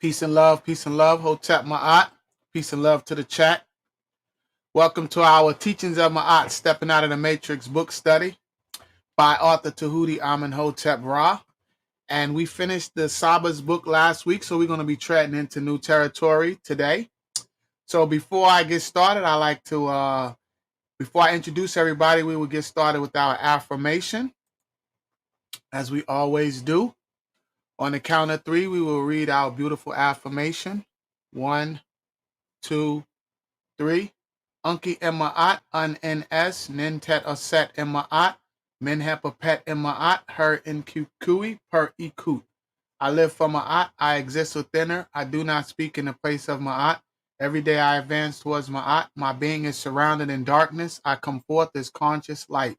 Peace and love, Hotep Maat. Peace and love to the chat. Welcome to our Teachings of Maat, Stepping Out of the Matrix book study by author Tahuti Amenhotep Ra. And we finished the Saba's book last week, so we're going to be treading into new territory today. So before I get started, I like to, before I introduce everybody, we will get started with our affirmation, as we always do. On the count of three, we will read our beautiful affirmation. 1, 2, 3. Unki Ema'at, Un-N-S, Nintet Aset Ema'at, Menhepapet Ema'at, Her Inkukui, Per Ikut. I live for Ma'at, I exist within her, I do not speak in the place of Ma'at. Every day I advance towards Ma'at, my being is surrounded in darkness, I come forth as conscious light.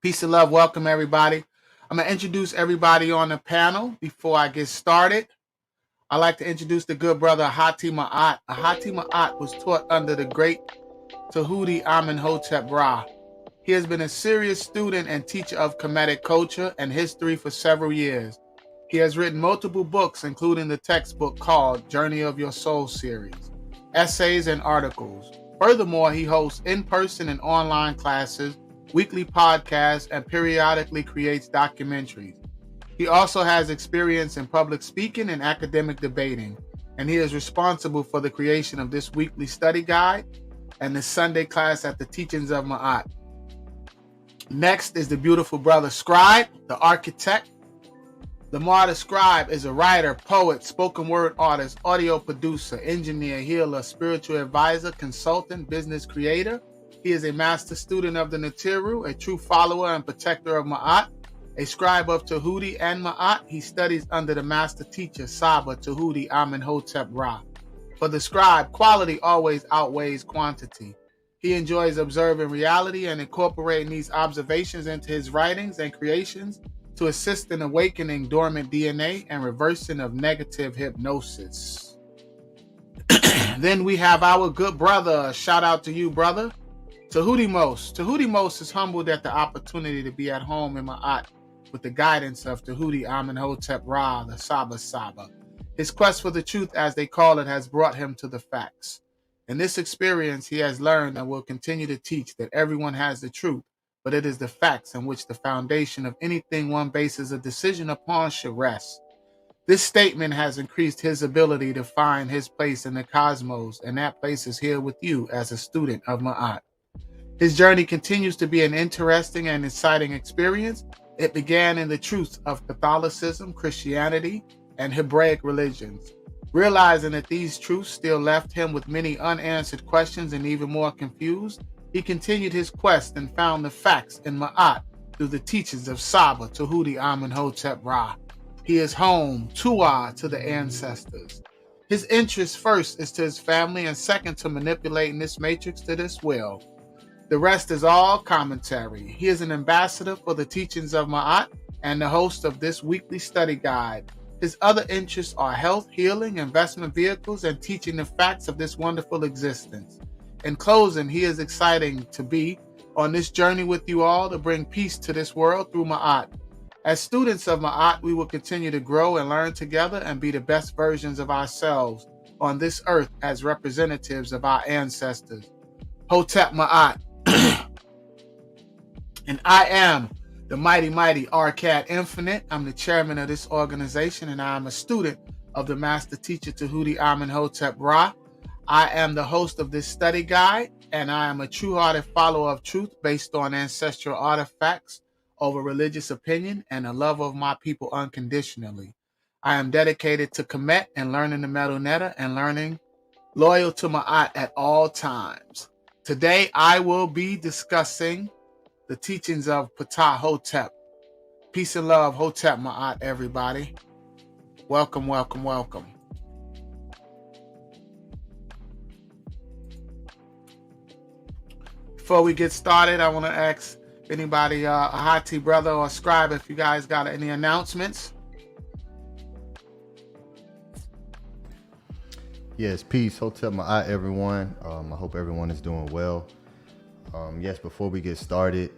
Peace and love, welcome everybody. I'm going to introduce everybody on the panel before I get started. I'd like to introduce the good brother Ahati Maat. Ahati Maat was taught under the great Tahuti Amenhotep Ra. He has been a serious student and teacher of Kemetic culture and history for several years. He has written multiple books, including the textbook called Journey of Your Soul series, essays and articles. Furthermore, he hosts in-person and online classes, weekly podcasts, and periodically creates documentaries. He also has experience in public speaking and academic debating, and he is responsible for the creation of this weekly study guide and the Sunday class at the Teachings of Maat. Next is the beautiful brother SCRIIIBE, the architect. Lamar the Scribe is a writer, poet, spoken word artist, audio producer, engineer, healer, spiritual advisor, consultant, business creator. He is a master student of the Natiru, a true follower and protector of Ma'at, a scribe of Tahuti and Ma'at. He studies under the master teacher, Saba Tahuti Amenhotep Ra. For the scribe, quality always outweighs quantity. He enjoys observing reality and incorporating these observations into his writings and creations to assist in awakening dormant DNA and reversing of negative hypnosis. Then we have our good brother. Shout out to you, brother. Tahuti Mos. Tahuti Mos is humbled at the opportunity to be at home in Ma'at with the guidance of Tahuti Amenhotep Ra, the Saba Saba. His quest for the truth, as they call it, has brought him to the facts. In this experience, he has learned and will continue to teach that everyone has the truth, but it is the facts in which the foundation of anything one bases a decision upon should rest. This statement has increased his ability to find his place in the cosmos, and that place is here with you as a student of Ma'at. His journey continues to be an interesting and exciting experience. It began in the truths of Catholicism, Christianity, and Hebraic religions. Realizing that these truths still left him with many unanswered questions and even more confused, he continued his quest and found the facts in Ma'at through the teachings of Saba Tahuti Amenhotep Ra. He is home, Tu'a, to the ancestors. His interest first is to his family and second to manipulating this matrix to this will. The rest is all commentary. He is an ambassador for the Teachings of Ma'at and the host of this weekly study guide. His other interests are health, healing, investment vehicles, and teaching the facts of this wonderful existence. In closing, he is exciting to be on this journey with you all to bring peace to this world through Ma'at. As students of Ma'at, we will continue to grow and learn together and be the best versions of ourselves on this earth as representatives of our ancestors. Hotep Ma'at. And I am the mighty Arcad Infinite. I'm the chairman of this organization, and I am a student of the master teacher Tahuti Amenhotep Ra. I am the host of this study guide, and I am a true-hearted follower of truth based on ancestral artifacts over religious opinion and a love of my people unconditionally. I am dedicated to Kemet and learning the Metal Netta and learning loyal to Ma'at at all times. Today, I will be discussing the teachings of Ptah Hotep. Peace and love, Hotep Ma'at, everybody. Welcome, welcome, welcome. Before we get started, I want to ask anybody, Ahati brother or scribe, if you guys got any announcements. Yes, peace, Hotep Ma'at, everyone. I hope everyone is doing well. Yes, before we get started,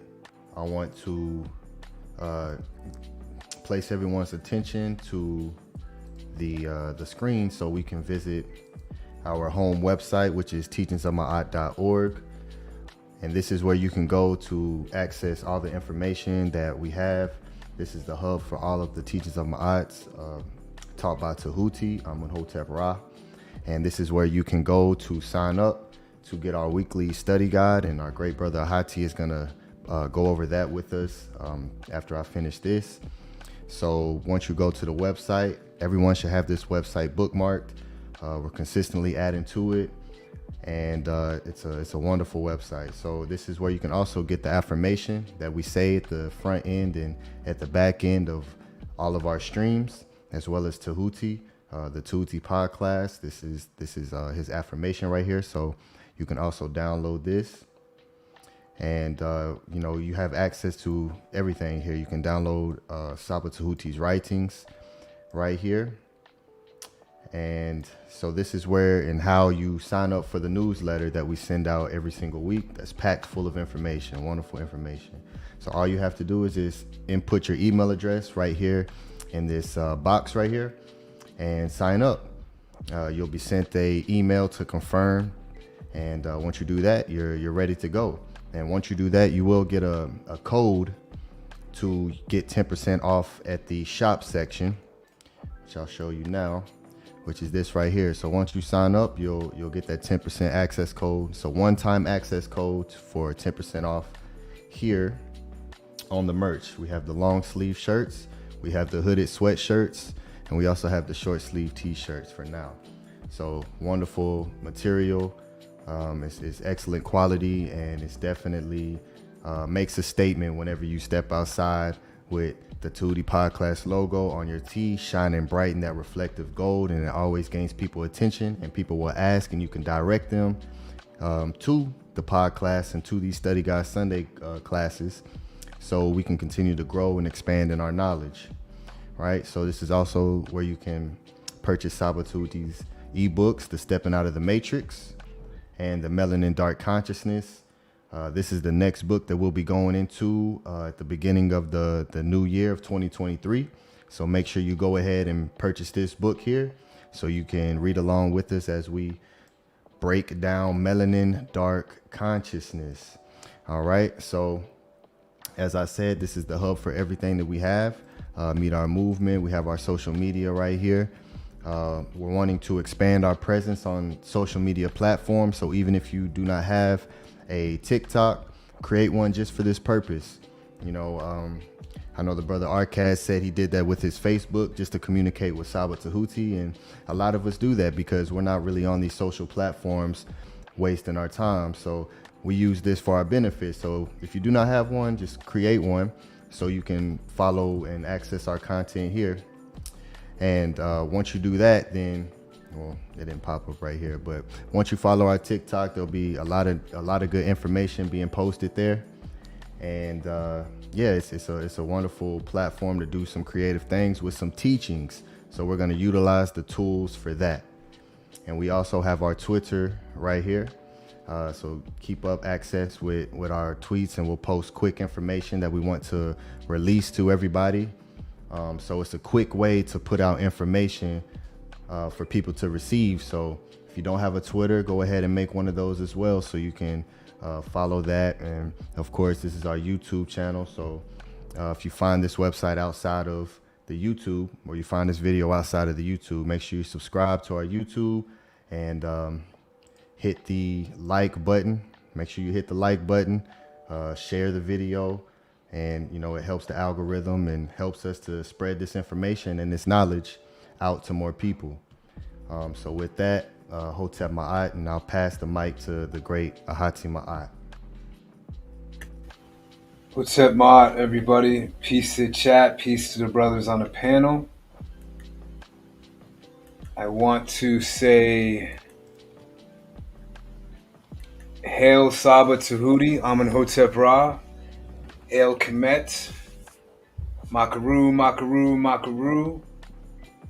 I want to place everyone's attention to the screen so we can visit our home website, which is teachingsofmaat.org. And this is where you can go to access all the information that we have. This is the hub for all of the teachings of Ma'at taught by Tahuti, Amun Hotep Ra. And this is where you can go to sign up to get our weekly study guide. And our great brother Ahati is gonna go over that with us after I finish this. So once you go to the website, everyone should have this website bookmarked. We're consistently adding to it. And it's a wonderful website. So this is where you can also get the affirmation that we say at the front end and at the back end of all of our streams, as well as Tahuti, the Tahuti pod class. This is his affirmation right here. So you can also download this, and you have access to everything here. You can download Saba Tahuti's writings right here. And so this is where and how you sign up for the newsletter that we send out every single week. That's packed full of information, wonderful information. So all you have to do is just input your email address right here in this box right here and sign up. You'll be sent an email to confirm. And once you do that, you're ready to go. And once you do that, you will get a code to get 10% off at the shop section, which I'll show you now, which is this right here. So once you sign up, you'll get that 10% access code. So one-time access code for 10% off here on the merch. We have the long sleeve shirts, we have the hooded sweatshirts, and we also have the short sleeve t-shirts for now. So wonderful material. It's excellent quality, and it's definitely makes a statement whenever you step outside with the Tahuti Podcast logo on your tee, shining bright in that reflective gold, and it always gains people attention, and people will ask, and you can direct them to the podcast and to these Study Guide Sunday classes, so we can continue to grow and expand in our knowledge, right? So this is also where you can purchase Saba Tahuti's ebooks, The Stepping Out of the Matrix and The Melanin Dark Consciousness. This is the next book that we'll be going into at the beginning of the new year of 2023. So make sure you go ahead and purchase this book here so you can read along with us as we break down melanin dark consciousness. All right. So as I said, this is the hub for everything that we have. Meet our movement. We have our social media right here. We're wanting to expand our presence on social media platforms. So even if you do not have a TikTok, create one just for this purpose. I know the brother Arcad said he did that with his Facebook just to communicate with Saba Tahuti, and a lot of us do that because we're not really on these social platforms wasting our time. So we use this for our benefit. So if you do not have one, just create one so you can follow and access our content here. And once you do that, then, well, it didn't pop up right here, but once you follow our TikTok, there'll be a lot of good information being posted there. And yeah, it's a wonderful platform to do some creative things with some teachings. So we're going to utilize the tools for that. And we also have our Twitter right here. So keep up access with our tweets, and we'll post quick information that we want to release to everybody. So it's a quick way to put out information for people to receive. So if you don't have a Twitter, go ahead and make one of those as well, so you can follow that. And of course, this is our YouTube channel. So if you find this website outside of the YouTube, or you find this video outside of the YouTube, make sure you subscribe to our YouTube and hit the like button. Make sure you hit the like button, share the video, and it helps the algorithm and helps us to spread this information and this knowledge out to more people. So with that, Hotep Ma'at, and I'll pass the mic to the great Ahati Maat. Hotep Ma'at, everybody. Peace to the chat. Peace to the brothers on the panel. I want to say, Hail Saba Tahuti, Amun Hotep Ra, El Kemet, Makaru, Makaru, Makaru.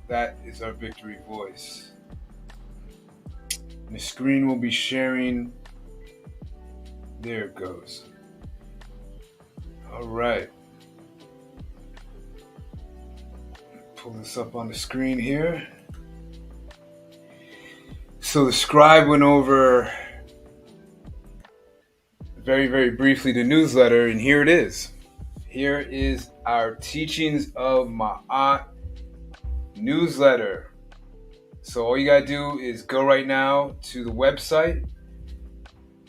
That is our victory voice. And the screen will be sharing. There it goes. All right. pull this up on the screen here. So the scribe went over very, very briefly the newsletter, and here it is. Here is our Teachings of Ma'at newsletter. So all you gotta do is go right now to the website.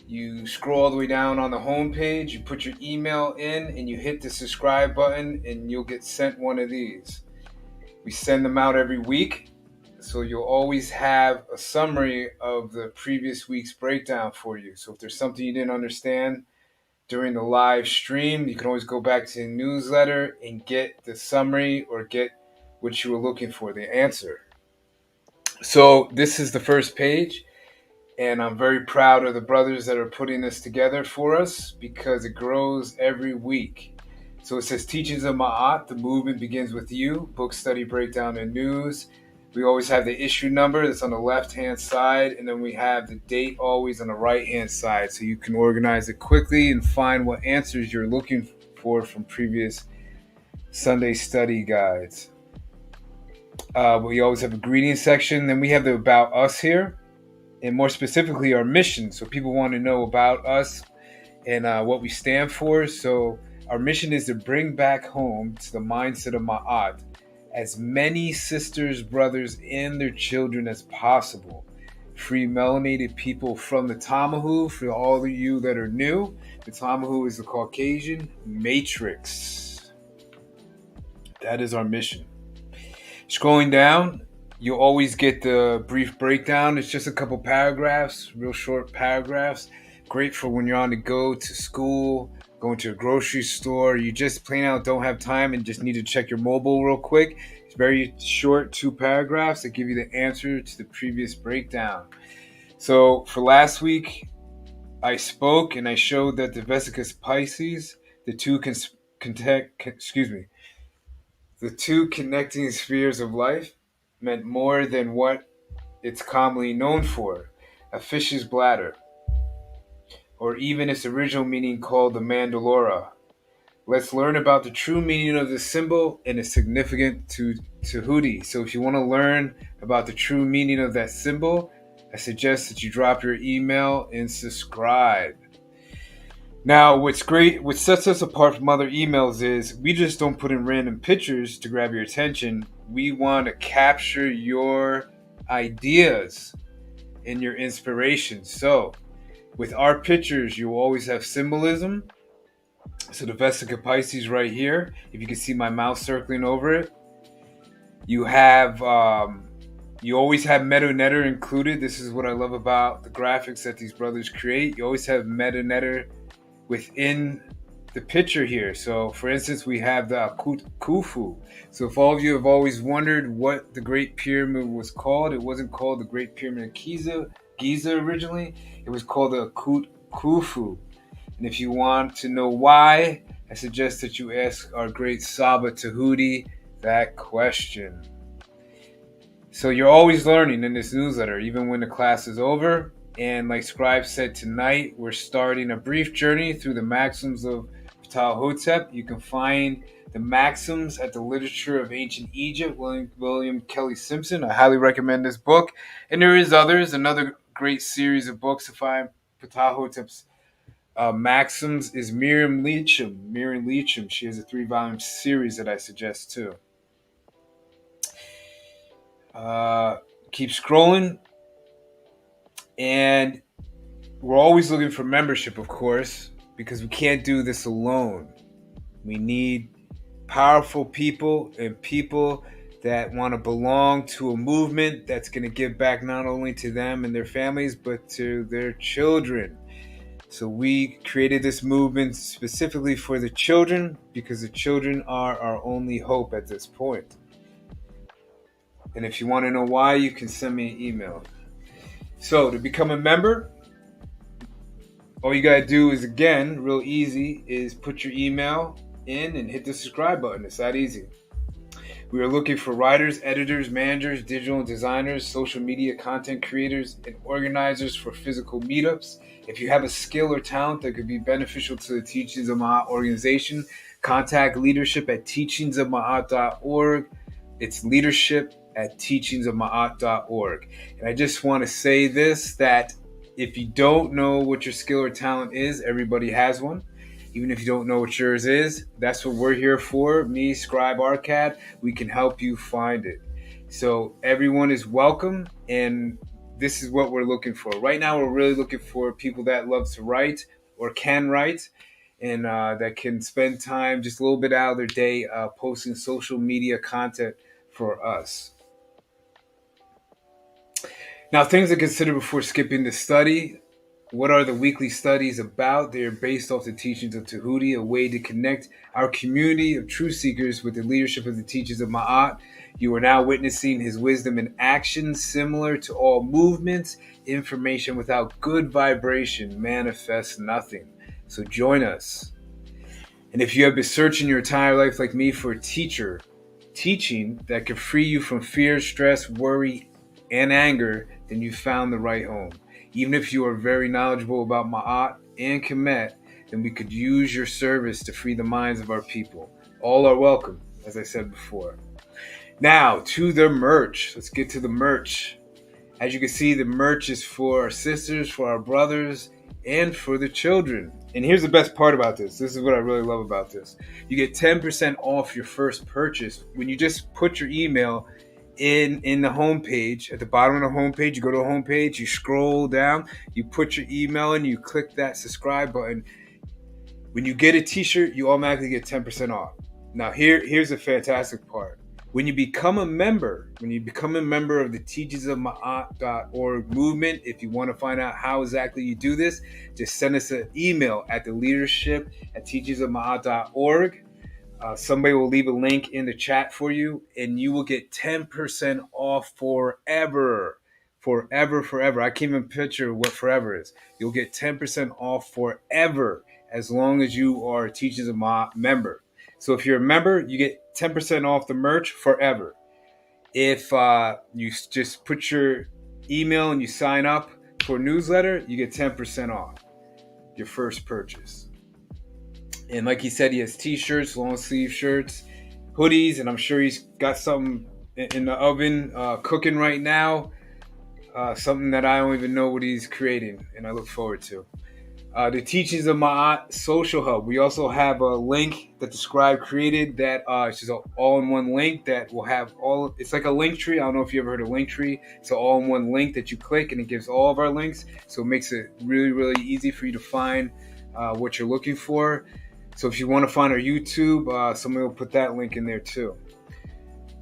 You scroll all the way down on the home page, you put your email in, and you hit the subscribe button, and you'll get sent one of these. We send them out every week, so you'll always have a summary of the previous week's breakdown for you. So if there's something you didn't understand during the live stream, you can always go back to the newsletter and get the summary or get what you were looking for, the answer. So this is the first page, and I'm very proud of the brothers that are putting this together for us because it grows every week. So it says Teachings of Ma'at, the movement begins with you, book study, breakdown, and news. We always have the issue number that's on the left-hand side, and then we have the date always on the right-hand side, so you can organize it quickly and find what answers you're looking for from previous Sunday study guides. We always have a greeting section. Then we have the About Us here, and more specifically our mission. So people want to know about us and what we stand for. So our mission is to bring back home to the mindset of Ma'at as many sisters, brothers, and their children as possible. Free melanated people from the Tamahu. For all of you that are new, the Tamahu is the Caucasian matrix. That is our mission. Scrolling down, you'll always get the brief breakdown. It's just a couple paragraphs, real short paragraphs. Great for when you're on the go to school, going to a grocery store. You just plain out don't have time and just need to check your mobile real quick. It's very short, 2 paragraphs that give you the answer to the previous breakdown. So for last week, I spoke and I showed that the Vesicus Pisces, the two connecting spheres of life, meant more than what it's commonly known for, a fish's bladder, or even its original meaning called the Mandalora. Let's learn about the true meaning of this symbol and its significance to Tahuti. So if you want to learn about the true meaning of that symbol, I suggest that you drop your email and subscribe. Now, what's great, what sets us apart from other emails is we just don't put in random pictures to grab your attention. We want to capture your ideas and your inspiration. So with our pictures, you will always have symbolism. So the Vesica Pisces right here, if you can see my mouse circling over it, you have, you always have Meta Netter included. This is what I love about the graphics that these brothers create. You always have Meta Netter within the picture here. So for instance, we have the Akut Khufu. So if all of you have always wondered what the Great Pyramid was called, it wasn't called the Great Pyramid of Giza originally. It was called the Akut Khufu. And if you want to know why, I suggest that you ask our great Saba Tahuti that question. So you're always learning in this newsletter, even when the class is over. And like Scribe said tonight, we're starting a brief journey through the Maxims of Ptah Hotep. You can find the Maxims at the Literature of Ancient Egypt, William Kelly Simpson. I highly recommend this book. And there is others, another great series of books to find Ptah Hotep's Maxims is Miriam Leacham. She has a 3-volume series that I suggest too. Keep scrolling. And we're always looking for membership, of course, because we can't do this alone. We need powerful people and people that want to belong to a movement that's going to give back not only to them and their families, but to their children. So we created this movement specifically for the children because the children are our only hope at this point. And if you want to know why, you can send me an email. So to become a member, all you got to do is, again, real easy, is put your email in and hit the subscribe button. It's that easy. We are looking for writers, editors, managers, digital designers, social media content creators, and organizers for physical meetups. If you have a skill or talent that could be beneficial to the Teachings of Ma'at organization, contact leadership at teachingsofma'at.org. It's leadership@teachingsofmaat.org. And I just want to say this, that if you don't know what your skill or talent is, everybody has one. Even if you don't know what yours is, that's what we're here for. Me, Scribe Arcad, we can help you find it. So everyone is welcome, and this is what we're looking for. Right now, we're really looking for people that love to write or can write, and that can spend time just a little bit out of their day posting social media content for us. Now, things to consider before skipping the study. What are the weekly studies about? They are based off the teachings of Tahuti, a way to connect our community of truth seekers with the leadership of the teachers of Ma'at. You are now witnessing his wisdom in action, similar to all movements. Information without good vibration manifests nothing. So join us. And if you have been searching your entire life like me for a teaching that can free you from fear, stress, worry, and anger, then you found the right home. Even if you are very knowledgeable about Ma'at and Kemet, then we could use your service to free the minds of our people. All are welcome, as I said before. Now, to the merch. Let's get to the merch. As you can see, the merch is for our sisters, for our brothers, and for the children. And here's the best part about this. This is what I really love about this. You get 10% off your first purchase when you just put your email in the homepage. At the bottom of the homepage, you go to the homepage, you scroll down, you put your email in, you click that subscribe button. When you get a t-shirt, you automatically get 10% off. Now here's the fantastic part. When you become a member of the teachingsofmaat.org movement, if you want to find out how exactly you do this, just send us an email at the leadership@teachingsofmaat.org. Somebody will leave a link in the chat for you, and you will get 10% off forever. Forever. I can't even picture what forever is. You'll get 10% off forever as long as you are a Teachings of Maat member. So if you're a member, you get 10% off the merch forever. If you just put your email and you sign up for a newsletter, you get 10% off your first purchase. And like he said, he has t-shirts, long sleeve shirts, hoodies, and I'm sure he's got something in the oven cooking right now. Something that I don't even know what he's creating, and I look forward to. The Teachings of Ma'at Social Hub. We also have a link that the Scribe created that it's just an all-in-one link that will have all. It's like a link tree. I don't know if you ever heard of link tree. It's an all-in-one link that you click, and it gives all of our links. So it makes it really, really easy for you to find what you're looking for. So if you want to find our YouTube, somebody will put that link in there too.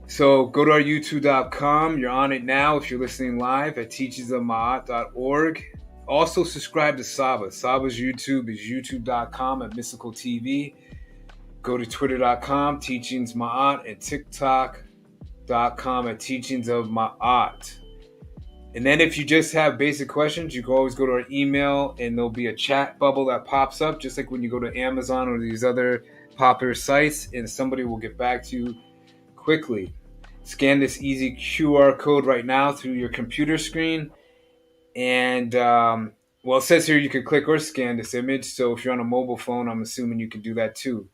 So go to our youtube.com. You're on it now if you're listening live at teachingsofmaat.org. Also subscribe to Saba. Saba's YouTube is youtube.com at Mystical TV. Go to twitter.com, Teachings Ma'at, and tiktok.com at Teachings of Ma'at. And then if you just have basic questions, you can always go to our email, and there'll be a chat bubble that pops up, just like when you go to Amazon or these other popular sites, and somebody will get back to you quickly. Scan this easy QR code right now through your computer screen. And, it says here you can click or scan this image. So if you're on a mobile phone, I'm assuming you can do that too.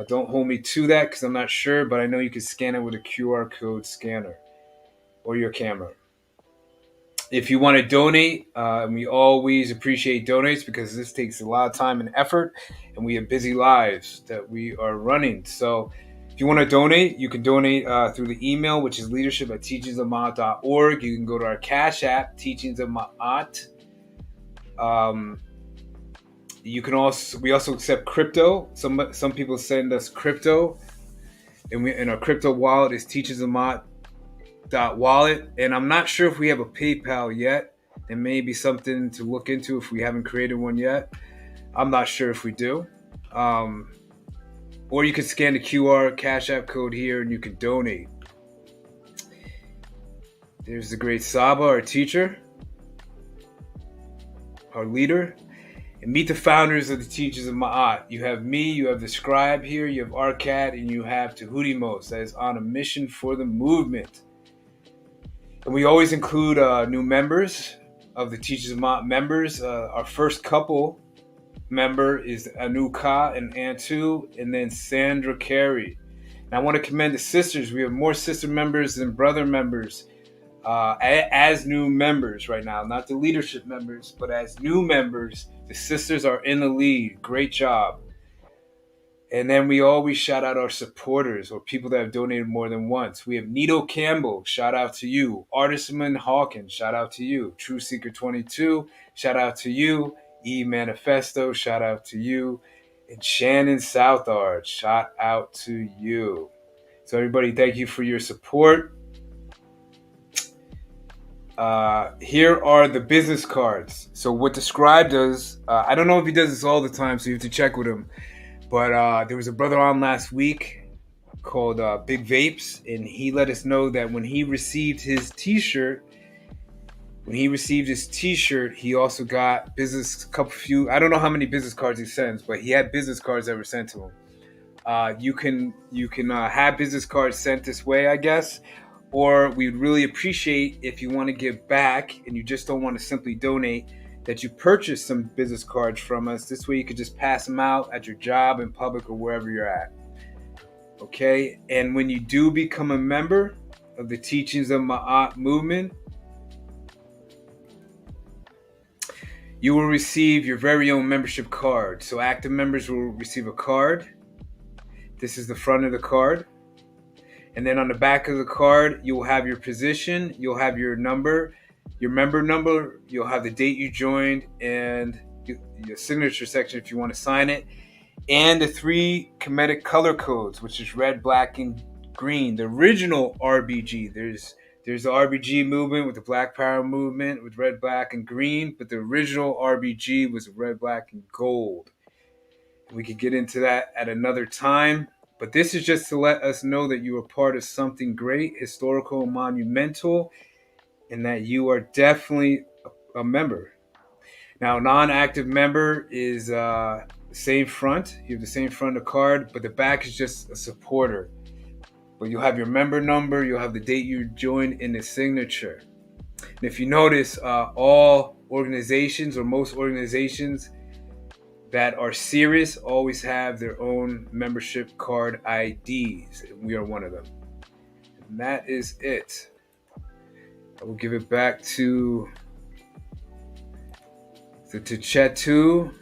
Don't hold me to that because I'm not sure, but I know you can scan it with a QR code scanner or your camera. If you want to donate, we always appreciate donates because this takes a lot of time and effort, and we have busy lives that we are running. So if you want to donate, you can donate through the email, which is leadership@teachingsofmaat.org. You can go to our Cash App, Teachings of Maat. We also accept crypto. Some people send us crypto, and our crypto wallet is teachingsofmaat.wallet. And I'm not sure if we have a PayPal yet. It may be something to look into if we haven't created one yet. I'm not sure if we do. Or you can scan the QR Cash App code here and you can donate. There's the great Saba, our teacher, our leader. And meet the founders of the Teachers of Ma'at. You have me, you have the Scribe here, you have Arcad, and you have Tahuti Mos that is on a mission for the movement. And we always include new members of the Teachers of Ma'at members. Our first couple member is Anuka and Antu, and then Sandra Carey. And I want to commend the sisters. We have more sister members than brother members as new members right now. Not the leadership members, but as new members, the sisters are in the lead. Great job. And then we always shout out our supporters or people that have donated more than once. We have Nito Campbell, shout out to you. Artisman Hawkins, shout out to you. True Seeker 22, shout out to you. E Manifesto, shout out to you. And Shannon Southard, shout out to you. So everybody, thank you for your support. Here are the business cards. So what the Scribe does, I don't know if he does this all the time, so you have to check with him. But there was a brother on last week called Big Vapes, and he let us know that when he received his T-shirt, he also got I don't know how many business cards he sends, but he had business cards that were sent to him. You can have business cards sent this way, I guess, or we'd really appreciate if you want to give back and you just don't want to simply donate, that you purchase some business cards from us. This way you could just pass them out at your job, in public, or wherever you're at. Okay? And when you do become a member of the Teachings of Ma'at movement, you will receive your very own membership card. So active members will receive a card. This is the front of the card. And then on the back of the card, you will have your position, you'll have your number, your member number, you'll have the date you joined, and your signature section if you want to sign it, and the 3 Kemetic color codes, which is red, black, and green. The original RBG. There's the RBG movement with the Black Power movement with red, black, and green, but the original RBG was red, black, and gold. We could get into that at another time, but this is just to let us know that you are part of something great, historical, and monumental, and that you are definitely a member. Now, non-active member is the same front. You have the same front of the card, but the back is just a supporter. But you'll have your member number, you'll have the date you joined in the signature. And if you notice, all organizations or most organizations that are serious always have their own membership card IDs. And we are one of them. And that is it. I will give it back to Chetu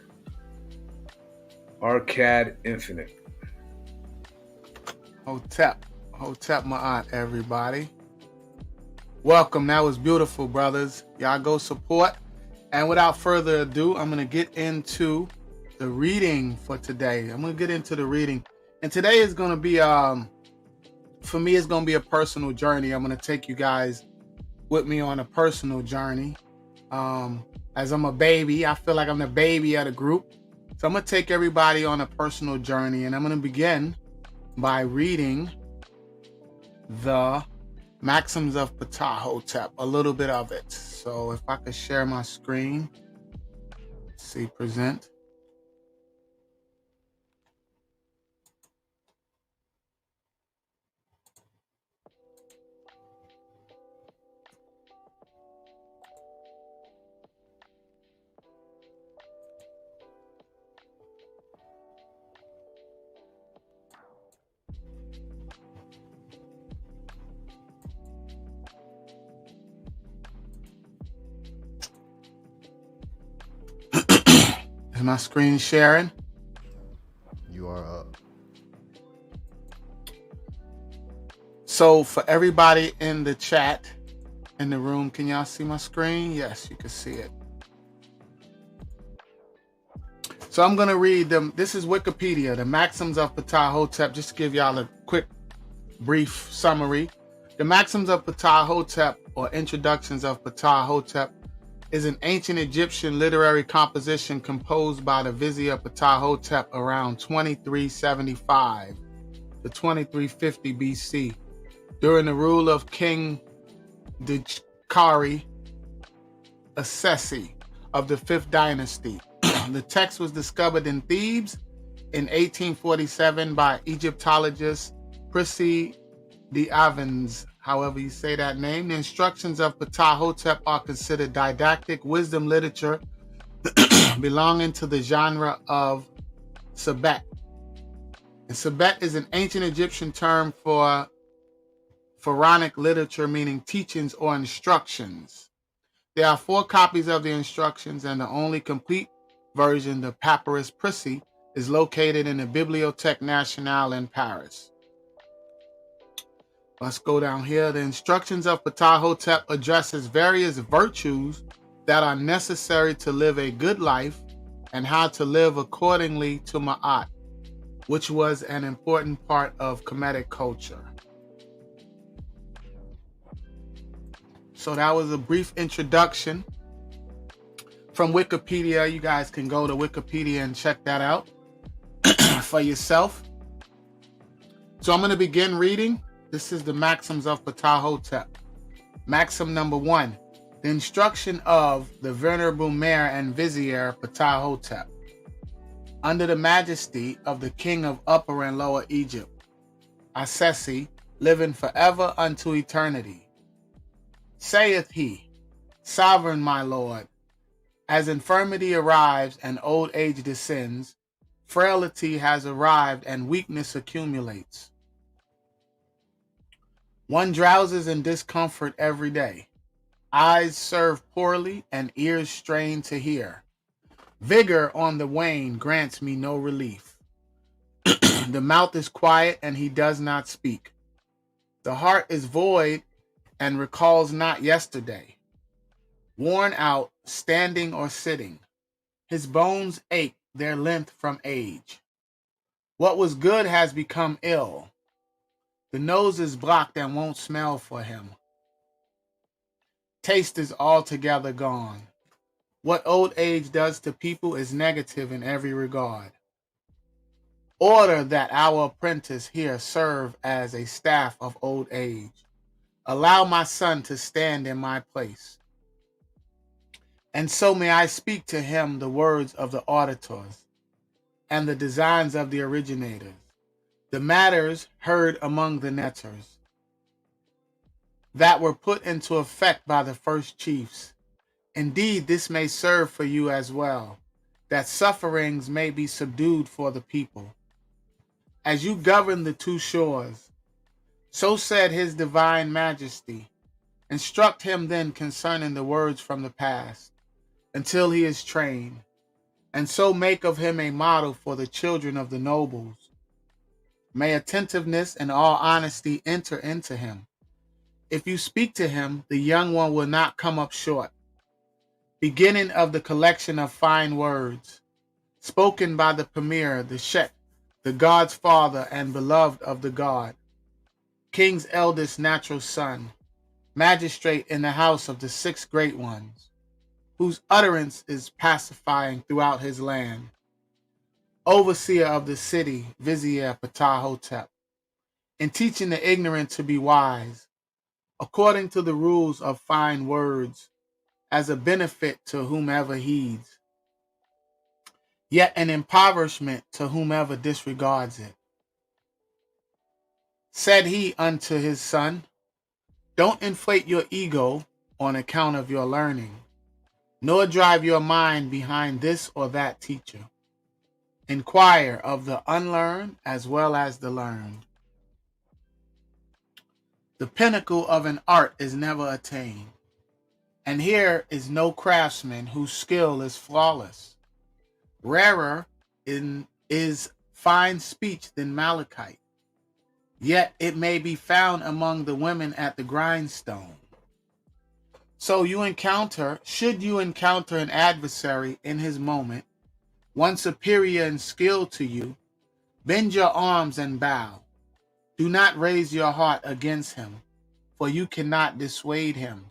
Arcad Infinite. Hotep Ma'at, everybody. Welcome. That was beautiful, brothers. Y'all go support. And without further ado, I'm going to get into the reading for today. And today is going to be, for me, it's going to be a personal journey. I'm going to take you guys with me on a personal journey. As I'm a baby, I feel like I'm the baby of the group. So I'm going to take everybody on a personal journey. And I'm going to begin by reading the Maxims of Ptah Hotep, a little bit of it. So if I could share my screen, see, present. Is my screen sharing? You are up. So for everybody in the chat, in the room, can y'all see my screen? Yes, you can see it. So I'm going to read them. This is Wikipedia, the Maxims of Ptah Hotep, just to give y'all a quick, brief summary. The Maxims of Ptah Hotep, or Introductions of Ptah Hotep, is an ancient Egyptian literary composition composed by the Vizier Ptah Hotep around 2375 to 2350 BC during the rule of King Djkari Assesi of the 5th dynasty. The text was discovered in Thebes in 1847 by Egyptologist Prissy d'Avens, however you say that name. The instructions of Ptah Hotep are considered didactic wisdom literature belonging to the genre of Sabbat. And Sabet is an ancient Egyptian term for pharaonic literature, meaning teachings or instructions. There are 4 copies of the instructions, and the only complete version, the Papyrus Prissy, is located in the Bibliothèque Nationale in Paris. Let's go down here. The instructions of Ptah Hotep addresses various virtues that are necessary to live a good life and how to live accordingly to Ma'at, which was an important part of Kemetic culture. So that was a brief introduction from Wikipedia. You guys can go to Wikipedia and check that out for yourself. So I'm going to begin reading. This is the Maxims of Ptah Hotep. Maxim number 1. The instruction of the Venerable Mayor and Vizier Ptah Hotep. Under the majesty of the King of Upper and Lower Egypt, Assesi, living forever unto eternity. Saith he, Sovereign my Lord, as infirmity arrives and old age descends, frailty has arrived and weakness accumulates. One drowses in discomfort every day. Eyes serve poorly and ears strain to hear. Vigor on the wane grants me no relief. The mouth is quiet and he does not speak. The heart is void and recalls not yesterday. Worn out, standing or sitting. His bones ache their length from age. What was good has become ill. The nose is blocked and won't smell for him. Taste is altogether gone. What old age does to people is negative in every regard. Order that our apprentice here serve as a staff of old age. Allow my son to stand in my place. And so may I speak to him the words of the auditors and the designs of the originators, the matters heard among the netters, that were put into effect by the first chiefs. Indeed, this may serve for you as well, that sufferings may be subdued for the people. As you govern the 2 shores, so said his divine majesty, instruct him then concerning the words from the past, until he is trained, and so make of him a model for the children of the nobles. May attentiveness and all honesty enter into him. If you speak to him, the young one will not come up short. Beginning of the collection of fine words, spoken by the Premier, the Sheikh, the God's father and beloved of the God, King's eldest natural son, magistrate in the house of the 6 great ones, whose utterance is pacifying throughout his land, overseer of the city, Vizier Ptah Hotep, in teaching the ignorant to be wise, according to the rules of fine words, as a benefit to whomever heeds, yet an impoverishment to whomever disregards it. Said he unto his son, don't inflate your ego on account of your learning, nor drive your mind behind this or that teacher. Inquire of the unlearned as well as the learned. The pinnacle of an art is never attained, and here is no craftsman whose skill is flawless. Rarer is fine speech than malachite, yet it may be found among the women at the grindstone. So should you encounter an adversary in his moment, one superior in skill to you, bend your arms and bow. Do not raise your heart against him, for you cannot dissuade him.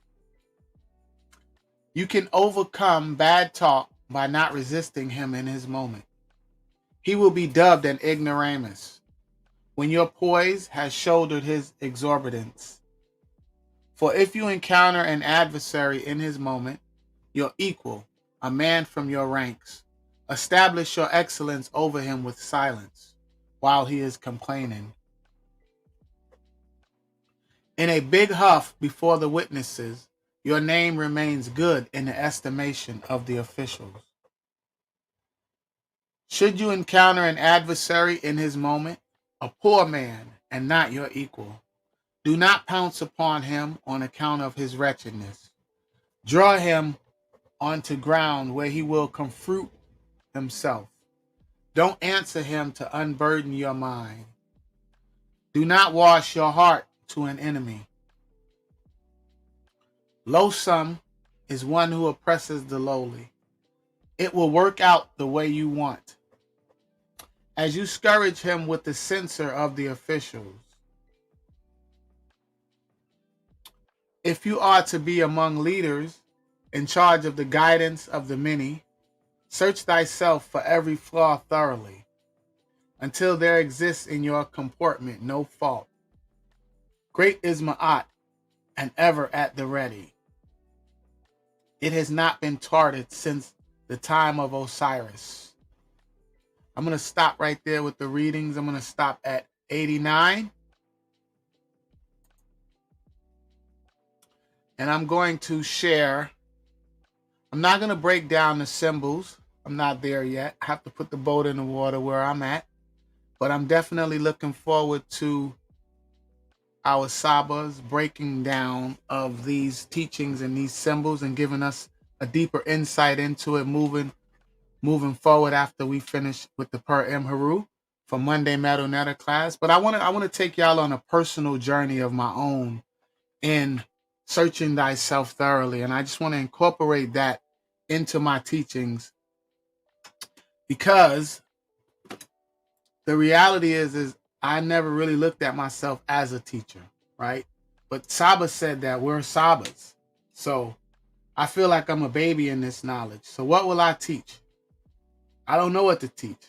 You can overcome bad talk by not resisting him in his moment. He will be dubbed an ignoramus when your poise has shouldered his exorbitance. For if you encounter an adversary in his moment, your equal, a man from your ranks, establish your excellence over him with silence while he is complaining. In a big huff before the witnesses, your name remains good in the estimation of the officials. Should you encounter an adversary in his moment, a poor man and not your equal. Do not pounce upon him on account of his wretchedness. Draw him onto ground where he will confruit himself. Don't answer him to unburden your mind. Do not wash your heart to an enemy. Loathsome is one who oppresses the lowly. It will work out the way you want. As you scourge him with the censor of the officials. If you are to be among leaders in charge of the guidance of the many, search thyself for every flaw thoroughly, until there exists in your comportment no fault. Great is Ma'at, and ever at the ready. It has not been thwarted since the time of Osiris. I'm going to stop right there with the readings. I'm going to stop at 89. And I'm going to share. I'm not going to break down the symbols. I'm not there yet. I have to put the boat in the water where I'm at. But I'm definitely looking forward to our Saba's breaking down of these teachings and these symbols and giving us a deeper insight into it moving forward after we finish with the Per Imharu for Monday Metal Netta class. But I want to take y'all on a personal journey of my own in searching thyself thoroughly. And I just want to incorporate that into my teachings, because the reality is I never really looked at myself as a teacher, right? But Saba said that we're Sabas. So I feel like I'm a baby in this knowledge. So what will I teach? I don't know what to teach.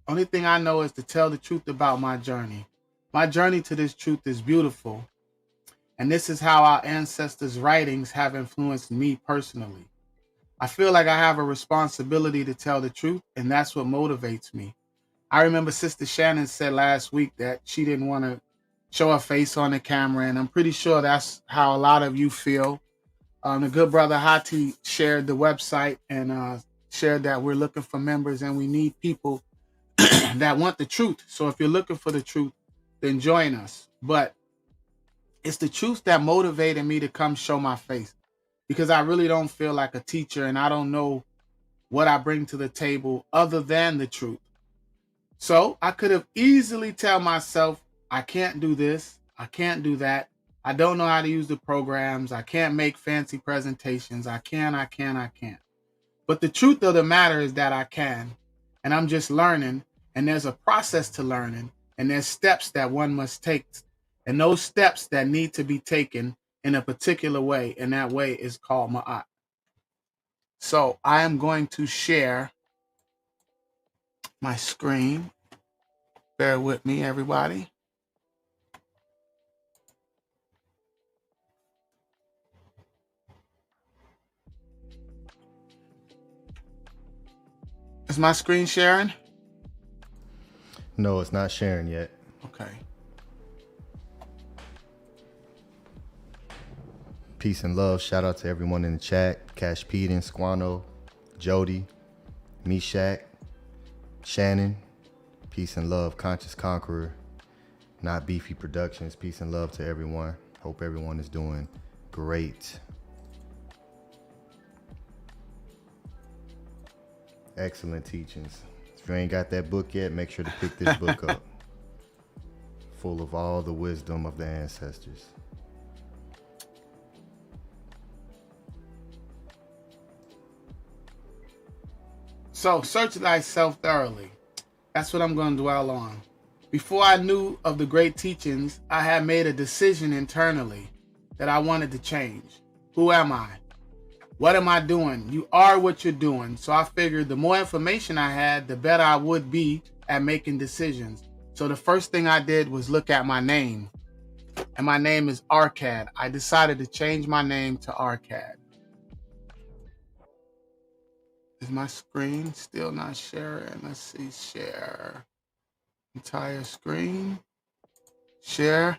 Only thing I know is to tell the truth about my journey. My journey to this truth is beautiful. And this is how our ancestors' writings have influenced me personally. I feel like I have a responsibility to tell the truth, and that's what motivates me. I remember Sister Shannon said last week that she didn't want to show her face on the camera, and I'm pretty sure that's how a lot of you feel. The good brother Hati shared the website and shared that we're looking for members and we need people that want the truth. So if you're looking for the truth, then join us. But it's the truth that motivated me to come show my face, because I really don't feel like a teacher and I don't know what I bring to the table other than the truth. So I could have easily tell myself, I can't do this, I can't do that, I don't know how to use the programs, I can't make fancy presentations, I can't. But the truth of the matter is that I can, and I'm just learning, and there's a process to learning, and there's steps that one must take, and those steps that need to be taken in a particular way, and that way is called Ma'at. So I am going to share my screen. Bear with me, everybody. Is my screen sharing? No, it's not sharing yet. Okay. Peace and love. Shout out to everyone in the chat. Cash Peden, Squano, Jody, Meshach, Shannon. Peace and love. Conscious Conqueror, Not Beefy Productions. Peace and love to everyone. Hope everyone is doing great. Excellent teachings. If you ain't got that book yet, make sure to pick this book up. Full of all the wisdom of the ancestors. So search thyself thoroughly. That's what I'm going to dwell on. Before I knew of the great teachings, I had made a decision internally that I wanted to change. Who am I? What am I doing? You are what you're doing. So I figured the more information I had, the better I would be at making decisions. So the first thing I did was look at my name. And my name is Arcad. I decided to change my name to Arcad. Is my screen still not sharing? Let's see, share. Entire screen. Share.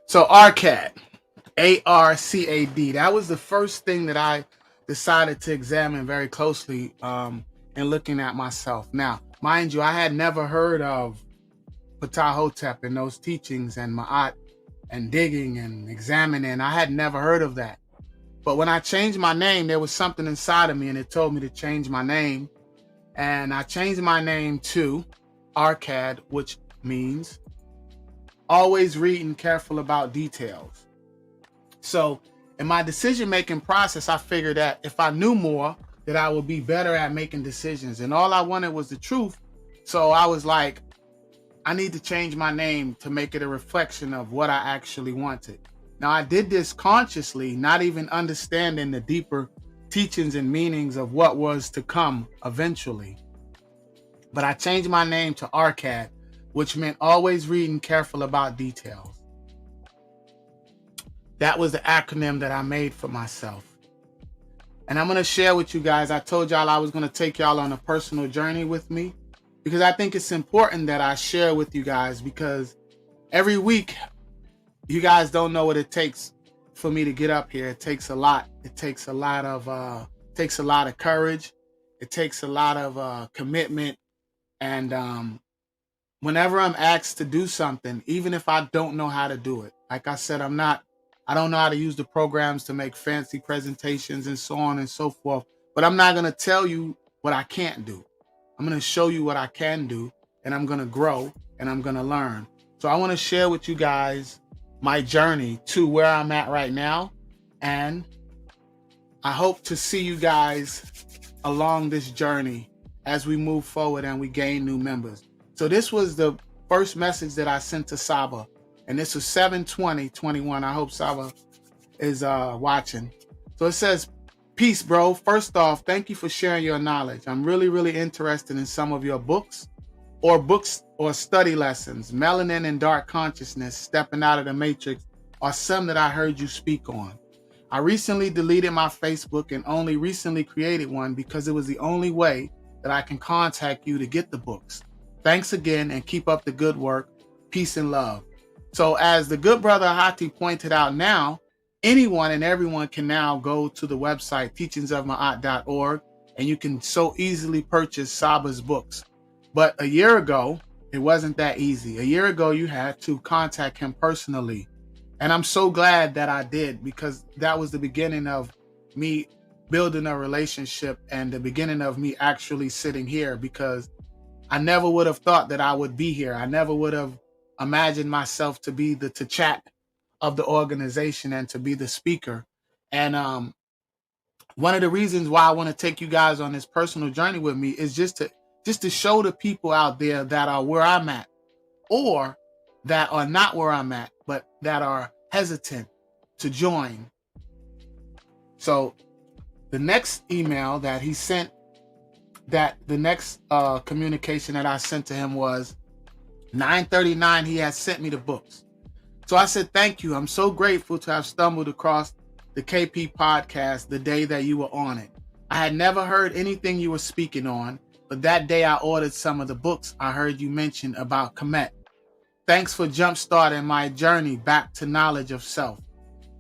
So Arcad, Arcad. That was the first thing that I decided to examine very closely in looking at myself. Now, mind you, I had never heard of Ptah Hotep and those teachings and Ma'at and digging and examining. I had never heard of that. But when I changed my name, there was something inside of me and it told me to change my name. And I changed my name to Arcad, which means always reading careful about details. So in my decision-making process, I figured that if I knew more, that I would be better at making decisions. And all I wanted was the truth. So I was like, I need to change my name to make it a reflection of what I actually wanted. Now, I did this consciously, not even understanding the deeper teachings and meanings of what was to come eventually. But I changed my name to Arcad, which meant always reading careful about details. That was the acronym that I made for myself. And I'm going to share with you guys, I told y'all I was going to take y'all on a personal journey with me, because I think it's important that I share with you guys, because every week, you guys don't know what it takes for me to get up here. It takes a lot. It takes a lot of courage. It takes a lot of commitment. And whenever I'm asked to do something, even if I don't know how to do it, like I said, I don't know how to use the programs to make fancy presentations and so on and so forth. But I'm not going to tell you what I can't do. I'm going to show you what I can do, and I'm going to grow and I'm going to learn. So I want to share with you guys my journey to where I'm at right now. And I hope to see you guys along this journey as we move forward and we gain new members. So this was the first message that I sent to Saba. And this was 7/20/21. I hope Saba is watching. So it says, peace, bro. First off, thank you for sharing your knowledge. I'm really, really interested in some of your books or study lessons. Melanin and Dark Consciousness, Stepping Out of the Matrix are some that I heard you speak on. I recently deleted my Facebook and only recently created one because it was the only way that I can contact you to get the books. Thanks again and keep up the good work. Peace and love. So as the good brother Ahati pointed out, now anyone and everyone can now go to the website teachingsofmaat.org and you can so easily purchase Saba's books. But a year ago, it wasn't that easy. A year ago, you had to contact him personally. And I'm so glad that I did, because that was the beginning of me building a relationship and the beginning of me actually sitting here, because I never would have thought that I would be here. I never would have imagined myself to be the chat of the organization and to be the speaker. And one of the reasons why I want to take you guys on this personal journey with me is just to show the people out there that are where I'm at, or that are not where I'm at, but that are hesitant to join. So the next email that he sent, that the next communication that I sent to him was 9/39. He had sent me the books. So I said, thank you. I'm so grateful to have stumbled across the KP podcast the day that you were on it. I had never heard anything you were speaking on, but that day I ordered some of the books I heard you mention about Kemet. Thanks for jumpstarting my journey back to knowledge of self.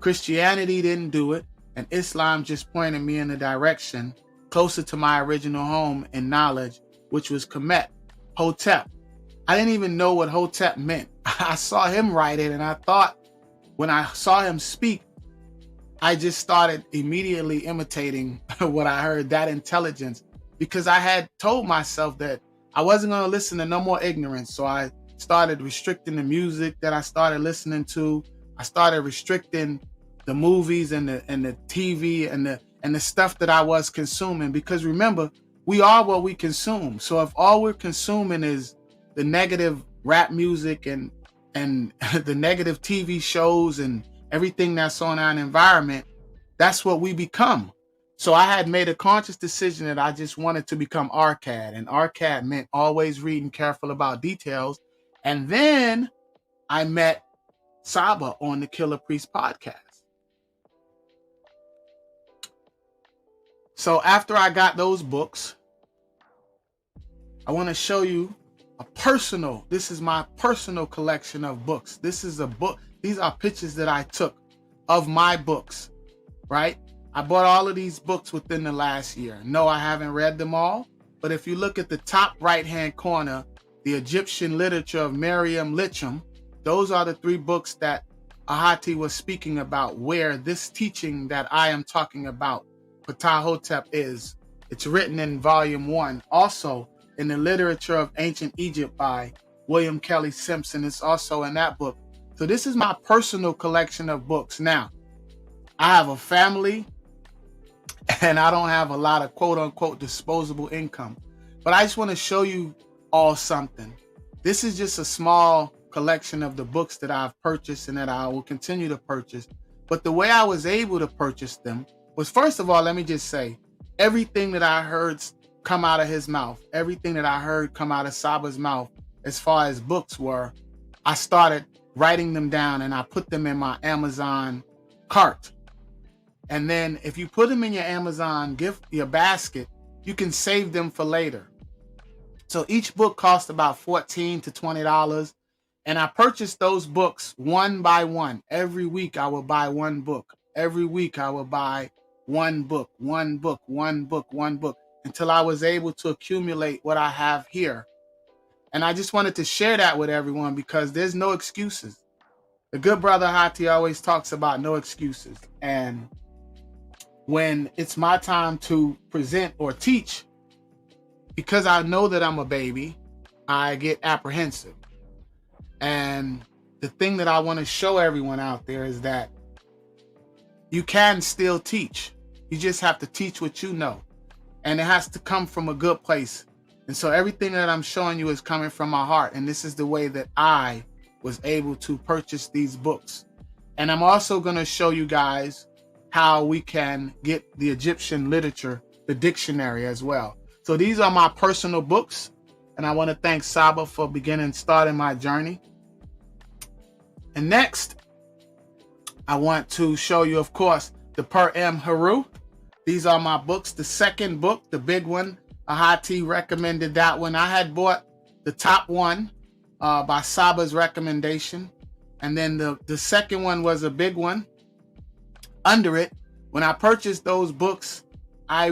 Christianity didn't do it, and Islam just pointed me in a direction closer to my original home and knowledge, which was Kemet, Hotep. I didn't even know what Hotep meant. I saw him write it, and I thought when I saw him speak, I just started immediately imitating what I heard, that intelligence, because I had told myself that I wasn't going to listen to no more ignorance. So I started restricting the music that I started listening to. I started restricting the movies and the TV and the stuff that I was consuming, because remember, we are what we consume. So if all we're consuming is the negative rap music and the negative TV shows and everything that's on our environment, that's what we become. So I had made a conscious decision that I just wanted to become Arcad, and Arcad meant always reading careful about details. And then I met Saba on the Killer Priest podcast. So after I got those books, I want to show you this is my personal collection of books. This is a book. These are pictures that I took of my books, right? I bought all of these books within the last year. No, I haven't read them all, but if you look at the top right-hand corner, the Egyptian literature of Miriam Litcham, those are the 3 books that Ahati was speaking about, where this teaching that I am talking about, Ptah Hotep, is. It's written in volume 1. Also, in the literature of ancient Egypt by William Kelly Simpson, it's also in that book. So this is my personal collection of books. Now, I have a family, and I don't have a lot of quote-unquote disposable income. But I just want to show you all something. This is just a small collection of the books that I've purchased and that I will continue to purchase. But the way I was able to purchase them was, first of all, let me just say, everything that I heard come out of his mouth, everything that I heard come out of Saba's mouth as far as books were, I started writing them down and I put them in my Amazon cart. And then if you put them in your Amazon your basket, you can save them for later. So each book cost about $14 to $20. And I purchased those books one by one. Every week I would buy one book. Every week I would buy one book, one book, one book, one book, until I was able to accumulate what I have here. And I just wanted to share that with everyone because there's no excuses. The good brother Ahati always talks about no excuses. And when it's my time to present or teach, because I know that I'm a baby, I get apprehensive. And the thing that I want to show everyone out there is that you can still teach. You just have to teach what you know. And it has to come from a good place. And so everything that I'm showing you is coming from my heart. And this is the way that I was able to purchase these books. And I'm also going to show you guys how we can get the Egyptian literature, the dictionary as well. So these are my personal books. And I want to thank Saba for starting my journey. And next, I want to show you, of course, the Per-M Haru. These are my books. The second book, the big one, Ahati recommended that one. I had bought the top one by Saba's recommendation. And then the second one was a big one. Under it, when I purchased those books, I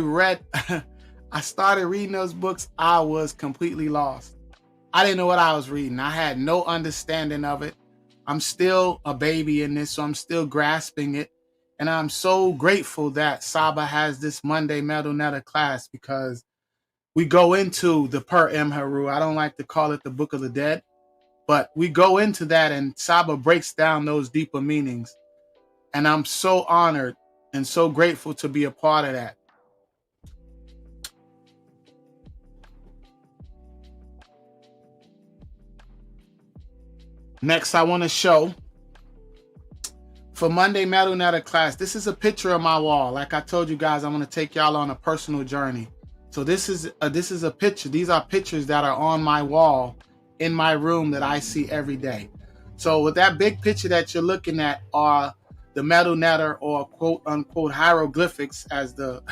started reading those books. I was completely lost. I didn't know what I was reading. I had no understanding of it. I'm still a baby in this, so I'm still grasping it. And I'm so grateful that Saba has this Monday Metal Netter class, because we go into the Per-M Haru. I don't like to call it the Book of the Dead, but we go into that and Saba breaks down those deeper meanings. And I'm so honored and so grateful to be a part of that. Next, I want to show for Monday Metal Netter class. This is a picture of my wall. Like I told you guys, I'm going to take y'all on a personal journey. So this is a picture. These are pictures that are on my wall in my room that I see every day. So with that big picture that you're looking at are the Metal Netter, or quote unquote hieroglyphics, as the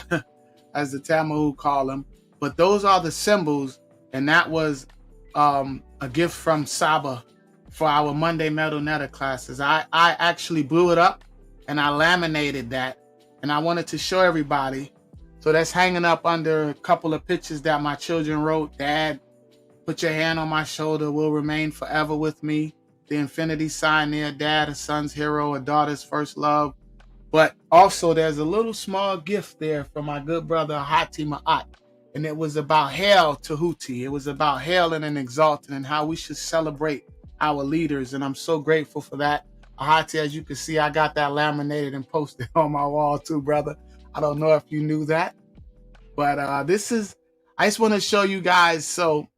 Tamahu call them. But those are the symbols, and that was a gift from Saba for our Monday Metal Netter classes. I actually blew it up and I laminated that, and I wanted to show everybody. So that's hanging up under a couple of pictures that my children wrote. Dad, put your hand on my shoulder, will remain forever with me. The infinity sign there, Dad, a son's hero, a daughter's first love. But also there's a little small gift there from my good brother Ahati Maat. And it was about Hail Tahuti. It was about hailing and exalting and how we should celebrate our leaders. And I'm so grateful for that. Ahati, as you can see, I got that laminated and posted on my wall too, brother. I don't know if you knew that. But I just want to show you guys. So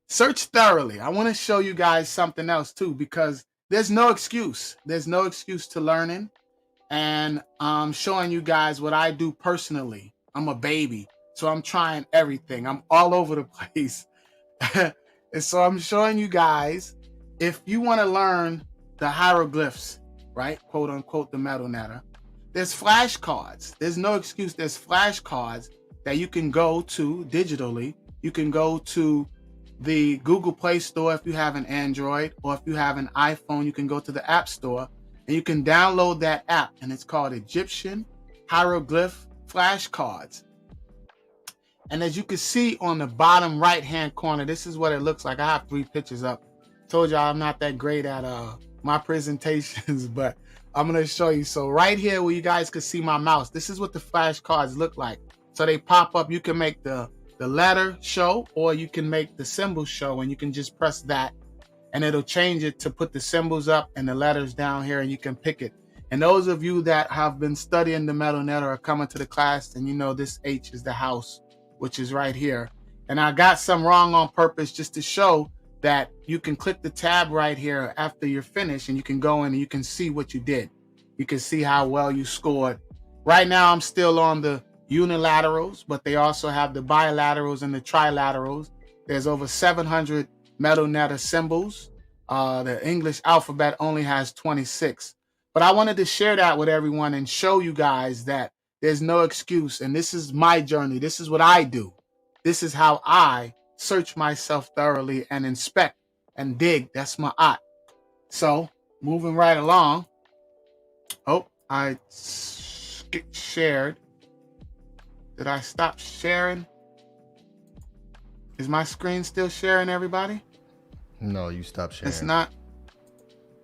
search thoroughly. I want to show you guys something else too, because there's no excuse. There's no excuse to learning. And I'm showing you guys what I do personally. I'm a baby, so I'm trying everything. I'm all over the place. And so I'm showing you guys, if you want to learn the hieroglyphs, right? Quote unquote, the Metal Netter. There's flashcards. There's no excuse. There's flashcards that you can go to digitally. You can go to the Google Play Store if you have an Android, or if you have an iPhone, you can go to the App Store and you can download that app, and it's called Egyptian hieroglyph flashcards. And as you can see on the bottom right-hand corner, this is what it looks like. I have 3 pictures up. Told y'all I'm not that great at my presentations, but I'm going to show you. So right here where you guys can see my mouse, this is what the flashcards look like. So they pop up. You can make the letter show, or you can make the symbol show, and you can just press that and it'll change it to put the symbols up and the letters down here, and you can pick it. And those of you that have been studying the MetalNet or are coming to the class, and you know this H is the house, which is right here. And I got some wrong on purpose just to show that you can click the tab right here after you're finished, and you can go in and you can see what you did. You can see how well you scored. Right now I'm still on the unilaterals, but they also have the bilaterals and the trilaterals. There's over 700 MetalNet symbols. The English alphabet only has 26. But I wanted to share that with everyone and show you guys that there's no excuse. And this is my journey. This is what I do. This is how I search myself thoroughly and inspect and dig. That's my art. So moving right along. Oh, I shared. Did I stop sharing? Is my screen still sharing, everybody? No, you stopped sharing. It's not.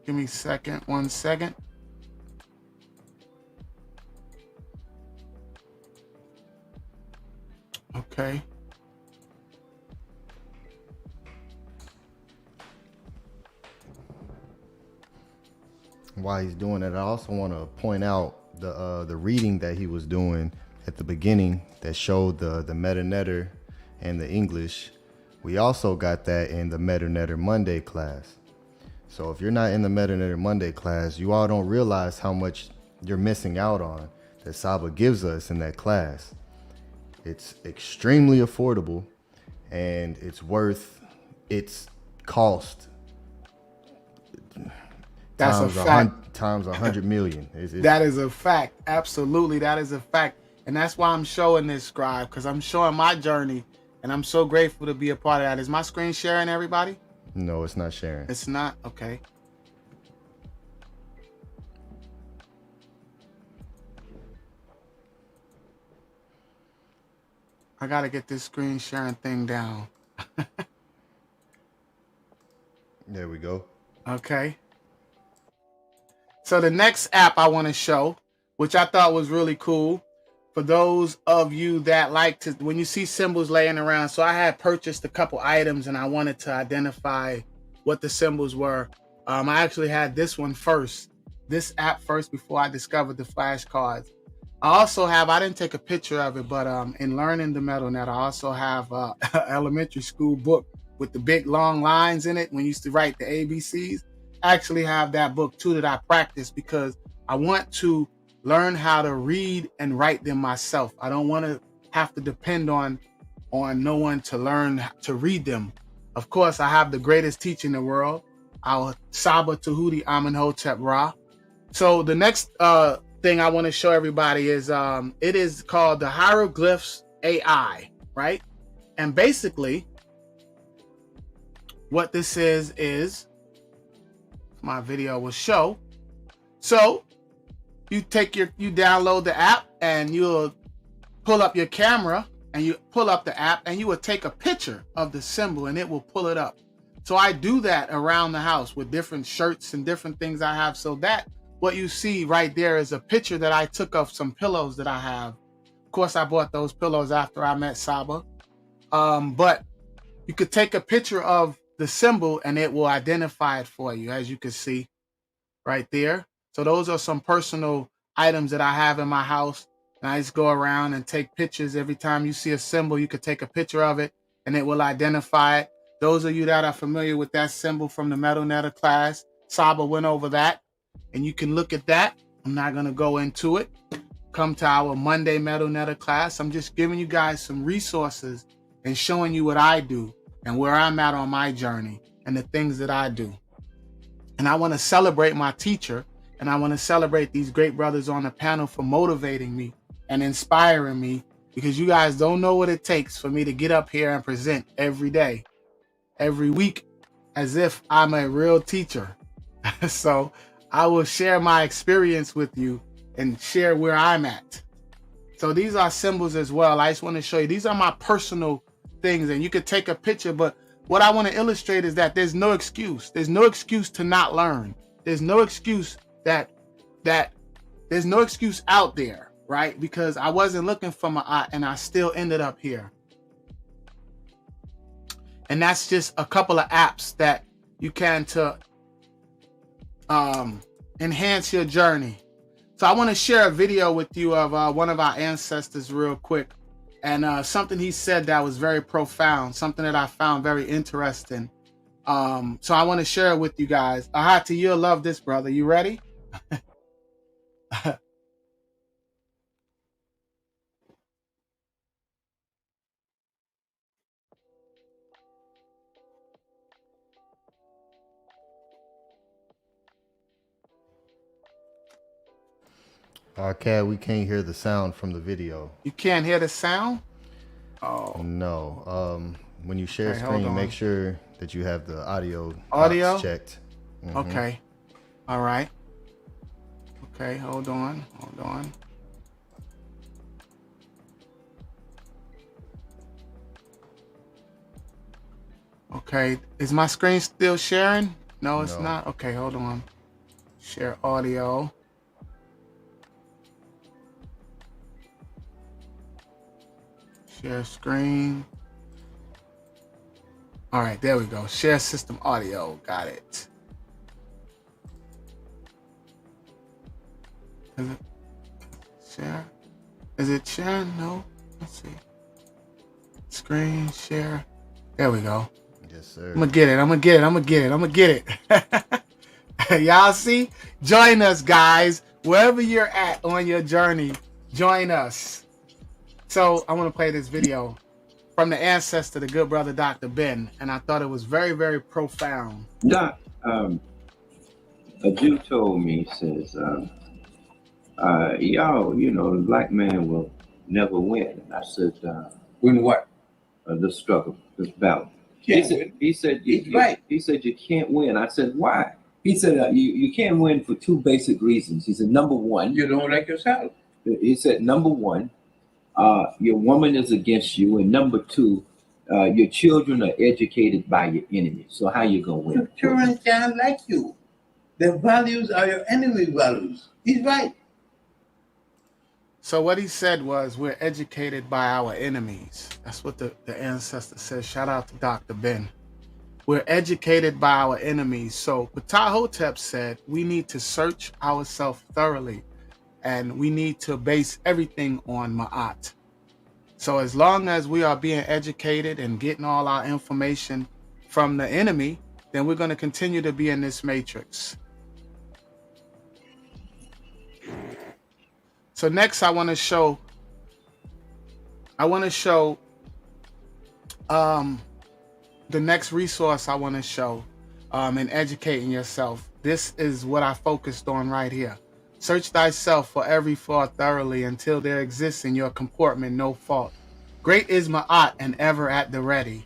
Give me a second. 1 second. Okay. While he's doing it, I also want to point out the reading that he was doing at the beginning that showed the MetaNetter and the English. We also got that in the MetaNetter Monday class. So if you're not in the MetaNetter Monday class, you all don't realize how much you're missing out on that Saba gives us in that class. It's extremely affordable, and it's worth its cost. That's a fact. Times 100 million. That is a fact. Absolutely, that is a fact. And that's why I'm showing this, Scribe, because I'm showing my journey, and I'm so grateful to be a part of that. Is my screen sharing, everybody? No, it's not sharing. It's not? Okay. I got to get this screen sharing thing down. There we go. Okay. So the next app I want to show, which I thought was really cool, for those of you that like to, when you see symbols laying around. So I had purchased a couple items and I wanted to identify what the symbols were. I actually had this one first, this app first, before I discovered the flashcards. I also have, I didn't take a picture of it, but in learning the MetalNet, I also have an elementary school book with the big long lines in it when you used to write the ABCs. I actually have that book too that I practice because I want to learn how to read and write them myself. I don't want to have to depend on no one to learn to read them. Of course, I have the greatest teacher in the world, our Saba Tahuti Amun Hotep Ra. So the next thing I want to show everybody is it is called the Hieroglyphs AI, right? And basically what this is my video will show. So you download the app and you'll pull up your camera and you pull up the app and you will take a picture of the symbol and it will pull it up. So I do that around the house with different shirts and different things I have. So that what you see right there is a picture that I took of some pillows that I have. Of course, I bought those pillows after I met Saba. But you could take a picture of the symbol and it will identify it for you, as you can see right there. So those are some personal items that I have in my house. And I just go around and take pictures. Every time you see a symbol, you could take a picture of it and it will identify it. Those of you that are familiar with that symbol from the MetalNet class, Saba went over that. And you can look at that. I'm not going to go into it. Come to our Monday MetalNet class. I'm just giving you guys some resources and showing you what I do and where I'm at on my journey and the things that I do. And I want to celebrate my teacher, and I want to celebrate these great brothers on the panel for motivating me and inspiring me, because you guys don't know what it takes for me to get up here and present every day, every week, as if I'm a real teacher. So I will share my experience with you and share where I'm at. So these are symbols as well. I just want to show you. These are my personal things, and you could take a picture, but what I want to illustrate is that there's no excuse. There's no excuse to not learn. There's no excuse there's no excuse out there, right? Because I wasn't looking for Ma'at and I still ended up here. And that's just a couple of apps that you can to enhance your journey. So I want to share a video with you of one of our ancestors real quick. And something he said that was very profound, something that I found very interesting. So I want to share it with you guys. Ahati, you'll love this, brother. You ready? Arcad, we can't hear the sound from the video. You can't hear the sound? Oh. No. When you share screen, make sure that you have the audio checked. Mm-hmm. Okay. All right. Okay, hold on. Okay, is my screen still sharing? No, it's not. Okay, hold on. Share audio. Share screen. All right, there we go. Share system audio. Got it. Is it share? Is it sharing? No. Let's see. Screen share. There we go. Yes, sir. I'm gonna get it. Y'all see? Join us, guys. Wherever you're at on your journey, join us. So I want to play this video from the ancestor, the good brother Dr. Ben, and I thought it was very, very profound. Doc, a Jew told me, says, y'all, the black man will never win. And I said, win what? The struggle, this battle. He said, right. He said, you can't win. I said, why? He said, you can't win for two basic reasons. He said, number one, you don't like yourself. He said, number one, your woman is against you, and number two, your children are educated by your enemies. So how you gonna win? Your children can't like you. Their values are your enemy values. He's right. So what he said was, we're educated by our enemies. That's what the ancestor says. Shout out to Dr. Ben. We're educated by our enemies. So Ptah Hotep said we need to search ourselves thoroughly, and we need to base everything on Ma'at. So as long as we are being educated and getting all our information from the enemy, then we're going to continue to be in this matrix. So next I want to show the next resource I want to show in educating yourself. This is what I focused on right here. Search thyself for every fault thoroughly until there exists in your comportment no fault. Great is Ma'at and ever at the ready.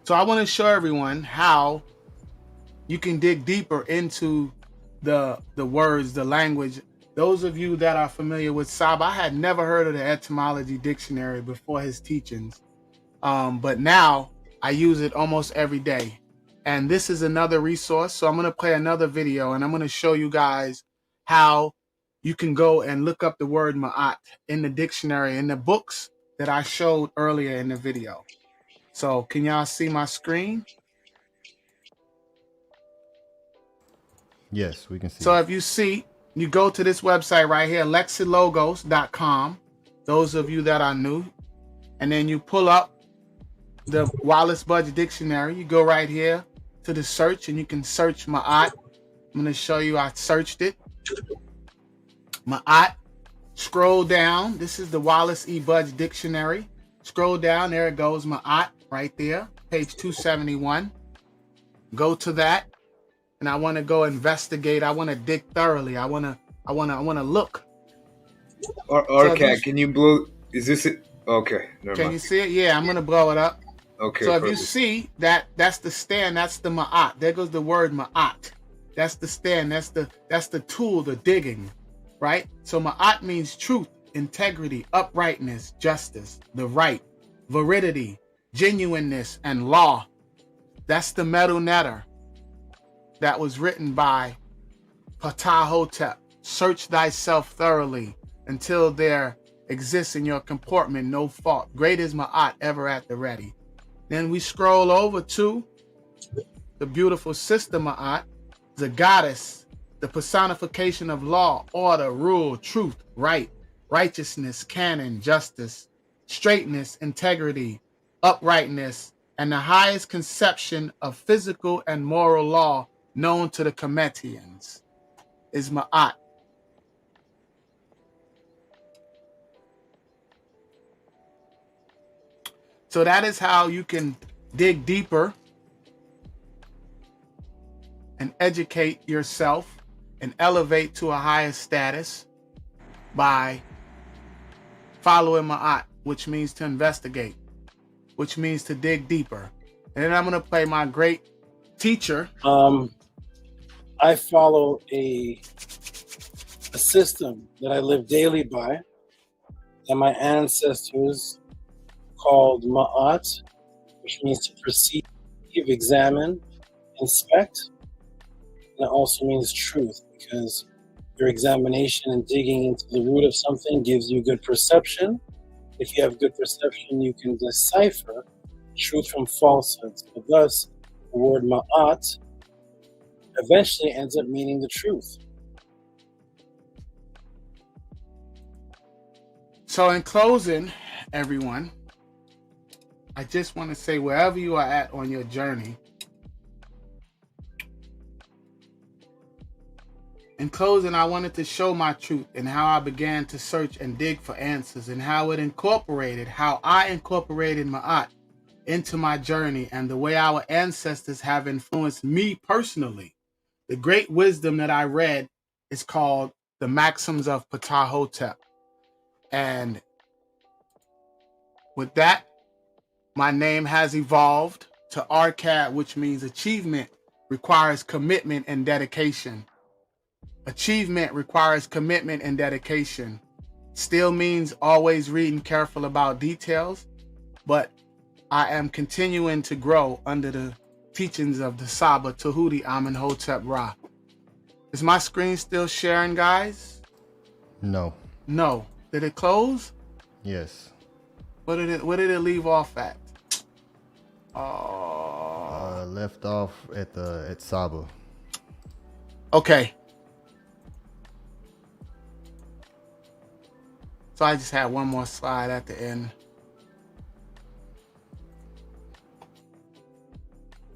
So I want to show everyone how you can dig deeper into the words, the language. Those of you that are familiar with Saba, I had never heard of the etymology dictionary before his teachings. But now I use it almost every day. And this is another resource. So I'm going to play another video and I'm going to show you guys how you can go and look up the word Ma'at in the dictionary, in the books that I showed earlier in the video. So can y'all see my screen? Yes, we can see. So if you see, you go to this website right here, lexilogos.com. Those of you that are new, and then you pull up the Wallace Budge Dictionary. You go right here to the search and you can search Ma'at. I'm going to show you, I searched it. Ma'at. Scroll down. This is the Wallace E. Budge Dictionary. Scroll down. There it goes. Ma'at right there. Page 271. Go to that. And I want to go investigate. I want to dig thoroughly. I want to look. Arcad, can you blow? Is this it? Okay. Can you see it? Yeah, I'm going to blow it up. Okay. So if you see that, that's the stand. That's the Ma'at. There goes the word Ma'at. That's the stand. That's the tool, the digging. Right? So Ma'at means truth, integrity, uprightness, justice, the right, veridity, genuineness, and law. That's the metal netter that was written by Ptah Hotep. Search thyself thoroughly until there exists in your comportment no fault. Great is Ma'at, ever at the ready. Then we scroll over to the beautiful sister Ma'at, the goddess, the personification of law, order, rule, truth, right, righteousness, canon, justice, straightness, integrity, uprightness, and the highest conception of physical and moral law known to the Cometians is Ma'at. So that is how you can dig deeper and educate yourself and elevate to a higher status by following Ma'at, which means to investigate, which means to dig deeper. And then I'm going to play my great teacher. I follow a system that I live daily by, that my ancestors called Ma'at, which means to perceive, examine, inspect. And it also means truth, because your examination and digging into the root of something gives you good perception. If you have good perception, you can decipher truth from falsehood. So thus, the word Ma'at eventually ends up meaning the truth. So in closing, everyone, I just want to say, wherever you are at on your journey, in closing, I wanted to show my truth and how I began to search and dig for answers, and how I incorporated Ma'at into my journey, and the way our ancestors have influenced me personally. The great wisdom that I read is called the Maxims of Ptah Hotep. And with that, my name has evolved to Arcad, which means achievement requires commitment and dedication. Achievement requires commitment and dedication. Still means always reading careful about details, but I am continuing to grow under the teachings of the Saba, Tahuti, Amen, Hotep, Ra. Is my screen still sharing, guys? No. No. Did it close? Yes. What did it leave off at? Left off at Saba. Okay. So I just had one more slide at the end.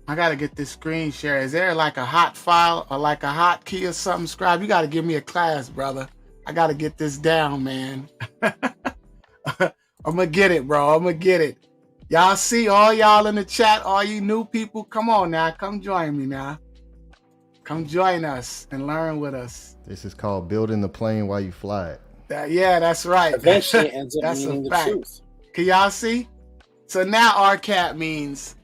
I gotta get this screen share. Is there like a hot file or like a hotkey or something? Scribe, you gotta give me a class, brother. I gotta get this down, man. I'm gonna get it, bro. I'm gonna get it. Y'all see, all y'all in the chat, all you new people, come on now. Come join me now. Come join us and learn with us. This is called building the plane while you fly it. Yeah, that's right. Eventually ends up That's meaning a the fact. truth. Can y'all see? So now Arcad means,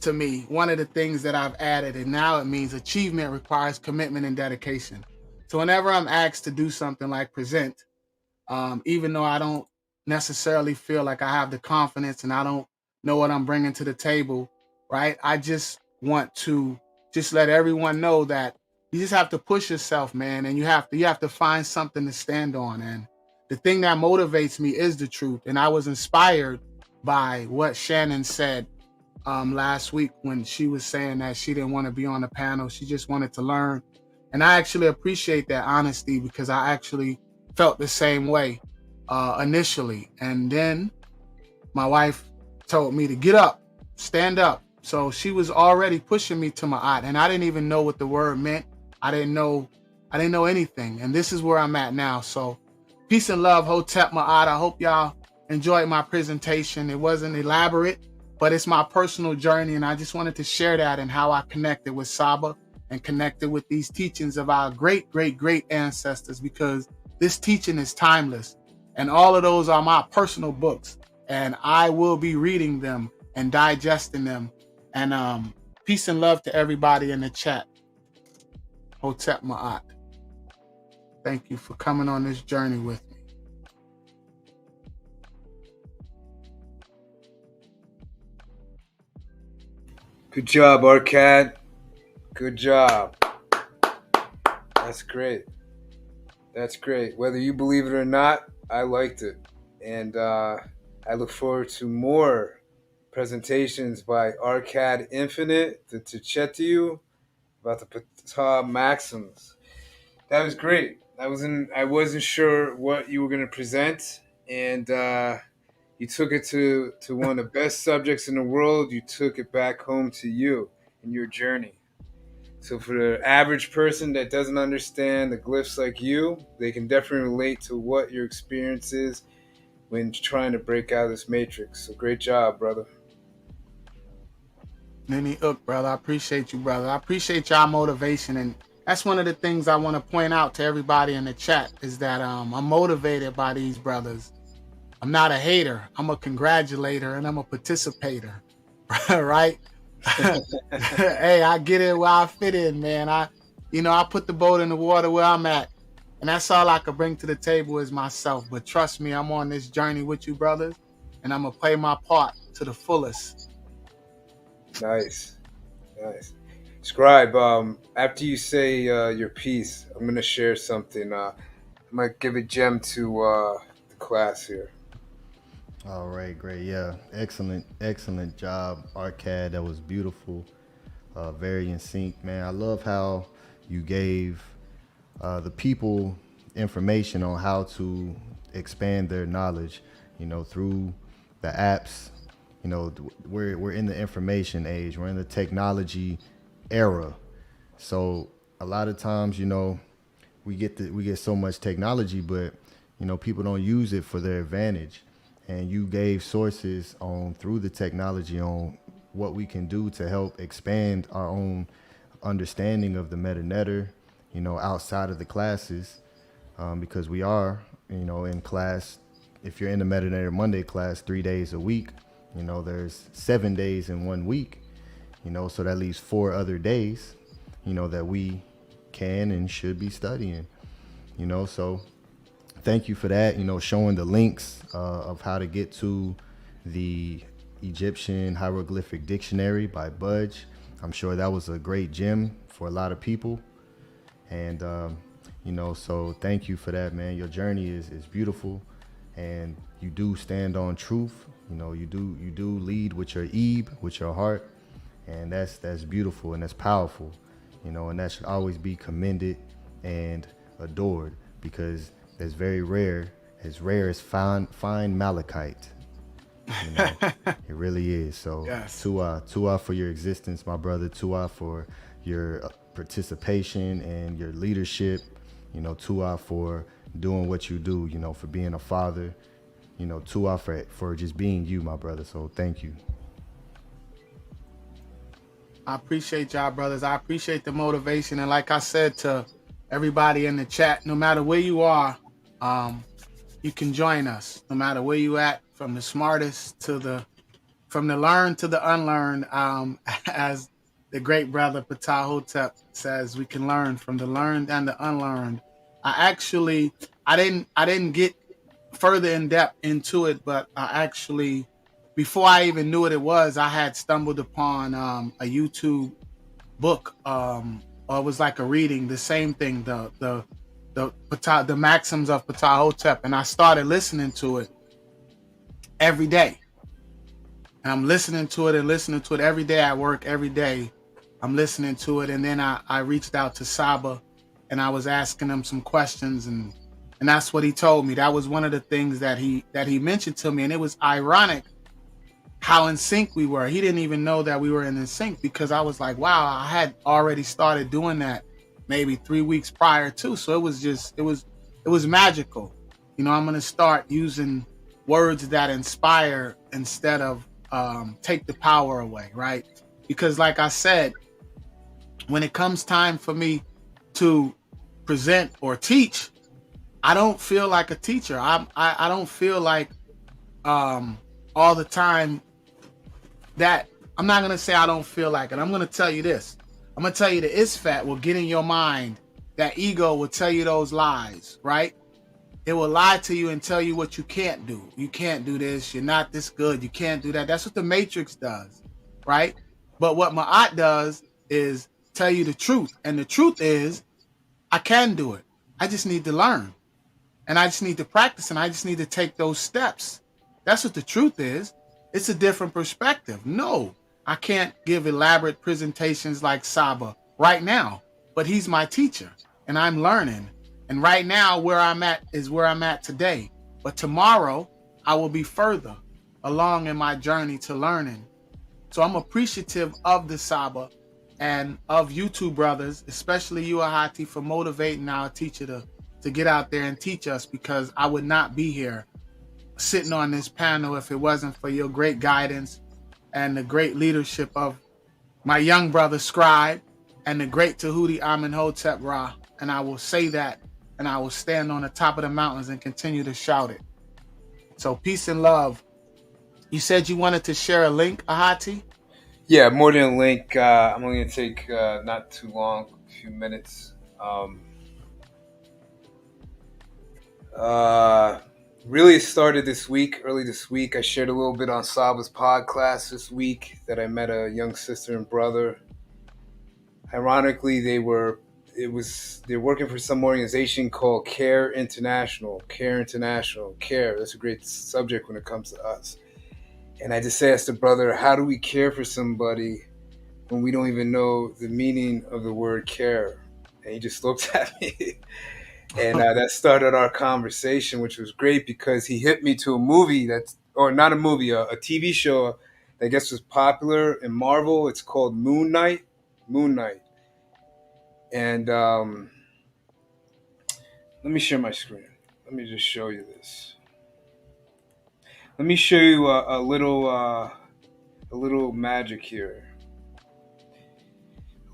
to me, one of the things that I've added, and now it means achievement requires commitment and dedication. So whenever I'm asked to do something like present, even though I don't necessarily feel like I have the confidence and I don't know what I'm bringing to the table, right? I just want to just let everyone know that you just have to push yourself, man, and you have to find something to stand on. And the thing that motivates me is the truth. And I was inspired by what Shannon said last week when she was saying that she didn't want to be on the panel. She just wanted to learn. And I actually appreciate that honesty, because I actually felt the same way initially. And then my wife told me to get up, stand up. So she was already pushing me to Ma'at, and I didn't even know what the word meant. I didn't know anything. And this is where I'm at now. So peace and love, Hotep Ma'at. I hope y'all enjoyed my presentation. It wasn't elaborate, but it's my personal journey. And I just wanted to share that and how I connected with Saba and connected with these teachings of our great, great, great ancestors, because this teaching is timeless. And all of those are my personal books, and I will be reading them and digesting them. And peace and love to everybody in the chat. Hotep Ma'at. Thank you for coming on this journey with me. Good job, Arcad. Good job. That's great. That's great. Whether you believe it or not, I liked it. And I look forward to more presentations by Arcad Infinite, the Tuchetiu, about the Ptah Maxims. That was great. I wasn't sure what you were going to present, and you took it to one of the best subjects in the world. You took it back home to you in your journey. So for the average person that doesn't understand the glyphs like you, they can definitely relate to what your experience is when trying to break out of this matrix. So great job, brother. Nini Ook, brother. I appreciate you, brother. I appreciate y'all motivation. And that's one of the things I want to point out to everybody in the chat is that I'm motivated by these brothers. I'm not a hater. I'm a congratulator and I'm a participator. Right? Hey, I get it where I fit in, man. I put the boat in the water where I'm at. And that's all I can bring to the table is myself. But trust me, I'm on this journey with you, brothers. And I'm going to play my part to the fullest. Nice. Scribe, after you say your piece, I'm going to share something. I might give a gem to the class here. All right, great. Yeah, excellent job, Arcad. That was beautiful. Very in sync, man. I love how you gave the people information on how to expand their knowledge, through the apps. We're in the information age. We're in the technology era. So a lot of times, we get so much technology, but people don't use it for their advantage. And you gave sources through the technology on what we can do to help expand our own understanding of the meta-netter, outside of the classes, because we are, in class. If you're in the meta-netter Monday class 3 days a week, there's 7 days in 1 week, so that leaves 4 other days, that we can and should be studying, so thank you for that, showing the links of how to get to the Egyptian Hieroglyphic Dictionary by Budge. I'm sure that was a great gem for a lot of people. And, so thank you for that, man. Your journey is beautiful, and you do stand on truth. You do lead with your ETH, with your heart, and that's beautiful and that's powerful, and that should always be commended and adored, because that's very rare, as fine malachite. It really is. So yes. Tua for your existence, my brother. Tua for your participation and your leadership. Tua for doing what you do. For being a father. Tua for just being you, my brother. So thank you. I appreciate y'all, brothers. I appreciate the motivation, and like I said to everybody in the chat, no matter where you are, you can join us. No matter where you at, from the smartest from the learned to the unlearned, as the great brother Ptah Hotep says, we can learn from the learned and the unlearned. I didn't get further in depth into it, but I actually, before I even knew what it was, I had stumbled upon a YouTube book, or it was like a reading, the same thing, the Maxims of Ptah Hotep, and I started listening to it every day. And I'm listening to it every day at work. Every day I'm listening to it, and then I reached out to Saba, and I was asking him some questions, and that's what he told me. That was one of the things that he mentioned to me, and it was ironic how in sync we were. He didn't even know that we were in sync, because I was like, wow, I had already started doing that maybe 3 weeks prior to. So it was magical. I'm going to start using words that inspire instead of take the power away, right? Because like I said, when it comes time for me to present or teach, I don't feel like a teacher. I don't feel like all the time that, I'm not going to say I don't feel like it. I'm going to tell you this. I'm going to tell you the isfat will get in your mind. That ego will tell you those lies, right? It will lie to you and tell you what you can't do. You can't do this. You're not this good. You can't do that. That's what the Matrix does, right? But what Ma'at does is tell you the truth. And the truth is, I can do it. I just need to learn. And I just need to practice, and I just need to take those steps. That's what the truth is. It's a different perspective. No, I can't give elaborate presentations like Saba right now, but he's my teacher, and I'm learning. And right now, where I'm at is where I'm at today. But tomorrow, I will be further along in my journey to learning. So I'm appreciative of the Saba and of you two brothers, especially you, Ahati, for motivating our teacher to get out there and teach us, because I would not be here sitting on this panel if it wasn't for your great guidance and the great leadership of my young brother SCRIIIBE and the great Tahuti Amenhotep Ra. And I will say that, and I will stand on the top of the mountains and continue to shout it. So peace and love. You said you wanted to share a link, Ahati? Yeah, more than a link. I'm only going to take not too long, a few minutes. Really started this week, early this week. I shared a little bit on Saba's pod class this week that I met a young sister and brother. Ironically, they're working for some organization called Care International. Care. That's a great subject when it comes to us. And I just asked the brother, how do we care for somebody when we don't even know the meaning of the word care? And he just looked at me. And that started our conversation, which was great because he hit me to a movie or not a movie, a TV show that I guess was popular in Marvel. It's called Moon Knight. And let me share my screen. Let me just show you this. Let me show you a little magic here.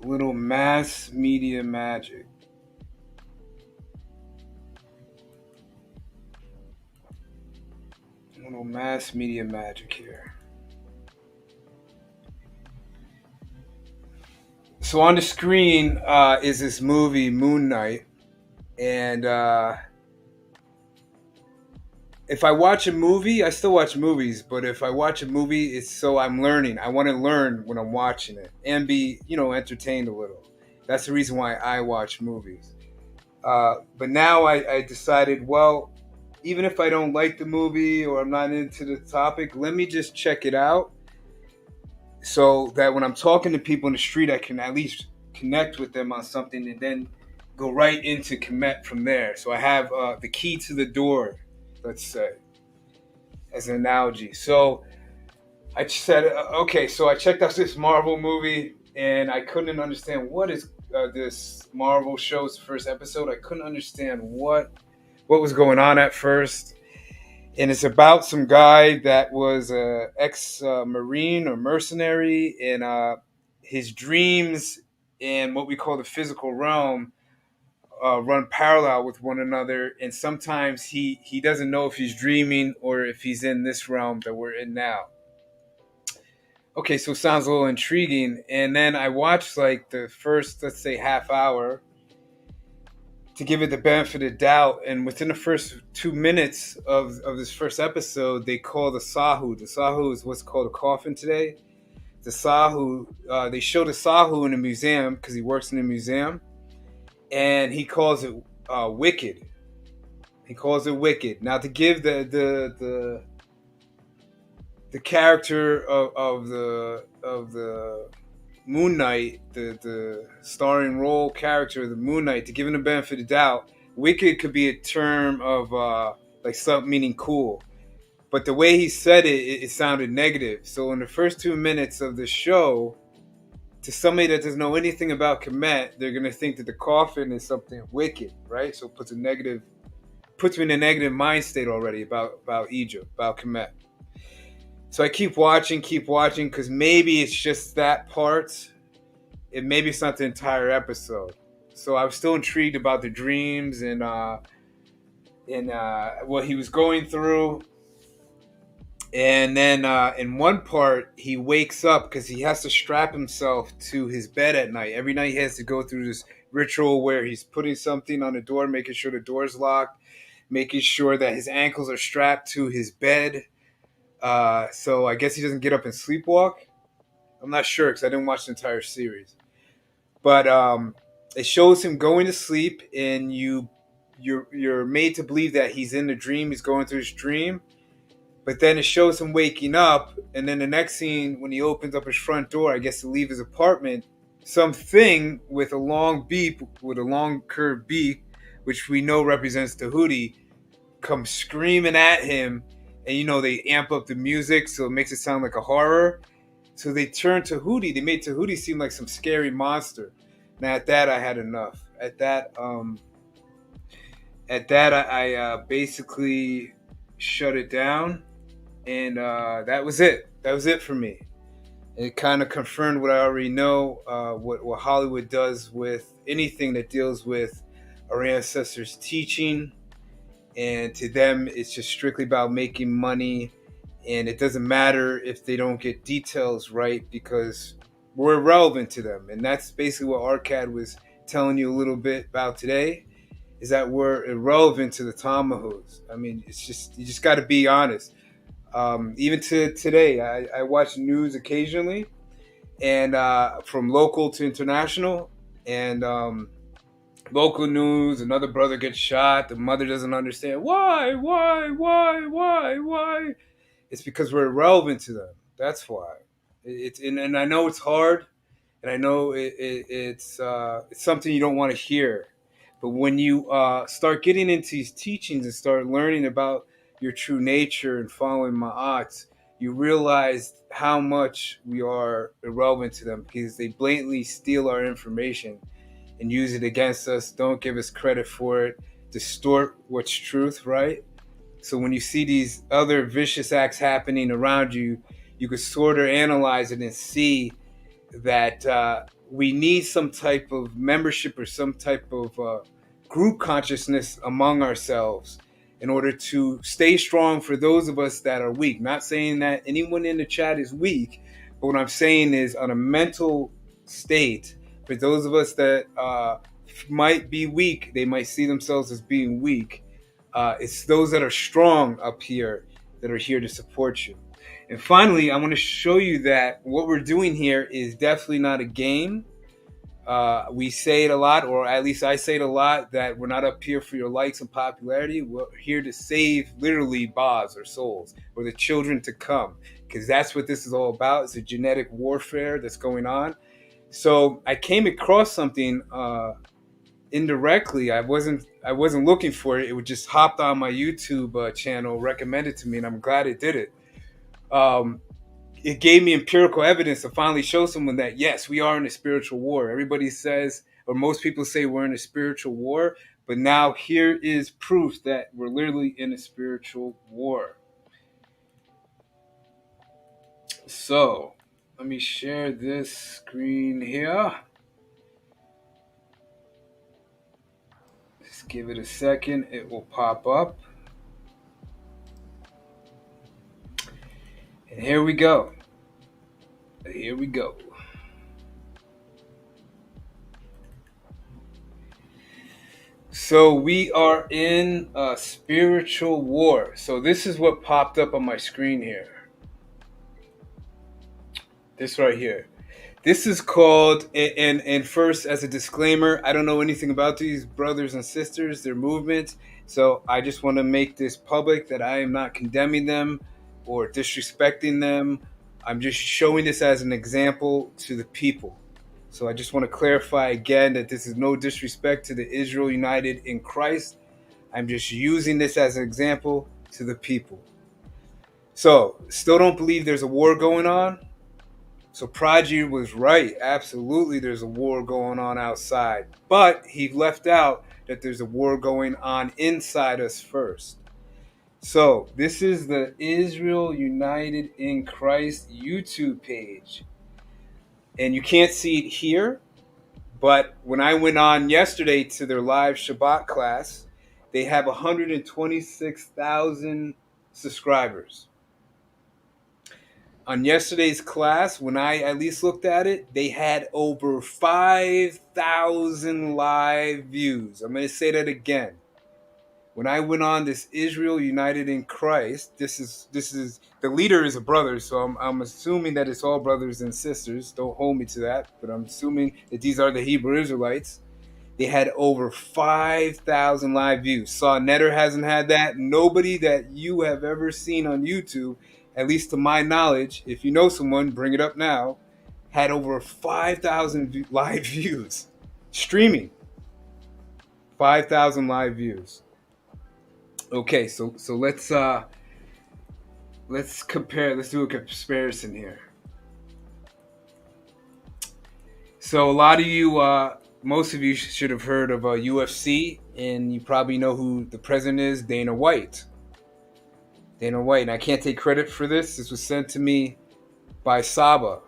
A little mass media magic. Little mass media magic here. So on the screen is this movie, Moon Knight. And if I watch a movie, I still watch movies, but if I watch a movie, it's so I'm learning. I want to learn when I'm watching it and be, entertained a little. That's the reason why I watch movies. But now I decided, well, even if I don't like the movie or I'm not into the topic, let me just check it out so that when I'm talking to people in the street, I can at least connect with them on something and then go right into Kemet from there. So I have the key to the door, let's say, as an analogy. So I said, okay, so I checked out this Marvel movie and I couldn't understand what is this Marvel show's first episode. I couldn't understand what was going on at first. And it's about some guy that was a ex-Marine or mercenary, and his dreams and what we call the physical realm run parallel with one another. And sometimes he doesn't know if he's dreaming or if he's in this realm that we're in now. Okay, so it sounds a little intriguing. And then I watched like the first, let's say, half hour to give it the benefit of doubt. And within the first 2 minutes of this first episode, they call the Sahu. The Sahu is what's called a coffin today. The Sahu, they show the Sahu in a museum because he works in a museum. And he calls it wicked. He calls it wicked. Now, to give the character of the Moon Knight, the starring role character of the Moon Knight, to give him the benefit of the doubt, wicked could be a term of like something meaning cool. But the way he said it sounded negative. So in the first 2 minutes of the show, to somebody that doesn't know anything about Kemet, they're going to think that the coffin is something wicked, right? So it puts me in a negative mind state already about Egypt, about Kemet. So I keep watching, because maybe it's just that part. And maybe it's not the entire episode. So I was still intrigued about the dreams and what he was going through. And then in one part, he wakes up because he has to strap himself to his bed at night. Every night he has to go through this ritual where he's putting something on the door, making sure the door's locked, making sure that his ankles are strapped to his bed. So I guess he doesn't get up and sleepwalk. I'm not sure because I didn't watch the entire series. But it shows him going to sleep, and you're made to believe that he's in the dream. He's going through his dream. But then it shows him waking up, and then the next scene, when he opens up his front door, I guess to leave his apartment, something with a long beep, with a long curved beak, which we know represents Tahuti, comes screaming at him, and they amp up the music so it makes it sound like a horror. So they turned Tahuti. They made Tahuti seem like some scary monster. Now at that I had enough. At that I basically shut it down. And that was it. That was it for me. It kind of confirmed what I already know, what Hollywood does with anything that deals with our ancestors' teaching. And to them, it's just strictly about making money. And it doesn't matter if they don't get details right because we're irrelevant to them. And that's basically what Arcad was telling you a little bit about today, is that we're irrelevant to the Tamahus. I mean, it's just, you just got to be honest. Even to today, I watch news occasionally, and from local to international, and local news, another brother gets shot, the mother doesn't understand why. It's because we're irrelevant to them. That's why. And I know it's hard, and I know it's something you don't want to hear, but when you start getting into these teachings and start learning about your true nature and following Ma'at, you realize how much we are irrelevant to them because they blatantly steal our information and use it against us, don't give us credit for it, distort what's truth, right? So when you see these other vicious acts happening around you, you can sort of analyze it and see that we need some type of membership or some type of group consciousness among ourselves in order to stay strong for those of us that are weak. Not saying that anyone in the chat is weak, but what I'm saying is on a mental state, for those of us that might be weak, they might see themselves as being weak. It's those that are strong up here that are here to support you. And finally, I want to show you that what we're doing here is definitely not a game. We say it a lot, or at least I say it a lot, that we're not up here for your likes and popularity. We're here to save literally Bas or souls or the children to come, because that's what this is all about. It's a genetic warfare that's going on. So I came across something indirectly. I wasn't looking for it. It just hopped on my YouTube channel, recommended to me, and I'm glad it did it. It gave me empirical evidence to finally show someone that, yes, we are in a spiritual war. Everybody says, or most people say we're in a spiritual war, but now here is proof that we're literally in a spiritual war. So let me share this screen here. Just give it a second. It will pop up. And here we go. Here we go. So we are in a spiritual war. So this is what popped up on my screen here. This right here. This is called, and first, as a disclaimer, I don't know anything about these brothers and sisters, their movements. So I just want to make this public that I am not condemning them or disrespecting them. I'm just showing this as an example to the people. So I just want to clarify again that this is no disrespect to the Israel United in Christ. I'm just using this as an example to the people. So, still don't believe there's a war going on? So Prodigy was right. Absolutely there's a war going on outside. But he left out that there's a war going on inside us first. So this is the Israel United in Christ YouTube page. And you can't see it here. But when I went on yesterday to their live Shabbat class, they have 126,000 subscribers. On yesterday's class, when I at least looked at it, they had over 5,000 live views. I'm going to say that again. when I went on this Israel United in Christ, this is the leader is a brother, so I'm assuming that it's all brothers and sisters. Don't hold me to that, but I'm assuming that these are the Hebrew Israelites. They had over 5,000 live views. Saw Netter hasn't had that. Nobody that you have ever seen on YouTube, at least to my knowledge, if you know someone, bring it up now, had over 5,000 live views. Streaming. 5,000 live views. Okay, so let's compare. Let's do a comparison here. So a lot of you, most of you should have heard of UFC, and you probably know who the president is, Dana White. Dana White, and I can't take credit for this. This was sent to me by Saba.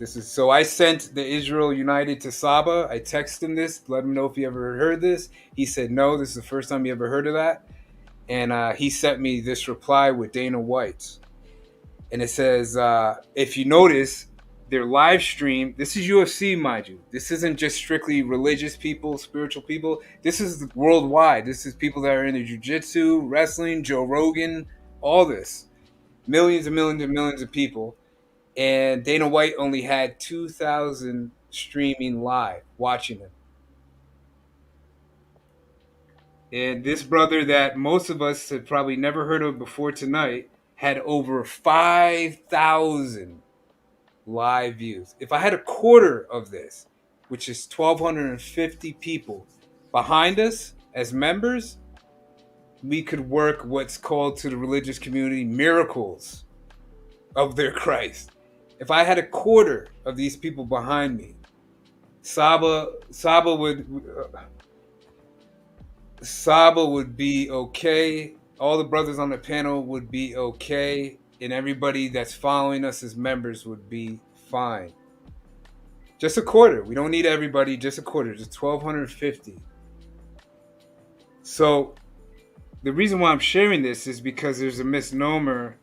So I sent the Israel United to Saba. I texted him this, let him know if he ever heard this. He said no, this is the first time he ever heard of that. And he sent me this reply with Dana White. And it says, if you notice, their live stream, this is UFC, mind you. This isn't just strictly religious people, spiritual people. This is worldwide. This is people that are into jiu-jitsu, wrestling, Joe Rogan, all this. Millions and millions and millions of people. And Dana White only had 2,000 streaming live, watching him. And this brother that most of us had probably never heard of before tonight had over 5,000 live views. If I had a quarter of this, which is 1,250 people behind us as members, we could work what's called to the religious community miracles of their Christ. If I had a quarter of these people behind me, Saba would be okay. All the brothers on the panel would be okay. And everybody that's following us as members would be fine. Just a quarter. We don't need everybody. Just a quarter. Just 1,250. So the reason why I'm sharing this is because there's a misnomer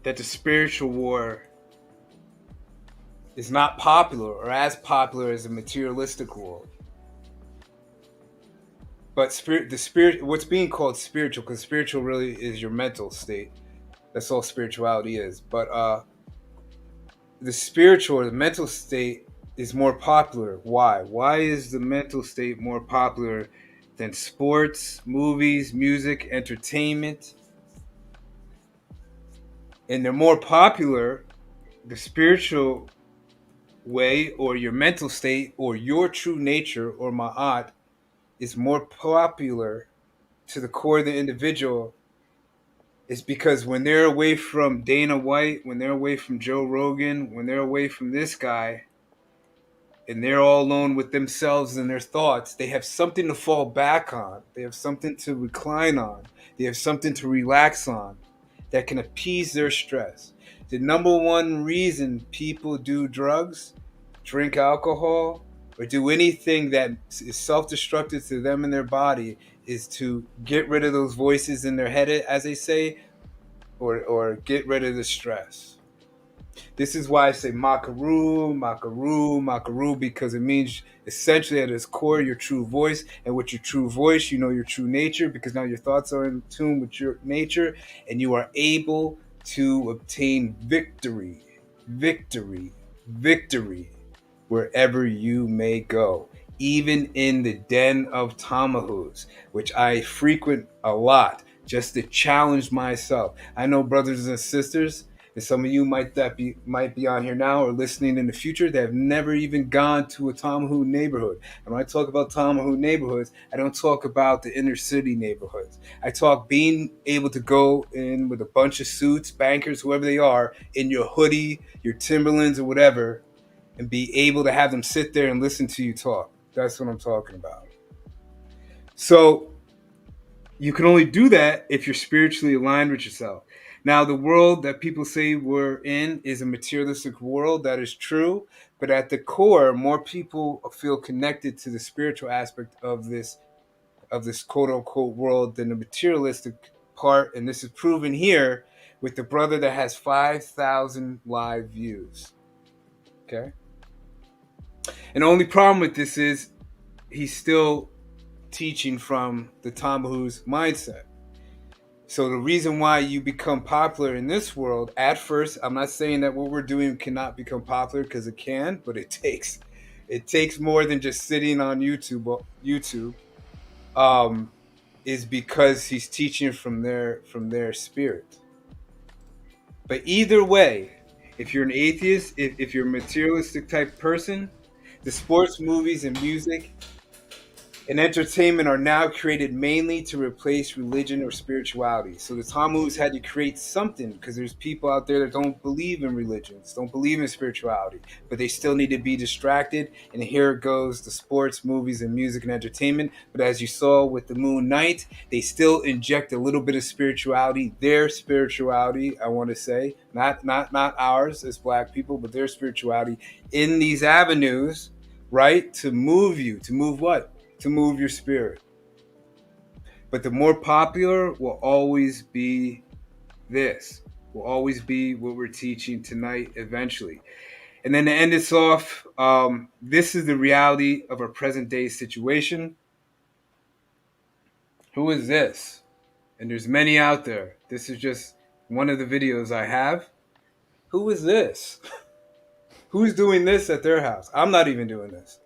that the spiritual war is not popular or as popular as the materialistic world. But what's being called spiritual, because spiritual really is your mental state. That's all spirituality is. But the spiritual or the mental state is more popular. Why? Why is the mental state more popular than sports, movies, music, entertainment? And they're more popular, the spiritual way or your mental state or your true nature or ma'at is more popular to the core of the individual is because when they're away from Dana White, when they're away from Joe Rogan, when they're away from this guy, and they're all alone with themselves and their thoughts, they have something to fall back on. They have something to recline on. They have something to relax on that can appease their stress. The number one reason people do drugs, drink alcohol, or do anything that is self-destructive to them and their body is to get rid of those voices in their head, as they say, or get rid of the stress. This is why I say makaru, makaru, makaru, because it means essentially at its core your true voice. And with your true voice, you know your true nature, because now your thoughts are in tune with your nature and you are able to obtain victory, victory, victory wherever you may go. Even in the den of tamahus, which I frequent a lot just to challenge myself. I know brothers and sisters, and some of you might be on here now or listening in the future that have never even gone to a Tamahu neighborhood. And when I talk about Tamahu neighborhoods, I don't talk about the inner city neighborhoods. I talk being able to go in with a bunch of suits, bankers, whoever they are, in your hoodie, your Timberlands or whatever, and be able to have them sit there and listen to you talk. That's what I'm talking about. So you can only do that if you're spiritually aligned with yourself. Now, the world that people say we're in is a materialistic world. That is true. But at the core, more people feel connected to the spiritual aspect of this quote unquote world than the materialistic part. And this is proven here with the brother that has 5,000 live views. Okay. And the only problem with this is he's still teaching from the Tamahu's mindset. So the reason why you become popular in this world, at first, I'm not saying that what we're doing cannot become popular, because it can, but it takes more than just sitting on YouTube. Is because he's teaching from their spirit. But either way, if you're an atheist, if you're a materialistic type person, the sports, movies, and music and entertainment are now created mainly to replace religion or spirituality. So the Tammuz had to create something, because there's people out there that don't believe in religions, don't believe in spirituality, but they still need to be distracted. And here it goes, the sports, movies, and music and entertainment. But as you saw with the Moon Knight, they still inject a little bit of spirituality, their spirituality, I want to say, not ours as Black people, but their spirituality in these avenues, right? To move you, to move what? To move your spirit. But the more popular will always be this, will always be what we're teaching tonight eventually. And then to end this off, this is the reality of our present day situation. Who is this? And there's many out there. This is just one of the videos I have. Who is this? Who's doing this at their house? I'm not even doing this.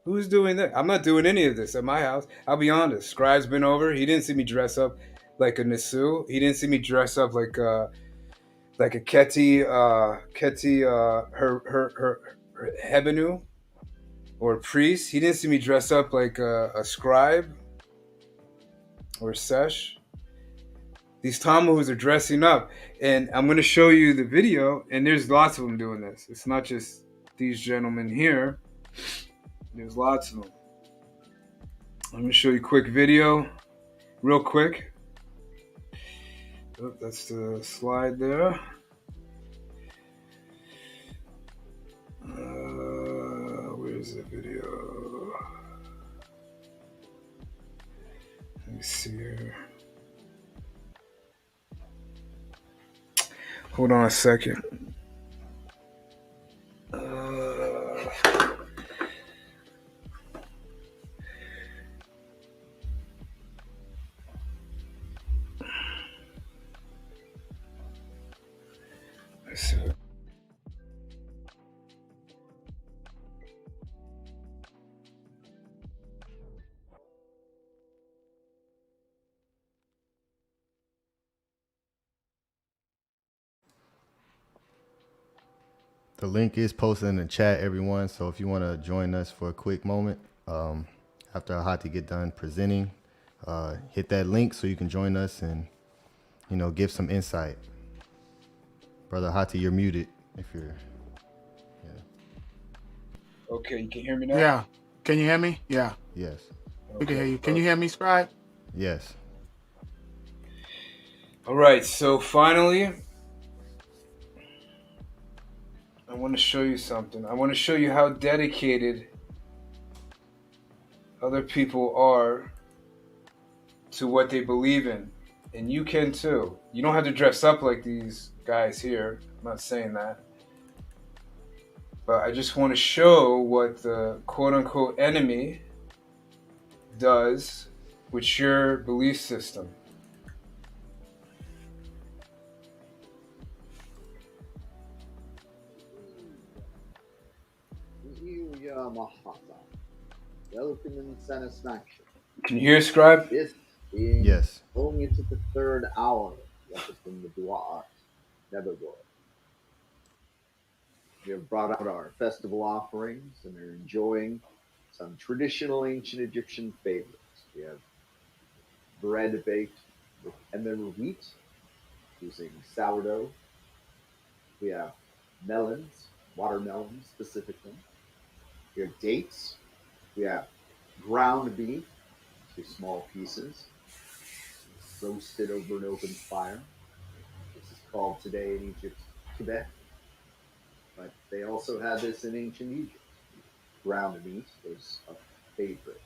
Who's doing that? I'm not doing any of this at my house. I'll be honest. Scribe's been over. He didn't see me dress up like a Nisu. He didn't see me dress up like a Keti, her Hebenu, or a priest. He didn't see me dress up like a scribe or a sesh. These Tammuz are dressing up, and I'm going to show you the video. And there's lots of them doing this. It's not just these gentlemen here. There's lots of them. I'm going to show you a quick video, real quick. Oh, that's the slide there. Where's the video? Let me see here. Hold on a second. Let's see. The link is posted in the chat, everyone. So if you want to join us for a quick moment, after Ahati get done presenting, hit that link so you can join us and, you know, give some insight. Brother Ahati, you're muted if you're. Yeah. Okay, you can hear me now? Yeah. Can you hear me? Yeah. Yes. We can hear you. Can you hear me, Scribe? Yes. All right, so finally, I want to show you something. I want to show you how dedicated other people are to what they believe in. And you can too. You don't have to dress up like these guys here. I'm not saying that. But I just want to show what the quote-unquote enemy does with your belief system. Welcome satisfaction. Can you hear, Scribe? This being Yes. going into the third hour, from the Dua never go. We have brought out our festival offerings and are enjoying some traditional ancient Egyptian favorites. We have bread baked with emmer wheat using sourdough. We have melons, watermelons specifically. We have dates. We have ground beef, 2 small pieces, roasted over an open fire. This is called today in Egypt kibeh, but they also had this in ancient Egypt. Ground meat was a favorite.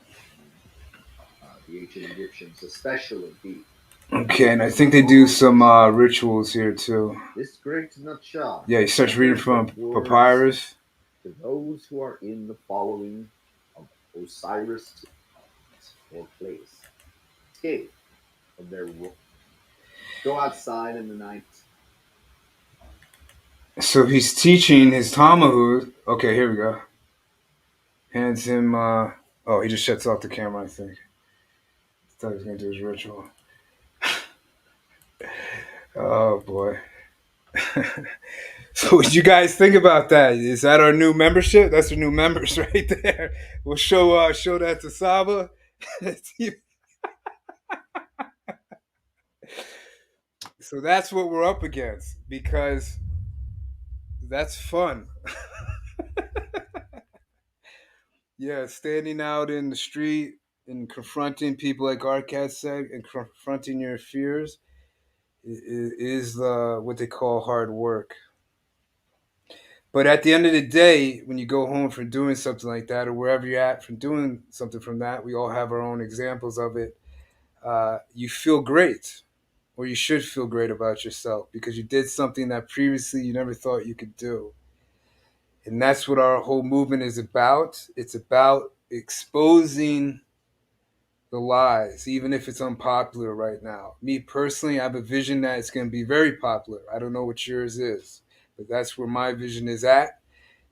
The ancient Egyptians, especially beef. Okay, and I think they do some rituals here too. This great nutshell. Yeah, he starts reading from papyrus. To those who are in the following of Osiris, or place. Escape from their world. Go outside in the night. So he's teaching his Tamahud. Okay, here we go. Hands him. Oh, he just shuts off the camera, I think. I thought he was going to do his ritual. Oh, boy. So what you guys think about that? Is that our new membership? That's our new members right there. We'll show that to Saba. So that's what we're up against, because that's fun. Yeah, standing out in the street and confronting people, like Arcad said, and confronting your fears is what they call hard work. But at the end of the day, when you go home from doing something like that, or wherever you're at from doing something from that, we all have our own examples of it. You feel great, or you should feel great about yourself, because you did something that previously you never thought you could do. And that's what our whole movement is about. It's about exposing the lies, even if it's unpopular right now. Me personally, I have a vision that it's going to be very popular. I don't know what yours is, but that's where my vision is at.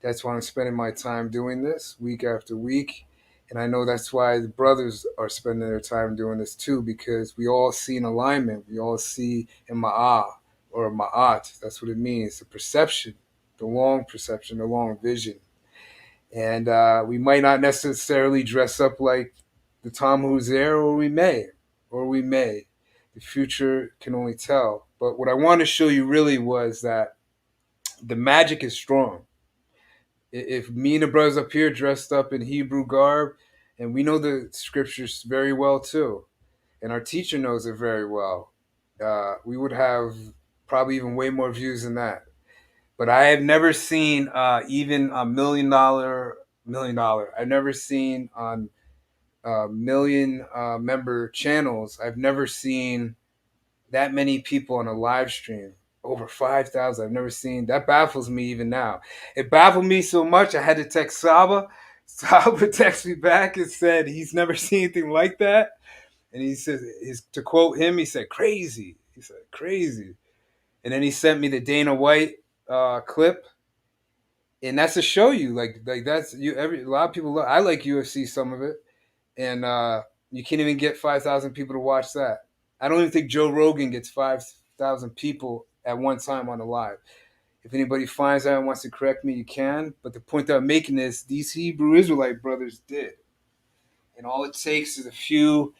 That's why I'm spending my time doing this week after week. And I know that's why the brothers are spending their time doing this too, because we all see an alignment. We all see in Ma'ah or Ma'at. That's what it means, the perception, the long perception, the long vision. And we might not necessarily dress up like the Tom who's there, or we may. The future can only tell. But what I want to show you really was that the magic is strong. If me and the brothers up here dressed up in Hebrew garb, and we know the scriptures very well too, and our teacher knows it very well, we would have probably even way more views than that. But I have never seen even a $1 million. I've never seen on million member channels. I've never seen that many people on a live stream. Over 5,000. I've never seen that. Baffles me even now. It baffled me so much I had to text Saba. Saba texted me back and said he's never seen anything like that. And he says, to quote him, he said, crazy. He said, crazy. And then he sent me the Dana White clip. And that's to show you, like that's you. A lot of people. I like UFC, some of it, and you can't even get 5,000 people to watch that. I don't even think Joe Rogan gets 5,000 people at one time on a live. If anybody finds out and wants to correct me, you can. But the point that I'm making is these Hebrew Israelite brothers did, and all it takes is a few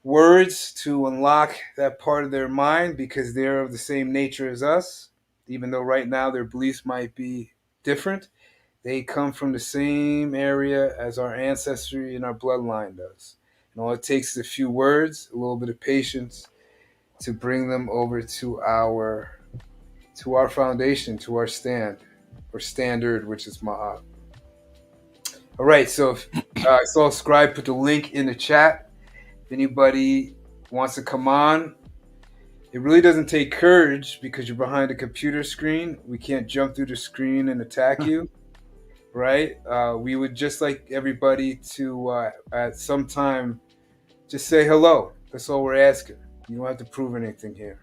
words to unlock that part of their mind, because they're of the same nature as us, even though right now their beliefs might be different. They come from the same area as our ancestry and our bloodline does. And all it takes is a few words, a little bit of patience, to bring them over to our foundation, to our standard, which is Ma'at. All right, so I saw Scribe put the link in the chat. If anybody wants to come on, it really doesn't take courage, because you're behind a computer screen. We can't jump through the screen and attack you. Right? We would just like everybody to, at some time, just say hello. That's all we're asking. You don't have to prove anything here.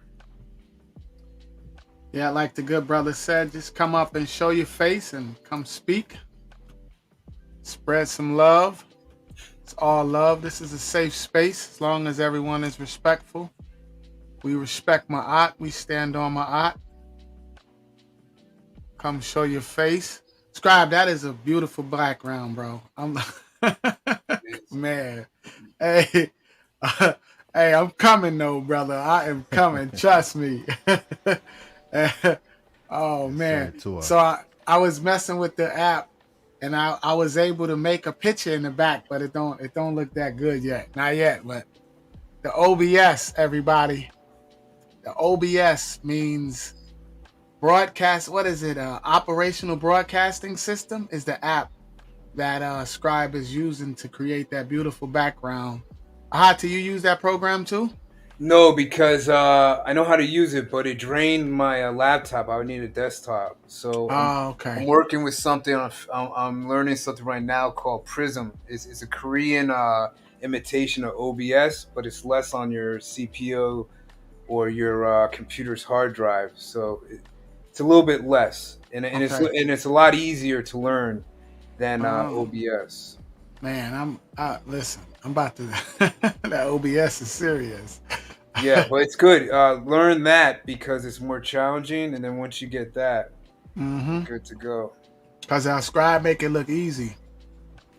Yeah, like the good brother said, just come up and show your face and come speak. Spread some love. It's all love. This is a safe space as long as everyone is respectful. We respect Ma'at. We stand on Ma'at. Come show your face. Scribe, that is a beautiful background, bro. Man. Hey, hey, I'm coming though, brother. I am coming. Trust me. Oh man. So I was messing with the app, and I was able to make a picture in the back, but it don't look that good yet. Not yet, but the OBS, everybody. The OBS means broadcast. What is it? Operational Broadcasting System is the app that Scribe is using to create that beautiful background. Ahati, you use that program too? No, because I know how to use it, but it drained my laptop. I would need a desktop. So I'm working with something. I'm learning something right now called Prism. It's a Korean imitation of OBS, but it's less on your CPU or your computer's hard drive. So it's a little bit less, and it's a lot easier to learn than OBS. Man, listen. I'm about to. That OBS is serious. Yeah, but it's good. Learn that because it's more challenging, and then once you get that, you're good to go. Because our scribe make it look easy.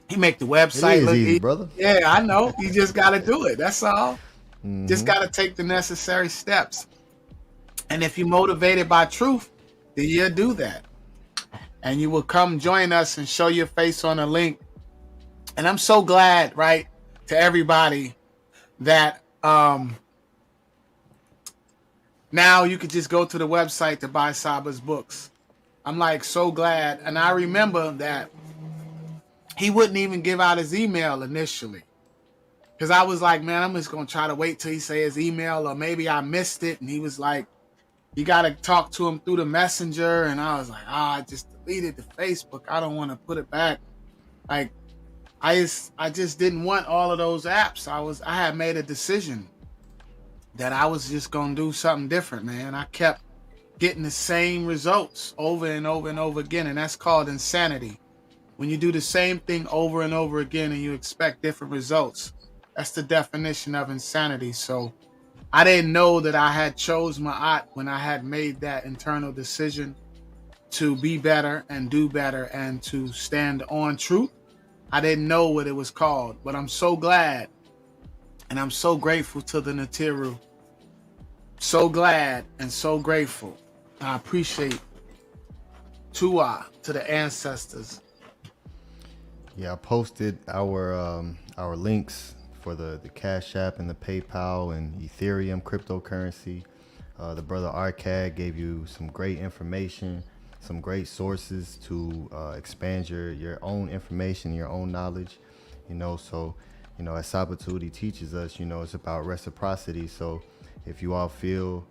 He make the website look easy, brother. Yeah, I know. You just got to do it. That's all. Just got to take the necessary steps. And if you're motivated by truth, then you'll do that. And you will come join us and show your face on a link. And I'm so glad, right, to everybody that now you could just go to the website to buy Saba's books. I'm like so glad. And I remember that he wouldn't even give out his email initially. Because I was like, man, I'm just going to try to wait till he say his email, or maybe I missed it. And he was like, you got to talk to him through the messenger. And I was like, I just deleted the Facebook. I don't want to put it back. Like, I just didn't want all of those apps. I had made a decision that I was just going to do something different, man. I kept getting the same results over and over and over again. And that's called insanity. When you do the same thing over and over again and you expect different results, that's the definition of insanity. So I didn't know that I had chose Ma'at when I had made that internal decision to be better and do better and to stand on truth. I didn't know what it was called, but I'm so glad and I'm so grateful to the Natiru. So glad and so grateful. I appreciate Tua, to the ancestors. Yeah, I posted our links for the Cash App and the PayPal and Ethereum cryptocurrency. The brother Arcad gave you some great information, some great sources to expand your own information, your own knowledge. So as Sabatude he teaches us, it's about reciprocity. So if you all feel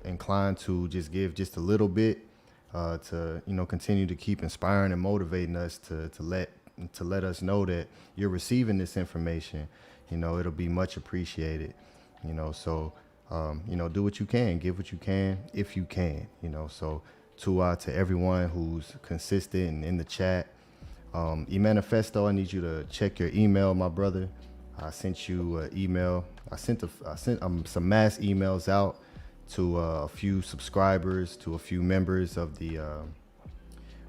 inclined to just give just a little bit to continue to keep inspiring and motivating us to let us know that you're receiving this information, it'll be much appreciated. So do what you can, give what you can if you can. So to everyone who's consistent and in the chat, E-Manifesto, I need you to check your email, my brother. I sent you an email. I sent some mass emails out to a few subscribers, to a few members of the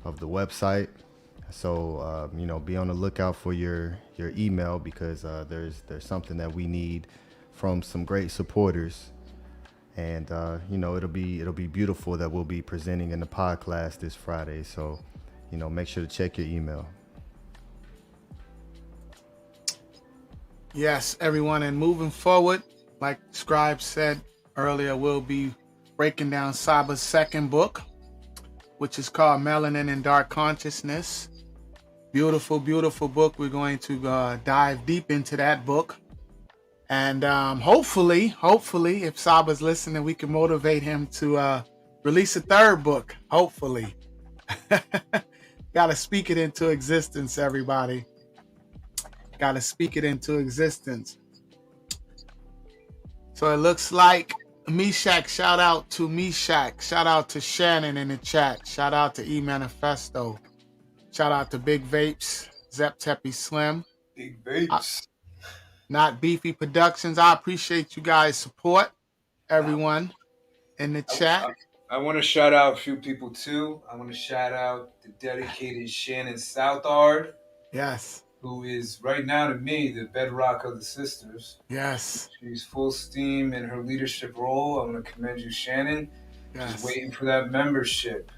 website. So be on the lookout for your email, because there's something that we need from some great supporters, and it'll be beautiful that we'll be presenting in the pod class this Friday. So make sure to check your email. Yes, everyone, and moving forward, like Scribe said earlier, we'll be breaking down Saba's second book, which is called Melanin and Dark Consciousness. Beautiful, beautiful book. We're going to dive deep into that book. And hopefully, if Saba's listening, we can motivate him to release a third book. Hopefully. Got to speak it into existence, everybody. Got to speak it into existence. So it looks like Meshach, shout out to Meshach. Shout out to Shannon in the chat. Shout out to E-Manifesto. Shout out to Big Vapes, Zep Teppy Slim. Big Vapes. Not Beefy Productions. I appreciate you guys' support, everyone in the chat. I want to shout out a few people too. I want to shout out the dedicated Shannon Southard. Yes. Who is right now to me the bedrock of the sisters. Yes. She's full steam in her leadership role. I want to commend you, Shannon. Yes. Just waiting for that membership.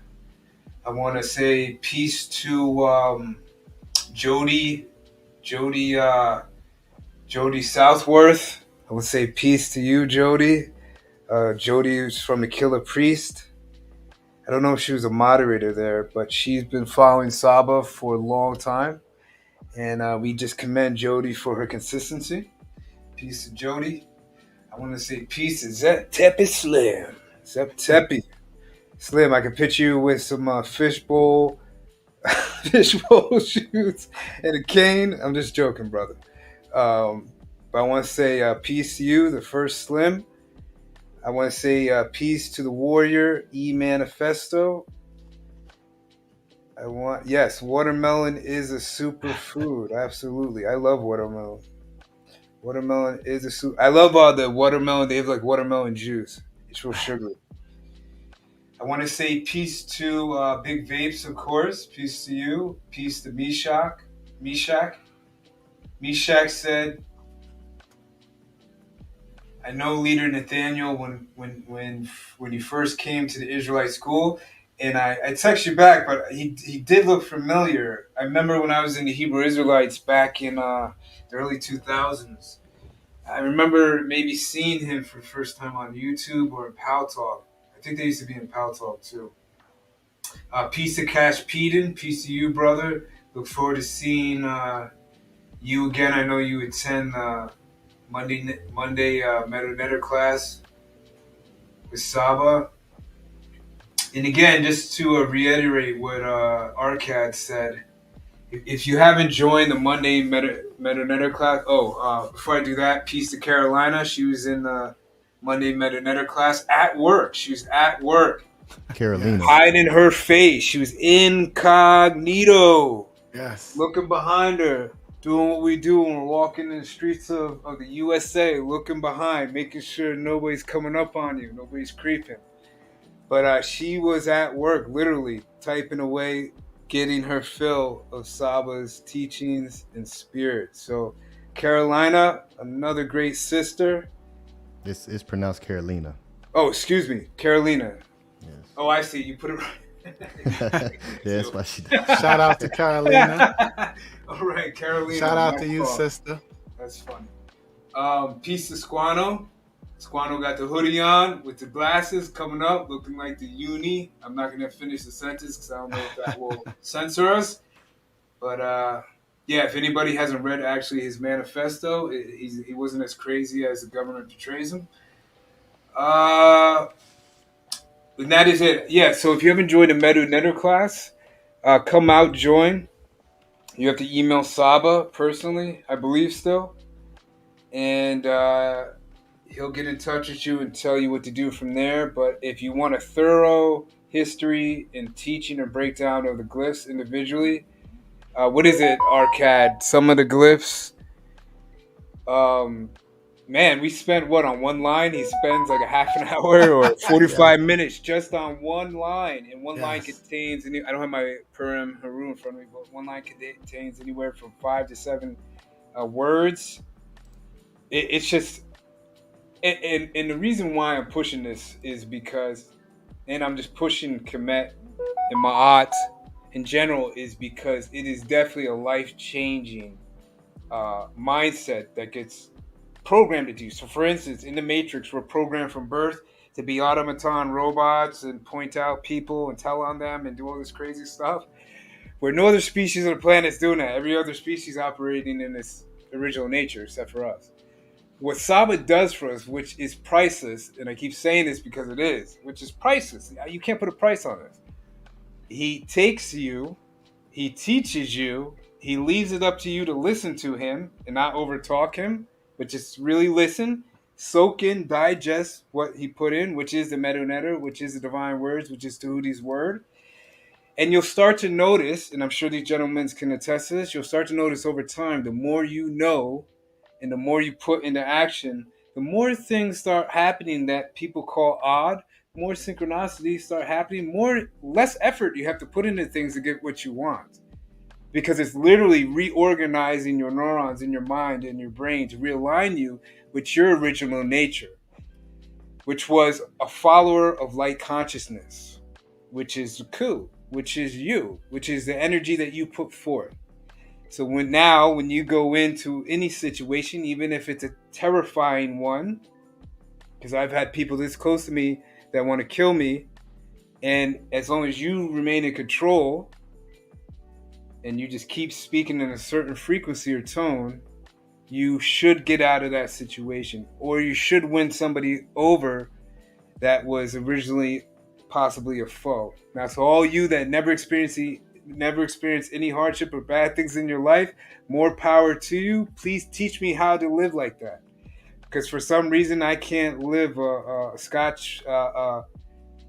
I want to say peace to Jody Southworth. I would say peace to you, Jody. Jody is from the Killer Priest. I don't know if she was a moderator there, but she's been following Saba for a long time. And we just commend Jody for her consistency. Peace to Jody. I want to say peace to Zep Teppy Slim. Zep Teppy Slim, I can picture you with some fishbowl shoes and a cane. I'm just joking, brother. But I want to say peace to you, the first Slim. I want to say peace to the warrior, E Manifesto. Yes, watermelon is a superfood. Absolutely. I love watermelon. Watermelon is a super. I love all the watermelon. They have like watermelon juice. It's real sugary. I want to say peace to Big Vapes, of course. Peace to you. Peace to Meshach. Meshach said, I know Leader Nathaniel when you first came to the Israelite school, and I text you back, but he did look familiar. I remember when I was in the Hebrew Israelites back in the early 2000s. I remember maybe seeing him for the first time on YouTube or in Pal Talk. I think they used to be in Pal Talk too. Peace to Cash Peden. Peace to you, brother. Look forward to seeing you again. I know you attend Monday Meta class with Saba. And again, just to reiterate what Arcad said, if you haven't joined the Monday Meta class, before I do that, peace to Carolina. She was in the Monday Meta class at work. She was at work. Carolina. Hiding her face. She was incognito. Yes. Looking behind her. Doing what we do when we're walking in the streets of the USA. Looking behind. Making sure nobody's coming up on you. Nobody's creeping. But she was at work, literally, typing away, getting her fill of Saba's teachings and spirit. So, Carolina, another great sister. This is pronounced Carolina. Oh, excuse me. Carolina. Yes. Oh, I see. You put it right. Yeah, that's why she did. Shout out to Carolina. All right, Carolina. Shout out to you, sister. That's funny. Peace to Squano. Squano got the hoodie on with the glasses coming up, looking like the uni. I'm not going to finish the sentence because I don't know if that will censor us. But yeah, if anybody hasn't read actually his manifesto, he wasn't as crazy as the government portrays him. And that is it. Yeah, so if you haven't joined the Medu Netter class, come out, join. You have to email Saba personally, I believe still. And he'll get in touch with you and tell you what to do from there. But if you want a thorough history and teaching or breakdown of the glyphs individually, what is it, Arcad? Some of the glyphs. Man, we spent on one line? He spends like a half an hour or 45 minutes just on one line. And one line contains, I don't have my Purim Haru in front of me, but one line contains anywhere from 5 to 7 words. It's just, and the reason why I'm pushing this is because, and I'm just pushing Kemet and Ma'at in general, is because it is definitely a life-changing mindset that gets programmed to do. So for instance, in the Matrix, we're programmed from birth to be automaton robots and point out people and tell on them and do all this crazy stuff, where no other species on the planet is doing that. Every other species operating in its original nature except for us. What Saba does for us, which is priceless, and I keep saying this because it is, which is priceless. You can't put a price on this. He takes you, he teaches you, he leaves it up to you to listen to him and not overtalk him, but just really listen, soak in, digest what he put in, which is the Medu Netter, which is the divine words, which is Tahuti's word. And you'll start to notice, and I'm sure these gentlemen can attest to this, you'll start to notice over time, the more you know and the more you put into action, the more things start happening that people call odd, more synchronicities start happening, less effort you have to put into things to get what you want. Because it's literally reorganizing your neurons in your mind and your brain to realign you with your original nature, which was a follower of light consciousness, which is the coup, which is you, which is the energy that you put forth. So when you go into any situation, even if it's a terrifying one, because I've had people this close to me that want to kill me, and as long as you remain in control and you just keep speaking in a certain frequency or tone, you should get out of that situation, or you should win somebody over that was originally possibly a foe. Now, so all you that never experienced never experienced any hardship or bad things in your life, more power to you. Please teach me how to live like that. Because for some reason, I can't live a Scotch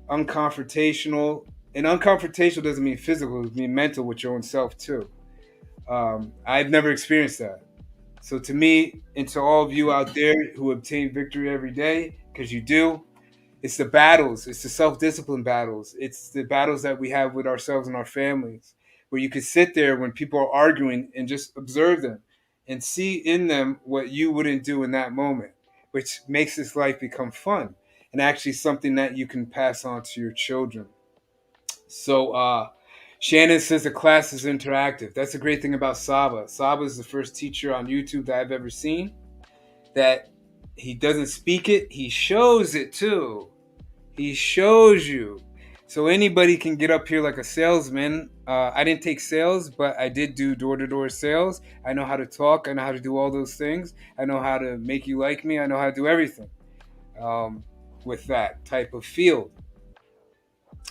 unconfrontational. And unconfrontational doesn't mean physical, it means mental with your own self too. I've never experienced that. So to me, and to all of you out there who obtain victory every day, because you do, it's the battles, it's the self-discipline battles, it's the battles that we have with ourselves and our families, where you could sit there when people are arguing and just observe them and see in them what you wouldn't do in that moment, which makes this life become fun and actually something that you can pass on to your children. So Shannon says the class is interactive. That's the great thing about Saba. Saba is the first teacher on YouTube that I've ever seen that he doesn't speak it, he shows it too. He shows you. So anybody can get up here like a salesman. I didn't take sales, but I did do door-to-door sales. I know how to talk. I know how to do all those things. I know how to make you like me. I know how to do everything with that type of field.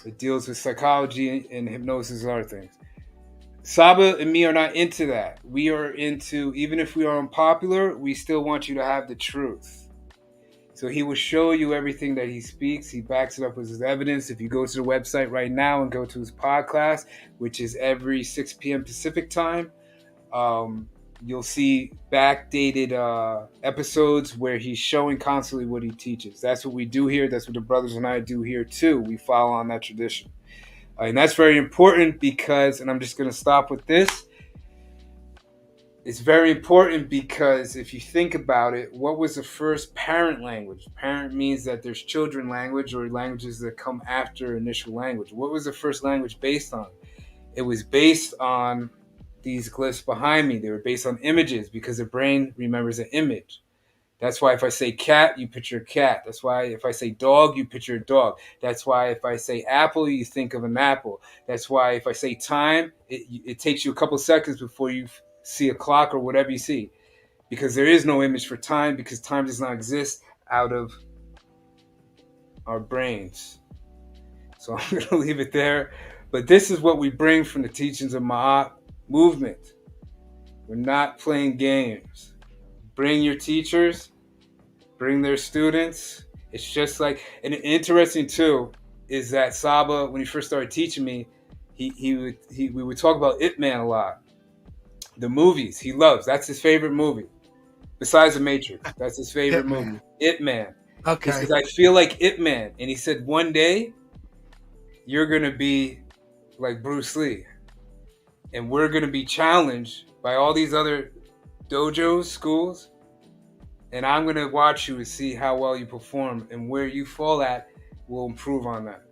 It deals with psychology and hypnosis and other things. Saba and me are not into that. We are into, even if we are unpopular, we still want you to have the truth. So he will show you everything that he speaks. He backs it up with his evidence. If you go to the website right now and go to his podcast, which is every 6 p.m. Pacific time, you'll see backdated episodes where he's showing constantly what he teaches. That's what we do here. That's what the brothers and I do here too. We follow on that tradition. And that's very important because, and I'm just going to stop with this. It's very important because if you think about it, what was the first parent language? Parent means that there's children language or languages that come after initial language. What was the first language based on? It was based on these glyphs behind me. They were based on images because the brain remembers an image. That's why if I say cat, you picture a cat. That's why if I say dog, you picture a dog. That's why if I say apple, you think of an apple. That's why if I say time, it takes you a couple seconds before you see a clock or whatever you see. Because there is no image for time, because time does not exist out of our brains. So I'm going to leave it there. But this is what we bring from the teachings of Ma'at movement. We're not playing games. Bring your teachers, bring their students. It's just like, and interesting too, is that Saba, when he first started teaching me, we would talk about Ip Man a lot. The movies he loves. That's his favorite movie. Besides The Matrix. That's his favorite movie. Ip Man. Okay. Because I feel like Ip Man. And he said, one day, you're going to be like Bruce Lee. And we're going to be challenged by all these other dojos, schools, and I'm going to watch you and see how well you perform, and where you fall at will improve on that.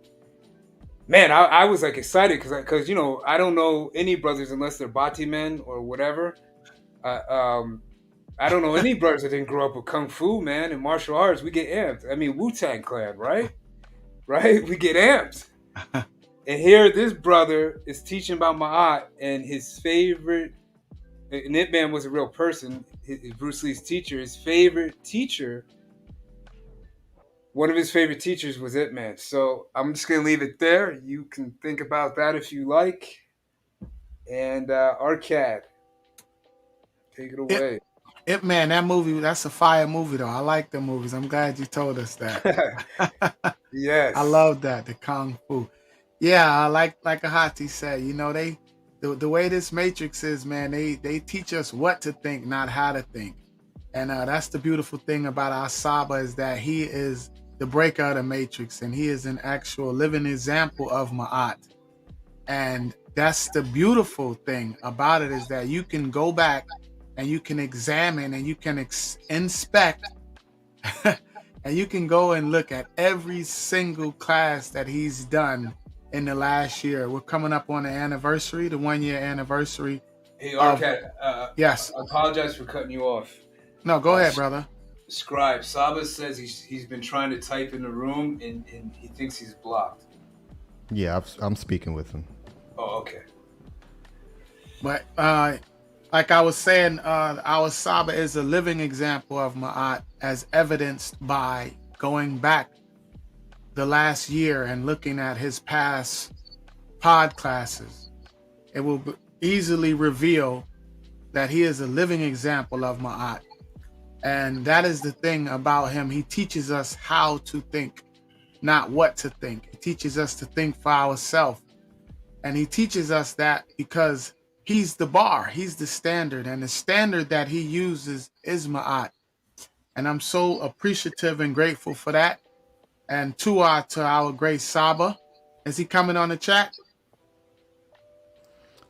Man, I was like excited because you know, I don't know any brothers unless they're Bati men or whatever. I don't know any brothers that didn't grow up with Kung Fu, man, and martial arts. We get amped. I mean, Wu-Tang Clan, right? We get amped. And here this brother is teaching about Ma'at, and his favorite, and Ip Man was a real person, Bruce Lee's teacher, his favorite teacher, one of his favorite teachers was Ip Man. So I'm just going to leave it there. You can think about that if you like. And Arcad, take it away. Ip Man, that movie, that's a fire movie though. I like the movies. I'm glad you told us that. Yes. I love that, the Kung Fu. Yeah, like Ahati said, you know, the way this matrix is, man, they teach us what to think, not how to think. And that's the beautiful thing about our Saba, is that he is the breaker of the matrix, and he is an actual living example of Ma'at. And that's the beautiful thing about it, is that you can go back and you can examine and you can inspect and you can go and look at every single class that he's done in the last year. We're coming up on the anniversary, the 1 year anniversary. Hey, Arcad, yes. I apologize for cutting you off. No, go ahead, brother. Scribe, Saba says he's been trying to type in the room and he thinks he's blocked. Yeah, I'm speaking with him. Oh, okay. But like I was saying, our Saba is a living example of Ma'at, as evidenced by going back the last year and looking at his past pod classes. it will easily reveal that he is a living example of Ma'at. And that is the thing about him. He teaches us how to think, not what to think. He teaches us to think for ourselves. And he teaches us that because he's the bar, he's the standard. And the standard that he uses is Ma'at. And I'm so appreciative and grateful for that. And to our great Saba. Is he coming on the chat?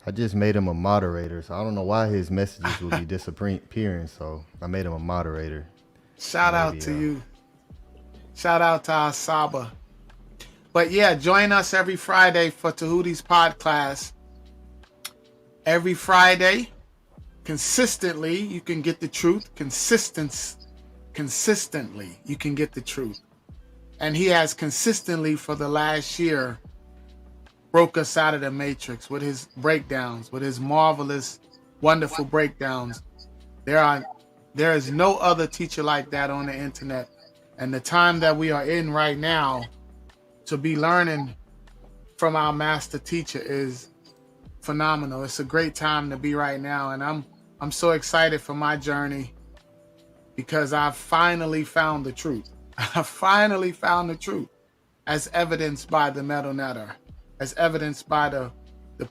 I just made him a moderator, so I don't know why his messages will be disappearing. So I made him a moderator. Shout out to you. Shout out to our Saba. But yeah, join us every Friday for Tahuti's pod class. Every Friday, consistently, you can get the truth. Consistently, you can get the truth. And he has consistently for the last year broke us out of the matrix with his breakdowns, with his marvelous, wonderful breakdowns. There is no other teacher like that on the internet. And the time that we are in right now to be learning from our master teacher is phenomenal. It's a great time to be right now. And I'm so excited for my journey because I've finally found the truth. I finally found the truth as evidenced by the Metal Netter, as evidenced by the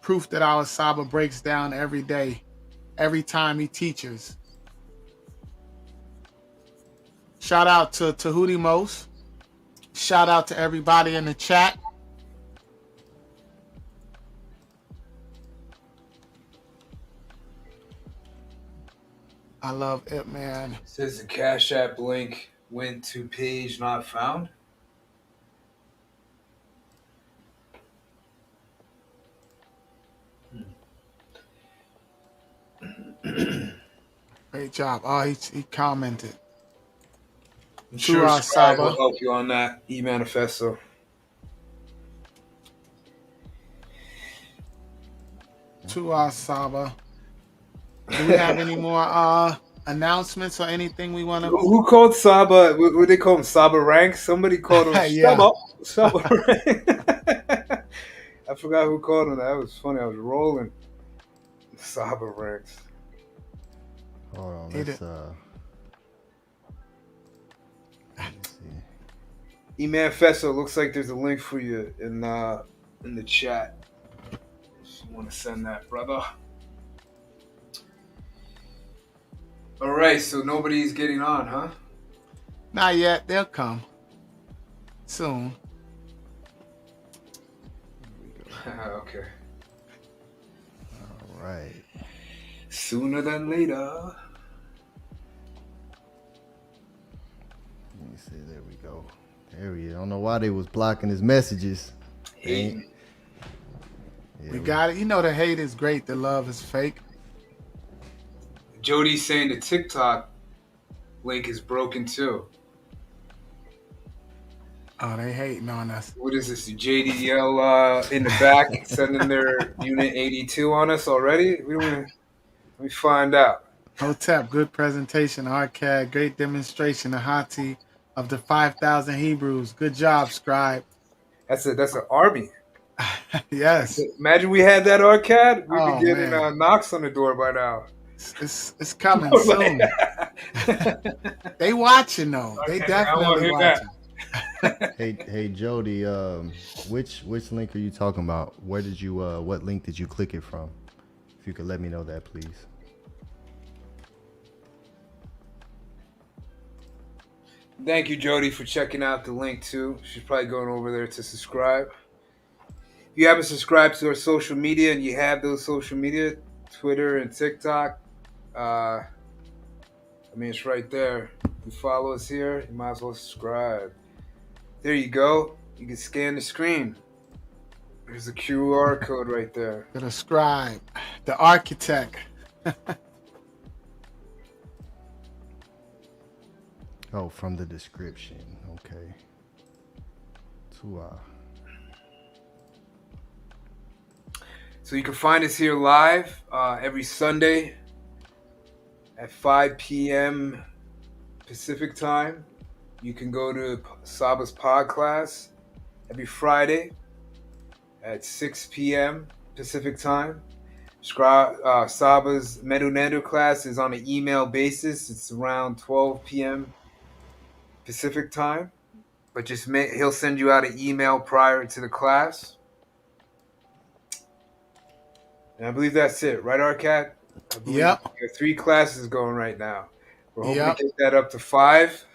proof that our Saba breaks down every day, every time he teaches. Shout out to Tahuti Most. Shout out to everybody in the chat. I love it, man. It says the Cash App link went to page not found. Great job. Oh, he commented. I'm sure our Scribe Saba will help you on that e-manifesto. To our Saba. Do we have any more announcements or anything we want to? Who called Saba? What they call him? Saba Rank? Somebody called him Yeah. Saba Rank. I forgot who called him. That was funny. I was rolling. Saba Ranks. Hold on. Let's see. E-manifesto looks like there's a link for you in the chat. If you want to send that, brother. All right, so nobody's getting on, huh? Not yet. They'll come soon. Okay. All right. Sooner than later. Let me see. There we go. There we go. I don't know why they was blocking his messages. Hey. Yeah, we got it. You know the hate is great. The love is fake. Jody's saying the TikTok link is broken too. Oh, they hating on us. What is this? JDL in the back sending their Unit 82 on us already? Let me find out. Hotep, good presentation. Arcad, great demonstration. Ahati of the 5,000 Hebrews. Good job, Scribe. That's an army. Yes. Imagine we had that Arcad. We'd be getting knocks on the door by now. It's coming soon. They watching though. They definitely watching. Hey Jody, which link are you talking about? Where did you what link did you click it from? If you could let me know that, please. Thank you, Jody, for checking out the link too. She's probably going over there to subscribe. If you haven't subscribed to our social media and you have those social media, Twitter and TikTok, it's right there. You follow us here, you might as well subscribe. There you go. You can scan the screen. There's a QR code right there. The scribe, the architect. Oh, from the description. Okay. So you can find us here live every Sunday at 5 p.m. Pacific time. You can go to Saba's pod class every Friday at 6 p.m. Pacific time. Saba's Medu class is on an email basis. It's around 12 p.m. Pacific time. But he'll send you out an email prior to the class. And I believe that's it, right, Arcad? I believe Yep. we have 3 classes going right now. We're hoping Yep. to get that up to 5.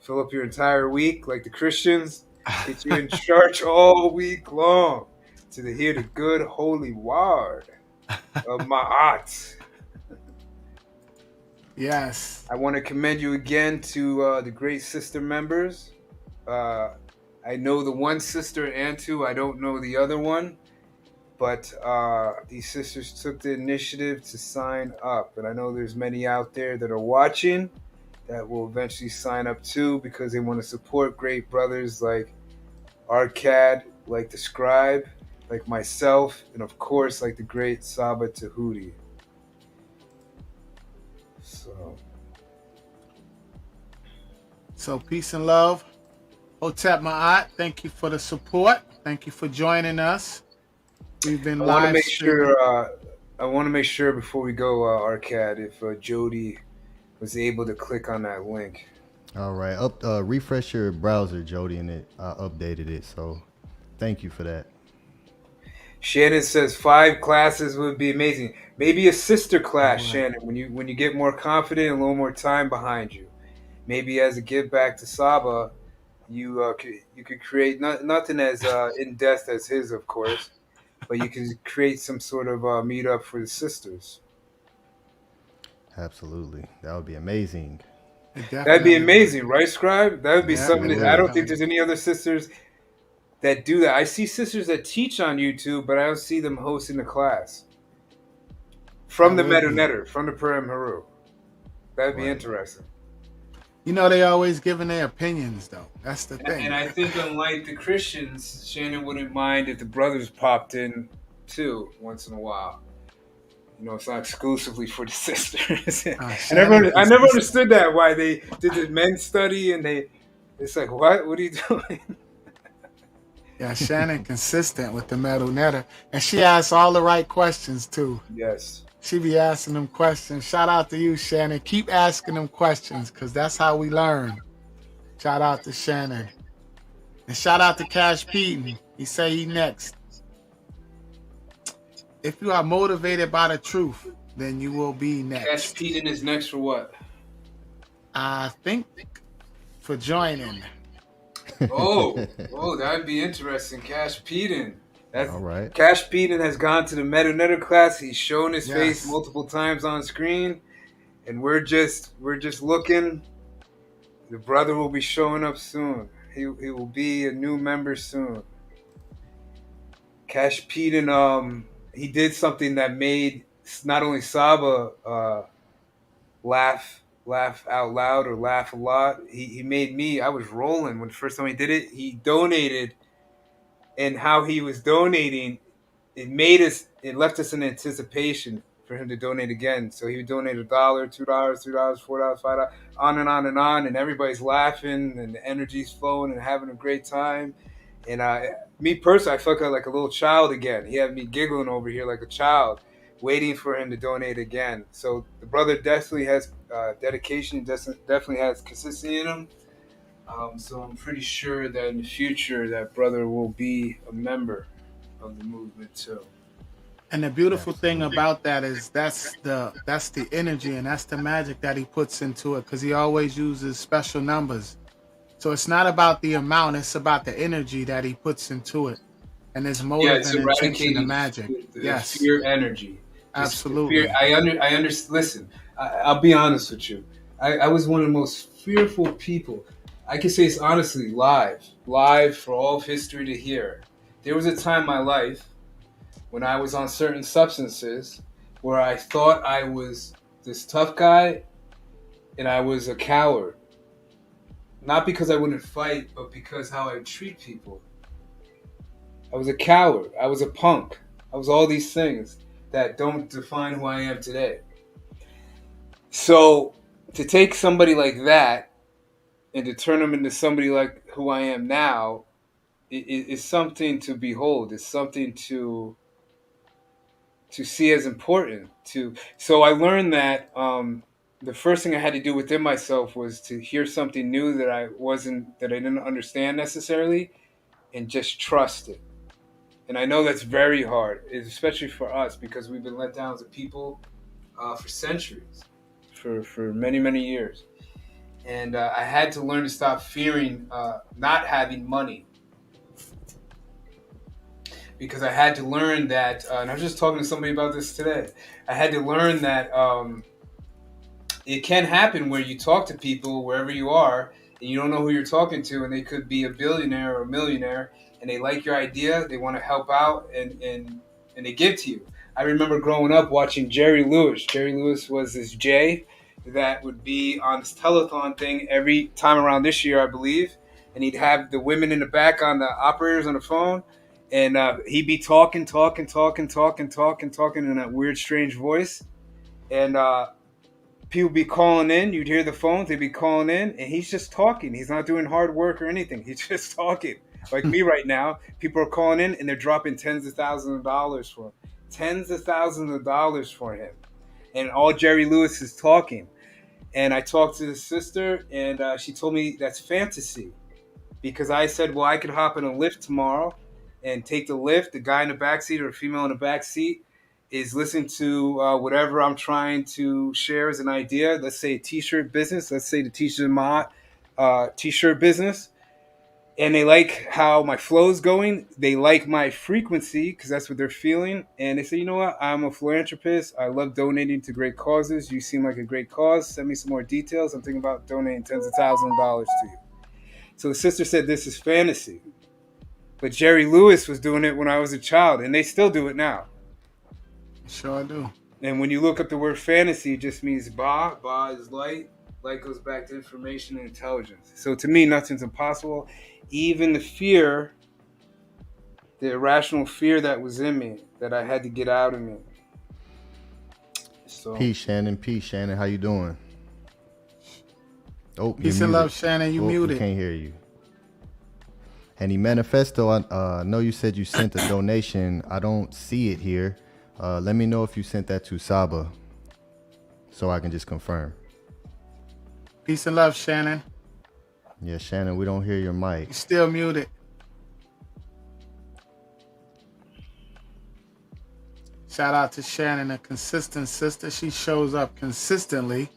Fill up your entire week like the Christians. Get you in church all week long to hear the good holy word of Ma'at. Yes. I want to commend you again to the great sister members. I know the one sister, Antu. I don't know the other one. But these sisters took the initiative to sign up. And I know there's many out there that are watching that will eventually sign up too because they want to support great brothers like Arcad, like the SCRIIIBE, like myself, and of course like the great Saba Tahuti. So peace and love. Hotep Ma'at, thank you for the support. Thank you for joining us. We've been live streaming. I want to make sure before we go, Arcad, if Jody was able to click on that link. All right, refresh your browser, Jody, and I updated it. So, thank you for that. Shannon says 5 classes would be amazing. Maybe a sister class, right. Shannon, when you get more confident and a little more time behind you. Maybe as a give back to Saba, you could create nothing as in depth as his, of course, but you can create some sort of meetup for the sisters. Absolutely, that would be amazing. That'd be amazing, right, Scribe? That would be something that I don't think there's any other sisters that do that. I see sisters that teach on YouTube, but I don't see them hosting a class. From the Medu, from the Purim Haru. That'd be interesting. You know, they always giving their opinions, though. That's the thing. And I think unlike the Christians, Shannon wouldn't mind if the brothers popped in, too, once in a while. You know, it's not exclusively for the sisters. I never understood that, why they did the men's study, and it's like, what? What are you doing? Yeah, Shannon consistent with the Medu, and she asks all the right questions too. Yes, she be asking them questions. Shout out to you, Shannon. Keep asking them questions because that's how we learn. Shout out to Shannon, and shout out to Cash Peden. He say he next. If you are motivated by the truth, then you will be next. Cash Peden is next for what? I think for joining. Oh, that'd be interesting. Cash Peden. All right. Cash Peden has gone to the Medu class. He's shown his face multiple times on screen, and we're just looking. The brother will be showing up soon. He will be a new member soon. Cash Peden, he did something that made not only Saba laugh out loud or laugh a lot. He made me. I was rolling when the first time he did it. He donated, and how he was donating, it left us in anticipation for him to donate again. So he would donate $1, $2, $3, $4, $5, on and on and on, and everybody's laughing and the energy's flowing and having a great time. And me personally, I felt like a little child again. He had me giggling over here like a child, waiting for him to donate again. So the brother definitely has dedication, definitely has consistency in him. So I'm pretty sure that in the future that brother will be a member of the movement too. And the beautiful thing about that is that's the energy and that's the magic that he puts into it, because he always uses special numbers. So it's not about the amount, it's about the energy that he puts into it. And his motive and intention of magic. Yes. Fear energy. Absolutely. Fear, listen, I'll be honest with you. I was one of the most fearful people. I can say it's honestly live for all of history to hear. There was a time in my life when I was on certain substances where I thought I was this tough guy and I was a coward. Not because I wouldn't fight, but because how I treat people. I was a coward. I was a punk. I was all these things that don't define who I am today. So to take somebody like that and to turn them into somebody like who I am now is something to behold. It's something to see as important. So I learned that the first thing I had to do within myself was to hear something new that I didn't understand necessarily, and just trust it. And I know that's very hard, especially for us, because we've been let down as a people for centuries, for many, many years. And I had to learn to stop fearing not having money. Because I had to learn that, and I was just talking to somebody about this today, I had to learn that it can happen where you talk to people wherever you are, and you don't know who you're talking to, and they could be a billionaire or a millionaire, and they like your idea, they want to help out, and they give to you. I remember growing up watching Jerry Lewis. Jerry Lewis was this J that would be on this telethon thing every time around this year, I believe, and he'd have the women in the back on the operators on the phone, and he'd be talking in that weird, strange voice, and people be calling in. You'd hear the phones. They'd be calling in, and he's just talking. He's not doing hard work or anything. He's just talking. Like me right now, people are calling in, and they're dropping tens of thousands of dollars for him. Tens of thousands of dollars for him. And all Jerry Lewis is talking. And I talked to his sister, and she told me that's fantasy. Because I said, well, I could hop in a Lyft tomorrow and take the Lyft. The guy in the backseat or the female in the backseat is listening to whatever I'm trying to share as an idea. Let's say a t-shirt business. Let's say the Teachings of Ptah t-shirt business. And they like how my flow is going. They like my frequency because that's what they're feeling. And they say, you know what? I'm a philanthropist. I love donating to great causes. You seem like a great cause. Send me some more details. I'm thinking about donating tens of thousands of dollars to you. So the sister said, this is fantasy. But Jerry Lewis was doing it when I was a child, and they still do it now. Sure I do. And when you look up the word fantasy, it just means Ba. Ba is light. Light goes back to information and intelligence. So to me, nothing's impossible. Even the fear, the irrational fear that was in me, that I had to get out of me. So, Peace, Shannon. Peace, Shannon. How you doing? Oh, Peace and love, Shannon. You muted. We can't hear you. And the manifesto, I know you said you sent a donation. I don't see it here. Let me know if you sent that to Saba so I can just confirm. Peace and love, Shannon. Yeah, Shannon, we don't hear your mic. You're still muted. Shout out to Shannon, a consistent sister. She shows up consistently.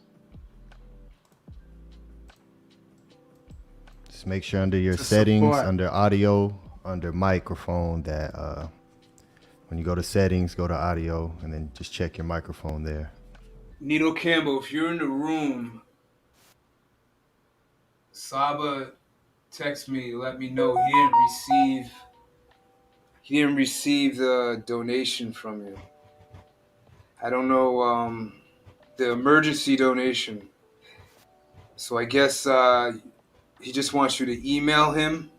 Just make sure under your settings, under audio, under microphone, that when you go to settings, go to audio, and then just check your microphone there. Nino Campbell, if you're in the room, Saba text me, let me know he didn't receive the donation from you. I don't know, the emergency donation. So I guess he just wants you to email him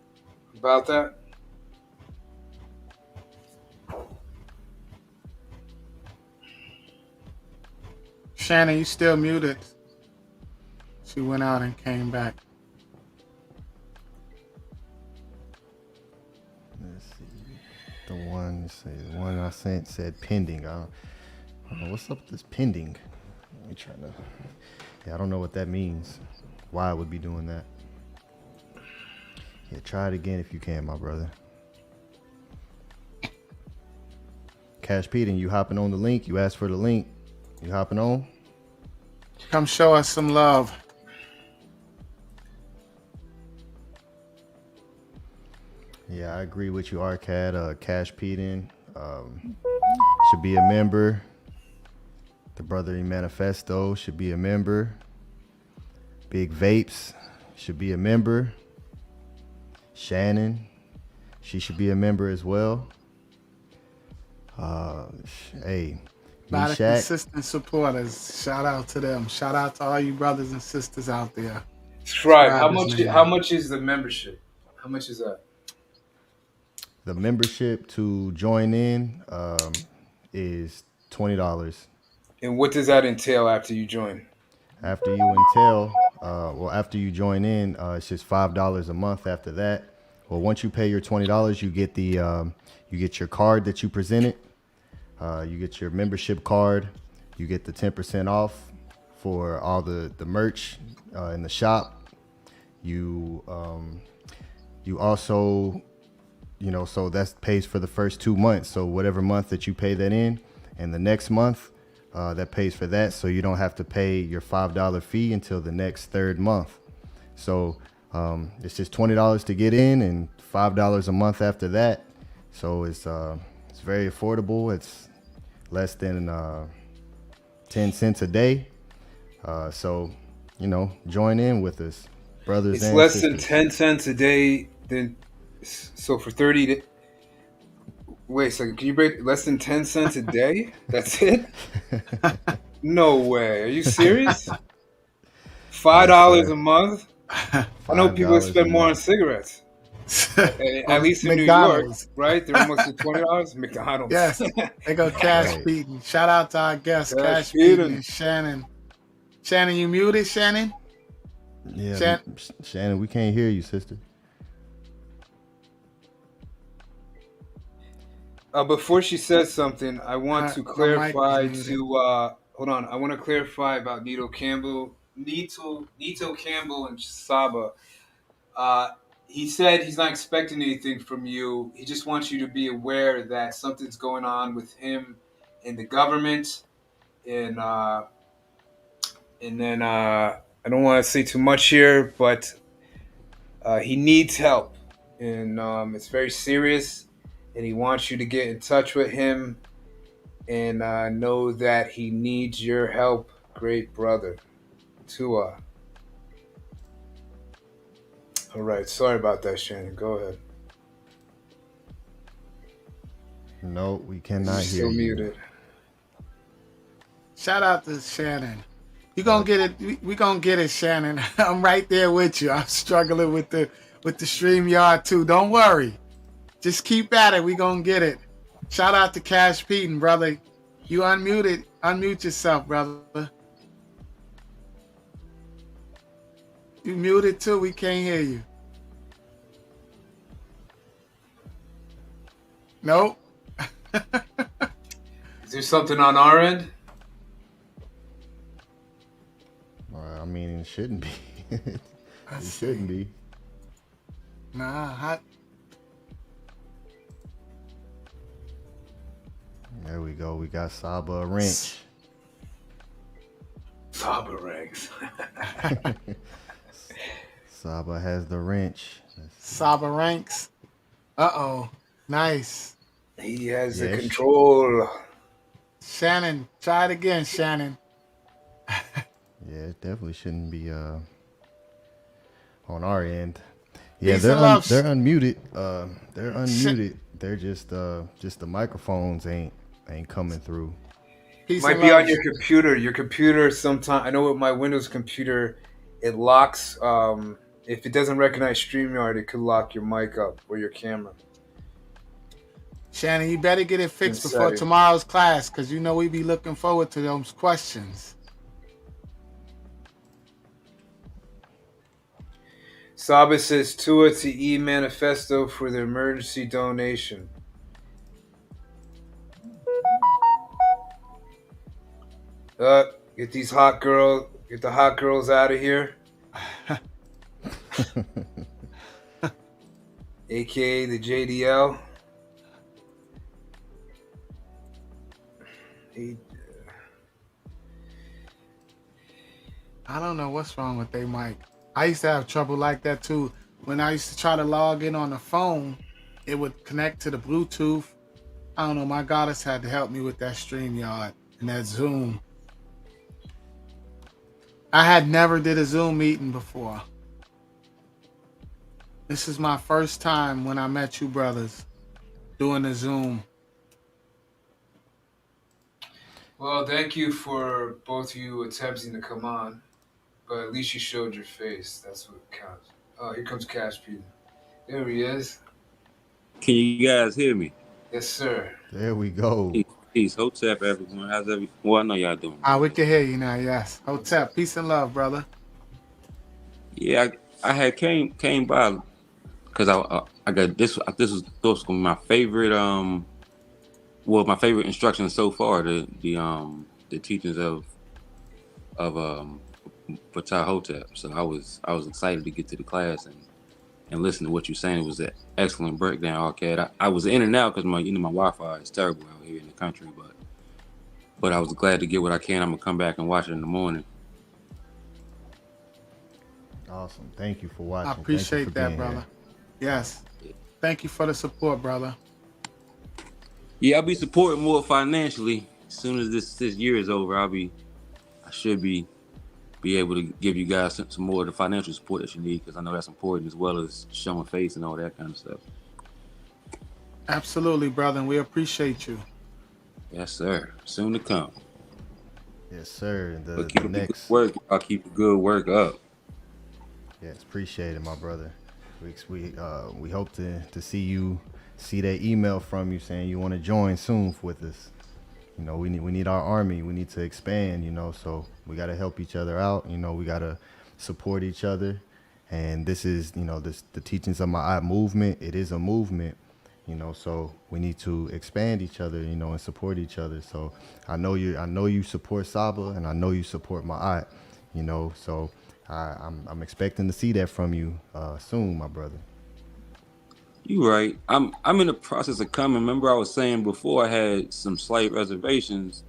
about that. Shannon, you still muted. She went out and came back. Let's see. The one I sent said pending. I don't know what's up with this pending. Let me try to. Yeah, I don't know what that means. Why I would be doing that. Yeah, try it again if you can, my brother. Cash Pete, and you hopping on the link? You asked for the link. You hopping on? Come show us some love. Yeah, I agree with you, Arcad. Cash Pete should be a member. The Brotherly Manifesto should be a member. Big Vapes should be a member. Shannon, she should be a member as well. Hey, A lot of consistent supporters. Shout out to them. Shout out to all you brothers and sisters out there. SCRIIIBE. How much is the membership? How much is that? The membership to join in is $20. And what does that entail after you join? After you join in, it's just $5 a month after that. Well, once you pay your $20, you get you get your card that you presented. You get your membership card. You get the 10% off for all the merch in the shop. You also, so that pays for the first 2 months. So whatever month that you pay that in, and the next month, that pays for that. So you don't have to pay your $5 fee until the next third month. So it's just $20 to get in and $5 a month after that. So it's very affordable. It's less than 10 cents a day. So, join in with us, brothers and sisters. It's less than 10 cents a day. So for 30 wait, so can you break less than 10 cents a day? That's it? No way. Are you serious? $5 a month? I know people spend more on cigarettes. At least in McDonald's. New York, right? They're almost at $20. McDonald's. Yes, they go Cash Beating. Shout out to our guest, Cash Beating and Shannon. Shannon, you muted, Shannon? Yeah, Shannon, we can't hear you, sister. Before she says something, I want to clarify hold on. I want to clarify about Nito Campbell and Saba. He said he's not expecting anything from you. He just wants you to be aware that something's going on with him and the government. And then I don't want to say too much here, but he needs help. And it's very serious. And he wants you to get in touch with him and know that he needs your help, great brother. Tua. All right. Sorry about that, Shannon. Go ahead. No, we cannot hear still you. Muted. Shout out to Shannon. You gonna get it. We gonna get it, Shannon. I'm right there with you. I'm struggling with the StreamYard too. Don't worry. Just keep at it. We gonna get it. Shout out to Cash Beating, brother. You unmuted. Unmute yourself, brother. You muted too. We can't hear you. Nope. Is there something on our end? I mean, it shouldn't be. It shouldn't be. Nah. There we go. We got Saba a wrench. Saba ranks. Saba has the wrench. Saba ranks. Uh-oh. Nice. He has the control. Shannon, try it again, Shannon. Yeah, it definitely shouldn't be on our end. Yeah, they're unmuted. They're unmuted. They're just the microphones ain't coming through. Might be on your computer. Your computer sometimes, I know with my Windows computer, it locks. If it doesn't recognize StreamYard, it could lock your mic up or your camera. Shannon, you better get it fixed before tomorrow's class, because you know we be looking forward to those questions. Saba says Tua to E Manifesto for the emergency donation. Get the hot girls out of here. AKA the JDL. I don't know what's wrong with their mic. I used to have trouble like that too. When I used to try to log in on the phone, it would connect to the Bluetooth. I don't know, my goddess had to help me with that StreamYard and that Zoom. I had never did a Zoom meeting before. This is my first time when I met you brothers doing a Zoom. Well, thank you for both of you attempting to come on, but at least you showed your face. That's what counts. Oh, here comes Cash Peter. There he is. Can you guys hear me? Yes, sir. There we go. Peace. Hotep, everyone. How's everyone? Well, I know y'all doing. We can hear you now, yes. Hotep, peace and love, brother. Yeah, I had came by because I got this. This was gonna be my favorite well, my favorite instruction so far, the teachings of Ptah Hotep. So I was excited to get to the class and listen to what you're saying. It was an excellent breakdown, Arcad. I was in and out because my Wi-Fi is terrible out here in the country, but I was glad to get what I can. I'm gonna come back and watch it in the morning. Awesome. Thank you for watching. I appreciate that, brother. Here. Yes. Thank you for the support, brother. Yeah, I'll be supporting more financially as soon as this year is over. I should be able to give you guys some more of the financial support that you need, because I know that's important, as well as showing face and all that kind of stuff. Absolutely, brother, and we appreciate you. Yes, sir. Soon to come. Yes, sir. But keep the next work. I'll keep the good work up. Yes, appreciate it, my brother. We hope to see that email from you saying you want to join soon with us. You know, we need our army. We need to expand, you know, so we got to help each other out. You know, we got to support each other. And this is, you know, the teachings of my movement. It is a movement, you know, so we need to expand each other, you know, and support each other. So I know you support Saba, and I know you support my you know, so I'm expecting to see that from you soon, my brother. You right. I'm in the process of coming. Remember, I was saying before I had some slight reservations,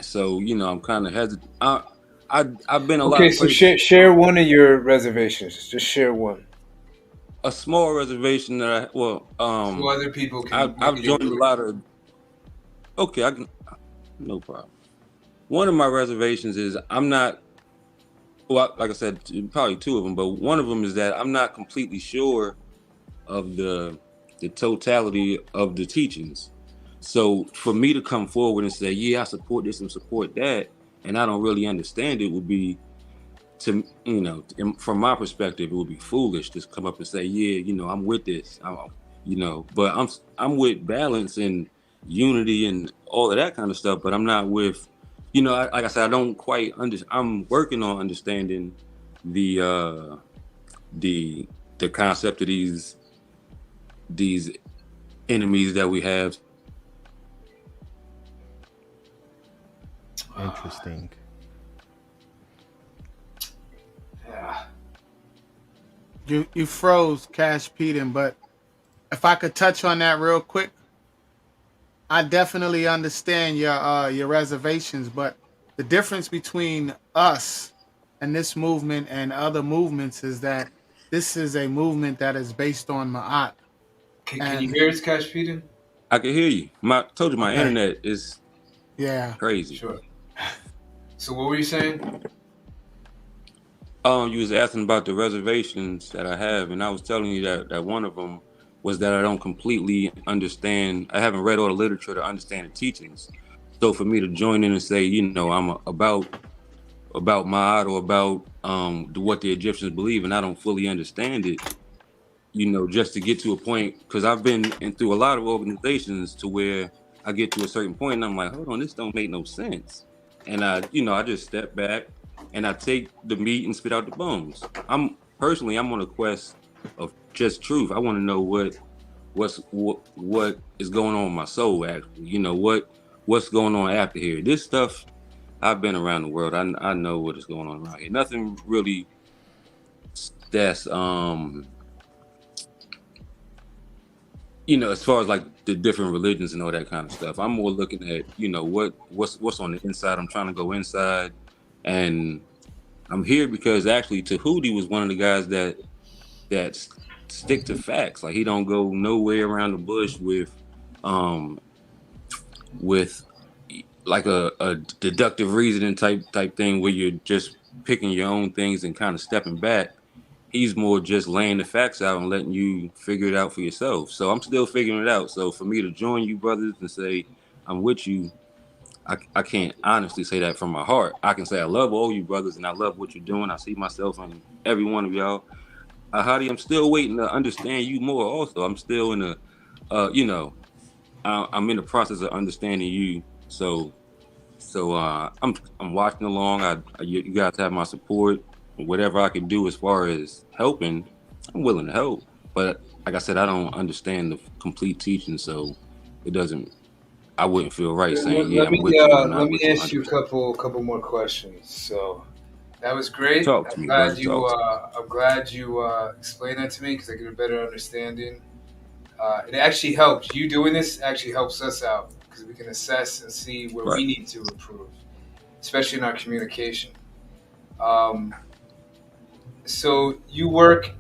so you know I'm kind of hesitant. I've been a lot. Okay, so share one of your reservations. Just share one. A small reservation that so other people can. I've joined a lot of. Okay, I can. No problem. One of my reservations is I'm not. Well, like I said, probably two of them, but one of them is that I'm not completely sure of the totality of the teachings. So for me to come forward and say, yeah, I support this and support that, and I don't really understand it, would be, to, you know, from my perspective, it would be foolish to come up and say, yeah, you know, I'm with this, you know, but I'm with balance and unity and all of that kind of stuff, but I'm not with, you know, like I said, I don't quite I'm working on understanding the concept of these enemies that we have. Interesting. Yeah. You froze, Cash Peden, but if I could touch on that real quick, I definitely understand your reservations, but the difference between us and this movement and other movements is that this is a movement that is based on Ma'at. Can you hear us, Cash Peden? I can hear you. Told you my internet is crazy. Sure. So what were you saying? You was asking about the reservations that I have, and I was telling you that one of them was that I don't completely understand. I haven't read all the literature to understand the teachings. So for me to join in and say, you know, I'm about Ma'at or about what the Egyptians believe, and I don't fully understand it, you know, just to get to a point, because I've been through a lot of organizations to where I get to a certain point and I'm like, hold on, this don't make no sense. And I just step back and I take the meat and spit out the bones. I'm on a quest of just truth. I want to know what is going on with my soul, actually. You know, what's going on after here. This stuff, I've been around the world. I know what is going on around here. Nothing really that's you know, as far as like the different religions and all that kind of stuff. I'm more looking at, you know, what's on the inside. I'm trying to go inside, and I'm here because actually Tahuti was one of the guys that stick to facts. Like, he don't go nowhere around the bush with like a deductive reasoning type thing where you're just picking your own things and kind of stepping back. He's more just laying the facts out and letting you figure it out for yourself. So I'm still figuring it out. So for me to join you brothers and say I'm with you, I can't honestly say that from my heart. I can say I love all you brothers and I love what you're doing. I see myself in every one of y'all. Ahati, I'm still waiting to understand you more also. I'm still in a, you know, I'm in the process of understanding you. So I'm watching along. You guys have my support. Whatever I can do as far as helping, I'm willing to help. But like I said, I don't understand the complete teaching, so it doesn't. I wouldn't feel right saying, Let I'm with you. I'm let not me with you ask you 100%. a couple more questions. So that was great. Talk to me, brother. Talk to me. I'm glad you explained that to me because I get a better understanding. It actually helps. You doing this actually helps us out because we can assess and see where Right. we need to improve, especially in our communication. Um, so you work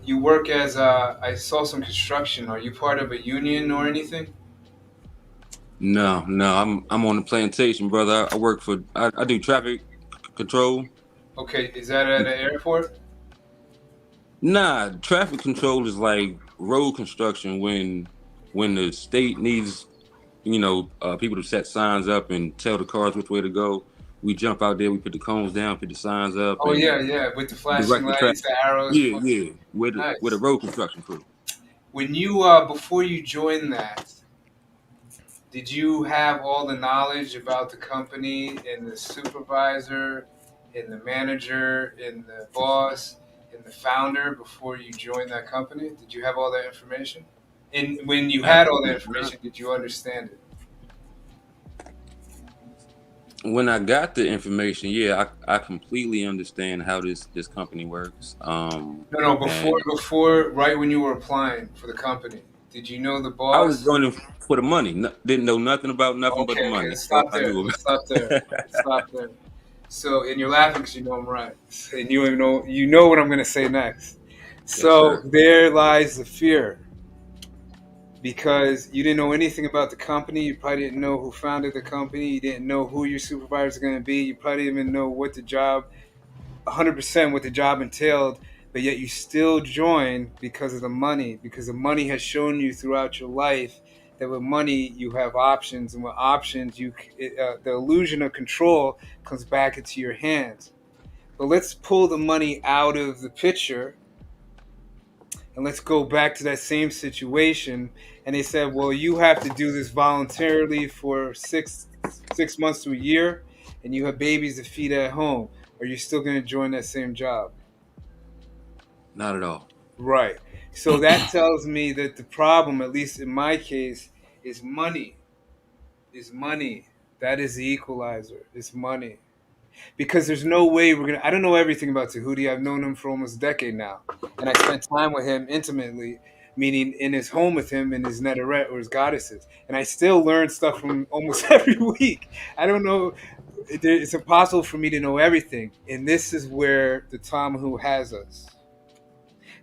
as I saw some construction. Are you part of a union or anything? No, I'm on the plantation, brother. I work for. I do traffic control. Okay, is that at an airport? Nah, traffic control is like road construction when the state needs, people to set signs up and tell the cars which way to go. We jump out there, we put the cones down, put the signs up, Oh and yeah, with the flashing direct the traffic. lights, the arrows. Yeah, with a Nice. road construction crew. When you before you joined that, did you have all the knowledge about the company and the supervisor and the manager and the boss and the founder before you joined that company? Did you have all that information? And when you had all that information, did you understand it? When I got the information, yeah, I completely understand how this company works. No, And before, right when you were applying for the company, did you know the I was boss? joining for the money. Didn't know nothing about nothing but the Okay, money. let's That's all stop I there. knew Let's about. stop there. Let's stop there. So, and you're laughing because you know I'm right, and you know what I'm going to say next. Yes, So sir. there lies the fear, because you didn't know anything about the company. You probably didn't know who founded the company. You didn't know who your supervisor is going to be. You probably didn't even know what the job, 100% what the job entailed. But yet you still joined because of the money, because the money has shown you throughout your life that with money you have options, and with options the illusion of control comes back into your hands. But let's pull the money out of the picture and let's go back to that same situation. And they said, well, you have to do this voluntarily for six months to a year, and you have babies to feed at home. Are you still going to join that same job? Not at all. Right. So that tells me that the problem, at least in my case, is money. Is money. That is the equalizer. It's money. Because there's no way I don't know everything about Tahuti. I've known him for almost a decade now. And I spent time with him intimately, meaning in his home with him and his Neteret or his goddesses. And I still learn stuff from almost every week. I don't know. It's impossible for me to know everything. And this is where the Tamahu has us.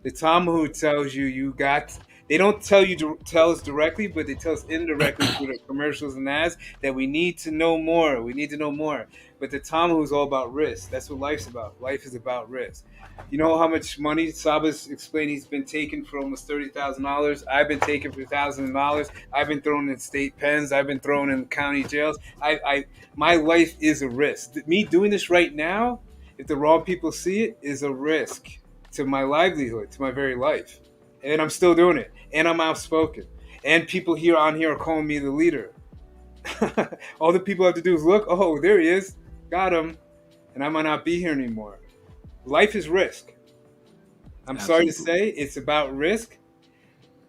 The Tamahu tells you they don't tell us directly, but they tell us indirectly through the commercials and ads that we need to know more. We need to know more. But the Tamahu is all about risk. That's what life's about. Life is about risk. You know how much money Saba's explained he's been taken for almost $30,000. I've been taken for $1,000. I've been thrown in state pens. I've been thrown in county jails. My life is a risk. Me doing this right now, if the wrong people see it, is a risk to my livelihood, to my very life. And I'm still doing it. And I'm outspoken. And people here are calling me the leader. All the people have to do is look, oh, there he is. Got him. And I might not be here anymore. Life is risk. I'm sorry to say, it's about risk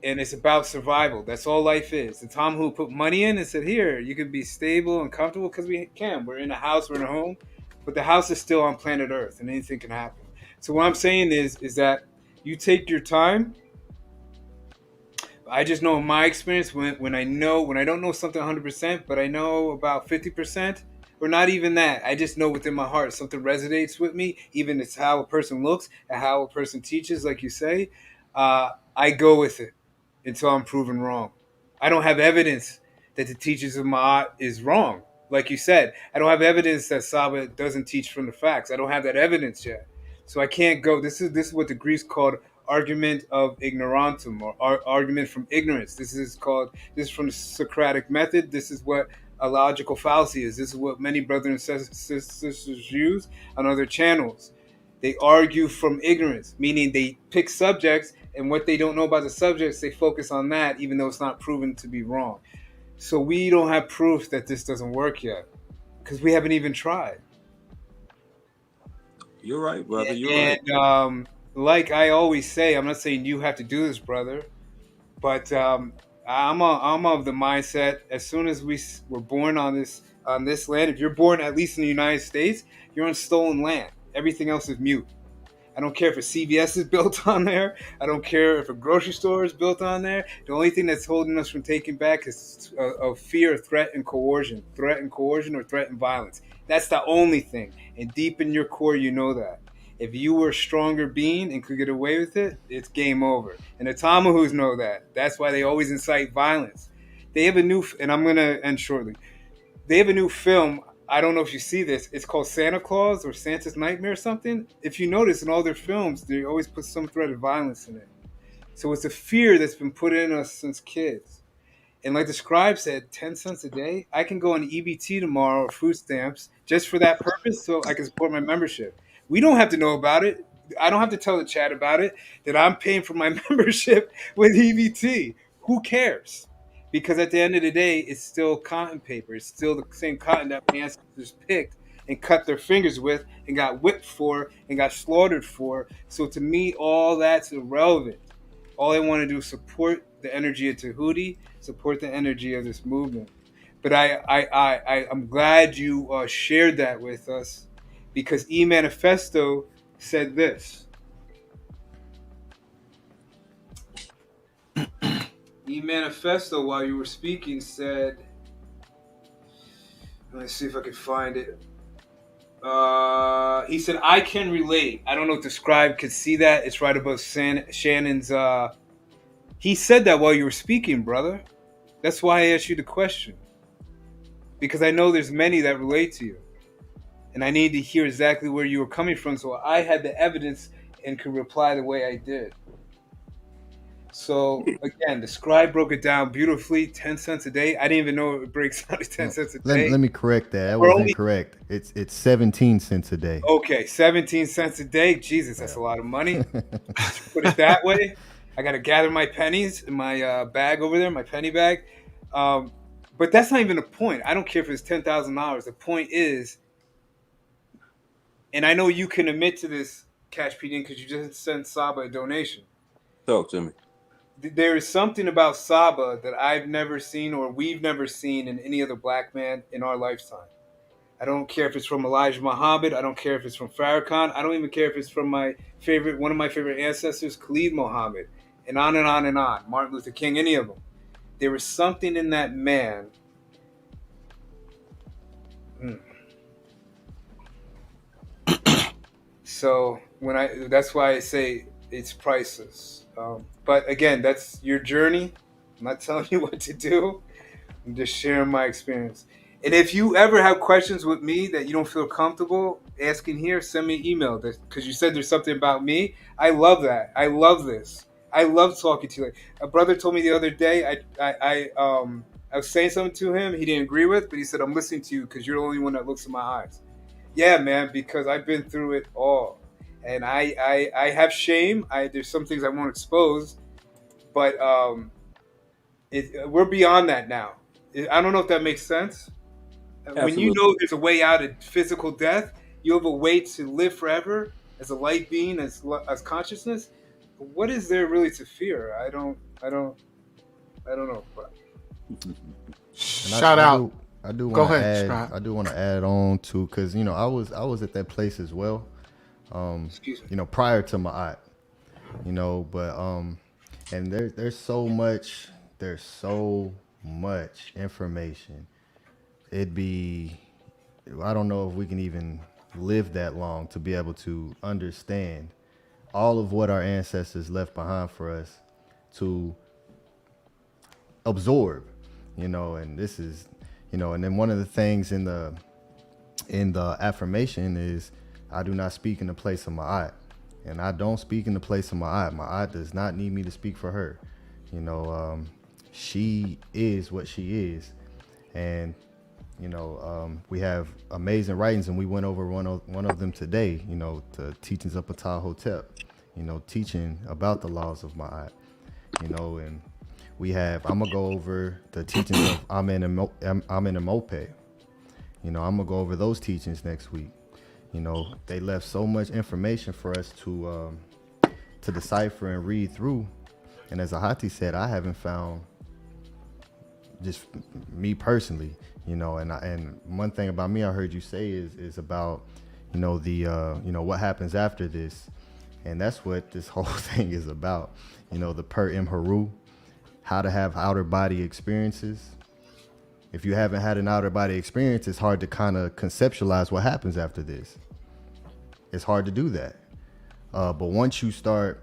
and it's about survival. That's all life is. The Tom who put money in and said, here, you can be stable and comfortable because we can. We're in a house, we're in a home. But the house is still on planet Earth and anything can happen. So what I'm saying is that you take your time. I just know in my experience when I don't know something 100%, but I know about 50%, or not even that. I just know within my heart something resonates with me. Even it's how a person looks and how a person teaches, like you say. I go with it until I'm proven wrong. I don't have evidence that the teachings of Ma'at is wrong. Like you said, I don't have evidence that Saba doesn't teach from the facts. I don't have that evidence yet. So I can't go. This is what the Greeks called argument of ignorantum, or argument from ignorance. This is from the Socratic method. This is what a logical fallacy is. This is what many brothers and sisters use on other channels. They argue from ignorance, meaning they pick subjects and what they don't know about the subjects, they focus on that, even though it's not proven to be wrong. So we don't have proof that this doesn't work yet because we haven't even tried. You're right, brother. You're right. And like I always say, I'm not saying you have to do this, brother, but I'm of the mindset, as soon as we were born on this land, if you're born at least in the United States, you're on stolen land. Everything else is mute. I don't care if a CVS is built on there. I don't care if a grocery store is built on there. The only thing that's holding us from taking back is of fear, threat, and coercion. Threat and coercion, or threat and violence. That's the only thing. And deep in your core, you know that. If you were a stronger being and could get away with it, it's game over. And the Tamahus know that. That's why they always incite violence. They have a new, and I'm going to end shortly. They have a new film. I don't know if you see this. It's called Santa Claus or Santa's Nightmare or something. If you notice in all their films, they always put some threat of violence in it. So it's a fear that's been put in us since kids. And like the scribe said, 10 cents a day, I can go on EBT tomorrow or food stamps just for that purpose so I can support my membership. We don't have to know about it. I don't have to tell the chat about it, that I'm paying for my membership with EBT. Who cares? Because at the end of the day, it's still cotton paper. It's still the same cotton that my ancestors picked and cut their fingers with and got whipped for and got slaughtered for. So to me, all that's irrelevant. All I want to do is support the energy of Tahuti, support the energy of this movement. But I'm glad you shared that with us, because E-Manifesto said this. E-Manifesto, while you were speaking, said, let me see if I can find it. He said, I can relate. I don't know if the scribe could see that. It's right above Shannon's. He said that while you were speaking, brother. That's why I asked you the question. Because I know there's many that relate to you. And I need to hear exactly where you were coming from, so I had the evidence and could reply the way I did. So, again, the scribe broke it down beautifully, 10 cents a day. I didn't even know it breaks down to 10 cents a day. Let me correct that. That was incorrect. It's 17 cents a day. Okay, 17 cents a day. Jesus, that's a lot of money. Put it that way. I got to gather my pennies in my bag over there, my penny bag. But that's not even the point. I don't care if it's $10,000. The point is, and I know you can admit to this, Cash PD, because you just sent Saba a donation. Talk to me. There is something about Saba that I've never seen, or we've never seen in any other black man in our lifetime. I don't care if it's from Elijah Muhammad. I don't care if it's from Farrakhan. I don't even care if it's from one of my favorite ancestors, Khalid Muhammad, and on and on and on. Martin Luther King, any of them. There was something in that man. So that's why I say it's priceless. But again, that's your journey. I'm not telling you what to do. I'm just sharing my experience. And if you ever have questions with me that you don't feel comfortable asking here, send me an email. Because you said there's something about me. I love that. I love this. I love talking to you. Like, a brother told me the other day, I was saying something to him he didn't agree with, but he said, I'm listening to you because you're the only one that looks in my eyes. Yeah, man, because I've been through it all. And I have shame. There's some things I won't expose. But we're beyond that now. I don't know if that makes sense. Absolutely. When you know there's a way out of physical death, you have a way to live forever as a light being, as consciousness. What is there really to fear? I don't know. But shout out. I do want to add. I do want to add on to, because I was at that place as well. Prior to Ma'at, but and there's so much information. I don't know if we can even live that long to be able to understand all of what our ancestors left behind for us to absorb, and this is, and then one of the things in the affirmation is, I do not speak in the place of Ma'at, and I don't speak in the place of Ma'at. Ma'at does not need me to speak for her. She is what she is, and we have amazing writings, and we went over one of them today. The teachings of Ptah Hotep. Teaching about the laws of Ma'at. And I'm gonna go over the teachings of Amen and Mope. I'm gonna go over those teachings next week. They left so much information for us to decipher and read through. And as Ahati said, I haven't found just me personally, you know, and one thing about me I heard you say is about, you know, the you know, what happens after this. And that's what this whole thing is about. You know, the Per Imharu, how to have outer body experiences. If you haven't had an outer body experience, it's hard to kind of conceptualize what happens after this. It's hard to do that. But once you start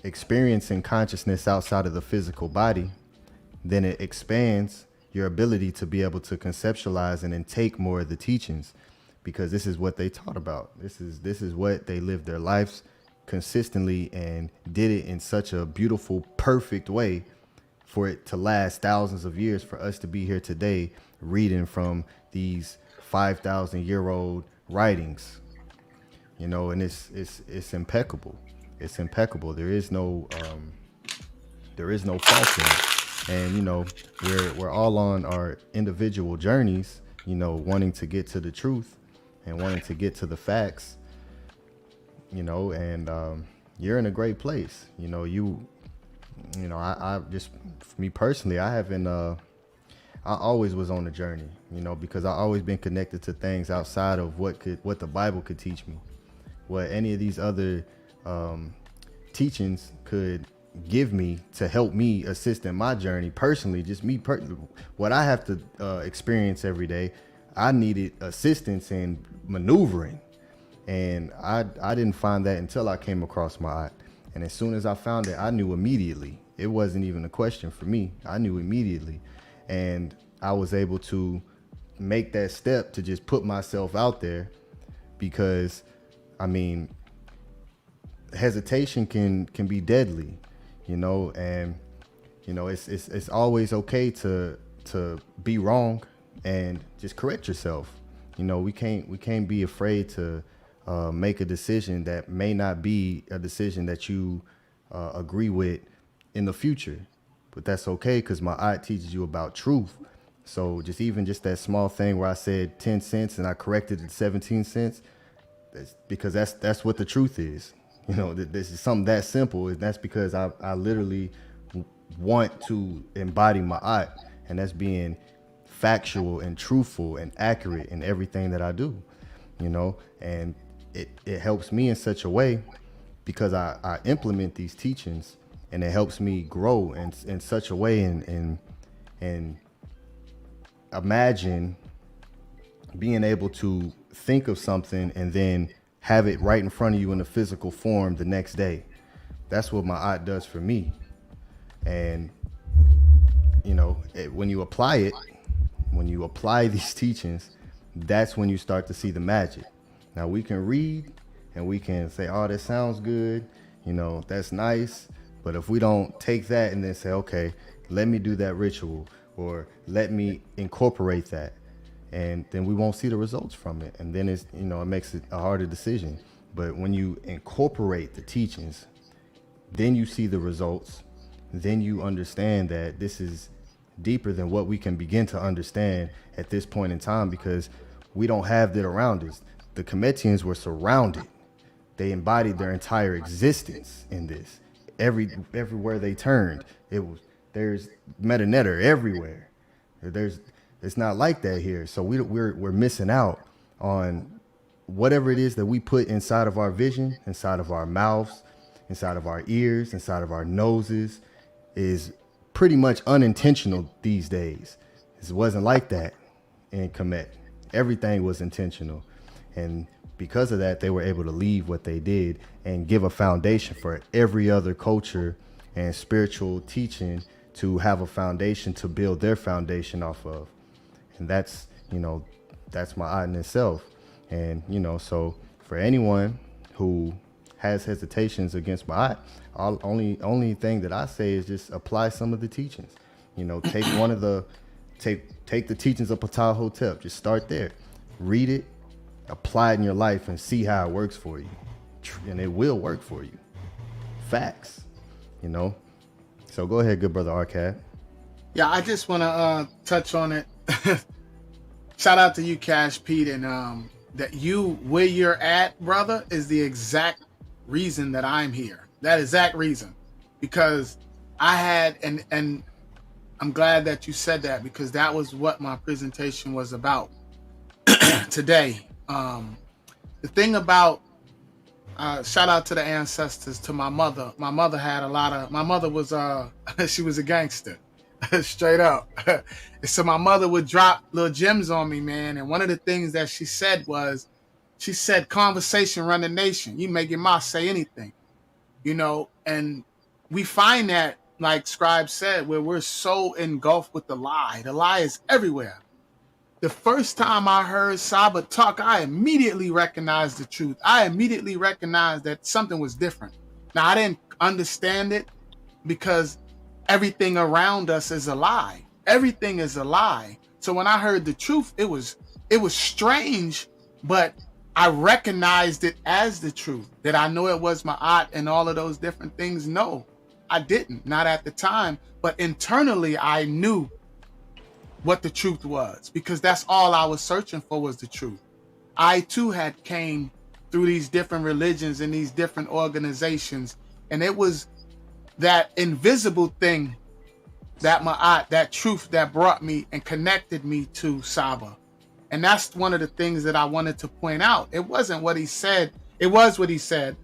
experiencing consciousness outside of the physical body, then it expands your ability to be able to conceptualize and then take more of the teachings, because this is what they taught about. This is what they lived their lives consistently and did it in such a beautiful, perfect way for it to last thousands of years, for us to be here today reading from these 5,000-year-old writings, you know, and it's impeccable. It's impeccable. There is no fault in it. And, you know, we're all on our individual journeys, you know, wanting to get to the truth and wanting to get to the facts, you know, and you're in a great place. You know, I just, for me personally, I haven't, I always was on the journey, you know, because I always been connected to things outside of what the Bible could teach me, what any of these other teachings could give me to help me assist in my journey personally. Just me, what I have to experience every day, I needed assistance in maneuvering. And I didn't find that until I came across Ma'at. And as soon as I found it, I knew immediately. It wasn't even a question for me. I knew immediately. And I was able to make that step to just put myself out there, because, I mean, hesitation can be deadly, you know, and, you know, it's always okay to be wrong and just correct yourself. You know, we can't be afraid to make a decision that may not be a decision that you agree with in the future, but that's okay, because Ma'at teaches you about truth. So just that small thing where I said 10 cents and I corrected it to 17 cents, that's because that's what the truth is. You know, this is something that simple, and that's because I literally want to embody Ma'at, and that's being factual and truthful and accurate in everything that I do, you know. And it helps me in such a way because I implement these teachings, and it helps me grow in such a way and imagine being able to think of something and then have it right in front of you in a physical form the next day. That's what Ma'at does for me. And, you know, when you apply these teachings, that's when you start to see the magic. Now we can read and we can say, oh, that sounds good, you know, that's nice. But if we don't take that and then say, okay, let me do that ritual, or let me incorporate that, and then we won't see the results from it. And then it's, you know, it makes it a harder decision. But when you incorporate the teachings, then you see the results. Then you understand that this is deeper than what we can begin to understand at this point in time, because we don't have that around us. The Kemetians were surrounded. They embodied their entire existence in this. Everywhere they turned, there's Metanetter everywhere. It's not like that here. So we're missing out on whatever it is that we put inside of our vision, inside of our mouths, inside of our ears, inside of our noses, is pretty much unintentional these days. It wasn't like that in Kemet. Everything was intentional. And because of that, they were able to leave what they did and give a foundation for every other culture and spiritual teaching to have a foundation to build their foundation off of. And that's, you know, that's Ma'at in itself. And, you know, so for anyone who has hesitations against Ma'at, only thing that I say is just apply some of the teachings. You know, take take the teachings of Ptah Hotep. Just start there. Read it, apply it in your life, and see how it works for you. And it will work for you. Facts, you know. So go ahead, good brother Arcad. Yeah, I just want to touch on it. Shout out to you, Cash Pete, and that you, where you're at, brother, is the exact reason that I'm here. That exact reason, because I had and I'm glad that you said that, because that was what my presentation was about today. The thing about, shout out to the ancestors, to my mother. My mother had a lot of, my mother was, she was a gangster, straight up. So my mother would drop little gems on me, man. And one of the things that she said was, she said, conversation run the nation. You make your mouth say anything, you know? And we find that, like Scribe said, where we're so engulfed with the lie. The lie is everywhere. The first time I heard Saba talk, I immediately recognized the truth. I immediately recognized that something was different. Now, I didn't understand it because everything around us is a lie. Everything is a lie. So when I heard the truth, it was strange, but I recognized it as the truth. Did I know it was Ma'at and all of those different things? No, I didn't. Not at the time. But internally, I knew what the truth was, because that's all I was searching for, was the truth. I too had came through these different religions and these different organizations, and it was that invisible thing, that Ma'at, that truth, that brought me and connected me to Saba. And that's one of the things that I wanted to point out. It wasn't what he said. It was what he said,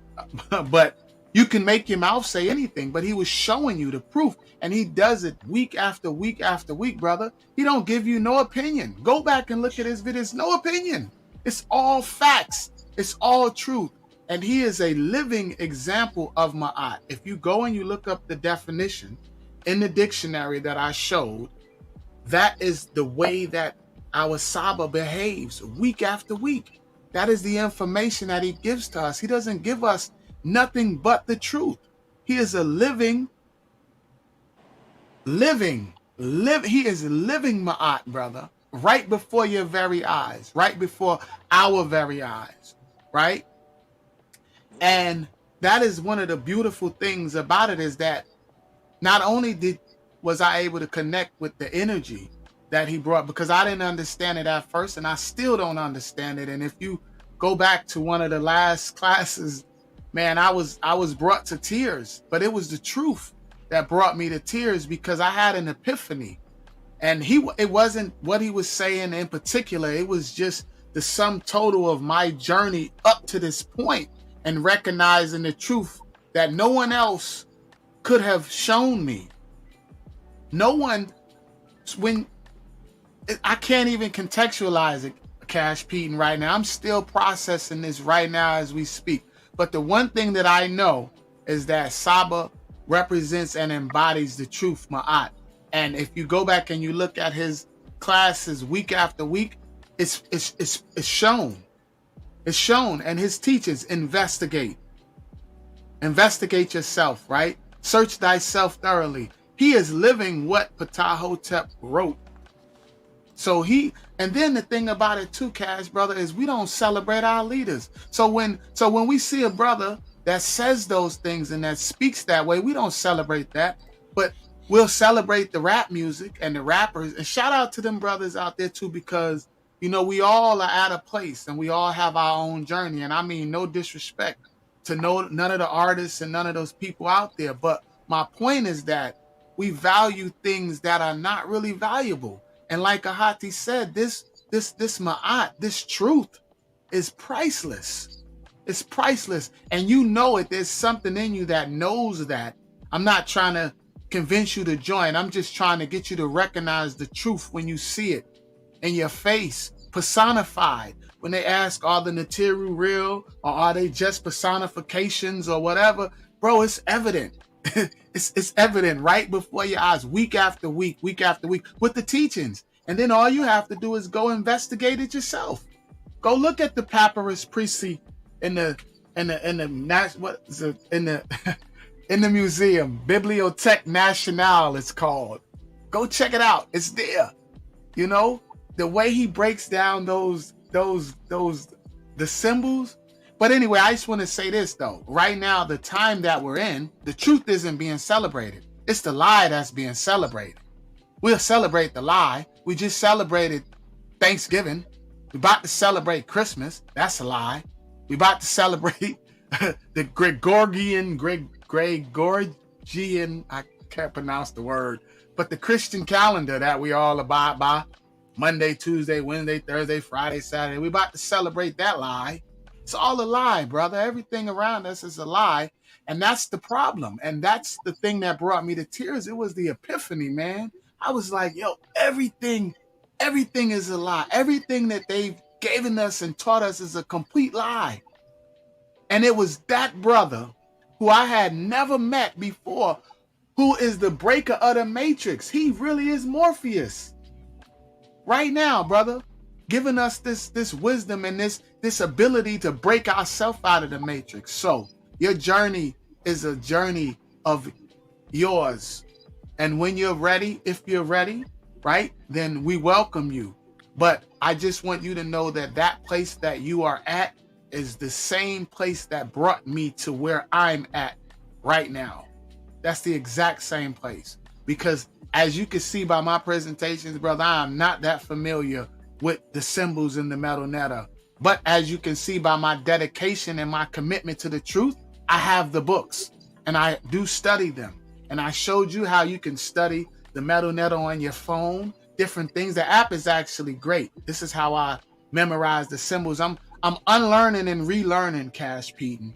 but you can make your mouth say anything, but he was showing you the proof. And he does it week after week after week, brother. He don't give you no opinion. Go back and look at his videos. No opinion. It's all facts. It's all truth. And he is a living example of Ma'at. If you go and you look up the definition in the dictionary that I showed, that is the way that our Saba behaves week after week. That is the information that he gives to us. He doesn't give us nothing but the truth. He is a living, he is living Ma'at, brother, right before your very eyes, right before our very eyes, right? And that is one of the beautiful things about it, is that not only was I able to connect with the energy that he brought, because I didn't understand it at first, and I still don't understand it. And if you go back to one of the last classes, man, I was brought to tears, but it was the truth that brought me to tears, because I had an epiphany. And it wasn't what he was saying in particular. It was just the sum total of my journey up to this point, and recognizing the truth that no one else could have shown me. No one, when I can't even contextualize it, Cash Pete, right now. I'm still processing this right now as we speak. But the one thing that I know is that Saba represents and embodies the truth, Ma'at. And if you go back and you look at his classes week after week, it's shown. It's shown. And his teachings, investigate yourself, right? Search thyself thoroughly. He is living what Ptah Hotep wrote. So and then the thing about it too, Cash, brother, is we don't celebrate our leaders. So when we see a brother that says those things and that speaks that way, we don't celebrate that, but we'll celebrate the rap music and the rappers. And shout out to them brothers out there too, because, you know, we all are at a place and we all have our own journey. And I mean, no disrespect to none of the artists and none of those people out there. But my point is that we value things that are not really valuable. And like Ahati said, this Ma'at, this truth is priceless. It's priceless. And you know it. There's something in you that knows that. I'm not trying to convince you to join. I'm just trying to get you to recognize the truth when you see it in your face, personified. When they ask, are the Natiru real, or are they just personifications or whatever? Bro, it's evident. It's evident right before your eyes, week after week, with the teachings. And then all you have to do is go investigate it yourself. Go look at the papyrus priesty in the museum, Bibliothèque Nationale it's called. Go check it out. It's there. You know, the way he breaks down the symbols. But anyway, I just want to say this though. Right now, the time that we're in, the truth isn't being celebrated. It's the lie that's being celebrated. We'll celebrate the lie. We just celebrated Thanksgiving. We're about to celebrate Christmas. That's a lie. We're about to celebrate the Gregorian, I can't pronounce the word, But the Christian calendar that we all abide by, Monday, Tuesday, Wednesday, Thursday, Friday, Saturday, we about to celebrate that lie. It's all a lie, brother. Everything around us is a lie. And that's the problem. And that's the thing that brought me to tears. It was the epiphany, man. I was like, yo, everything is a lie. Everything that they've given us and taught us is a complete lie. And it was that brother who I had never met before, who is the breaker of the matrix. He really is Morpheus. Right now, brother, giving us this wisdom and this ability to break ourselves out of the matrix. So your journey is a journey of yours. And when you're ready, if you're ready, right, then we welcome you. But I just want you to know that that place that you are at is the same place that brought me to where I'm at right now. That's the exact same place. Because as you can see by my presentations, brother, I am not that familiar with the symbols in the metal netta. But as you can see by my dedication and my commitment to the truth, I have the books and I do study them. And I showed you how you can study the metal netta on your phone, different things. The app is actually great. This is how I memorize the symbols. I'm unlearning and relearning, Cash Peden.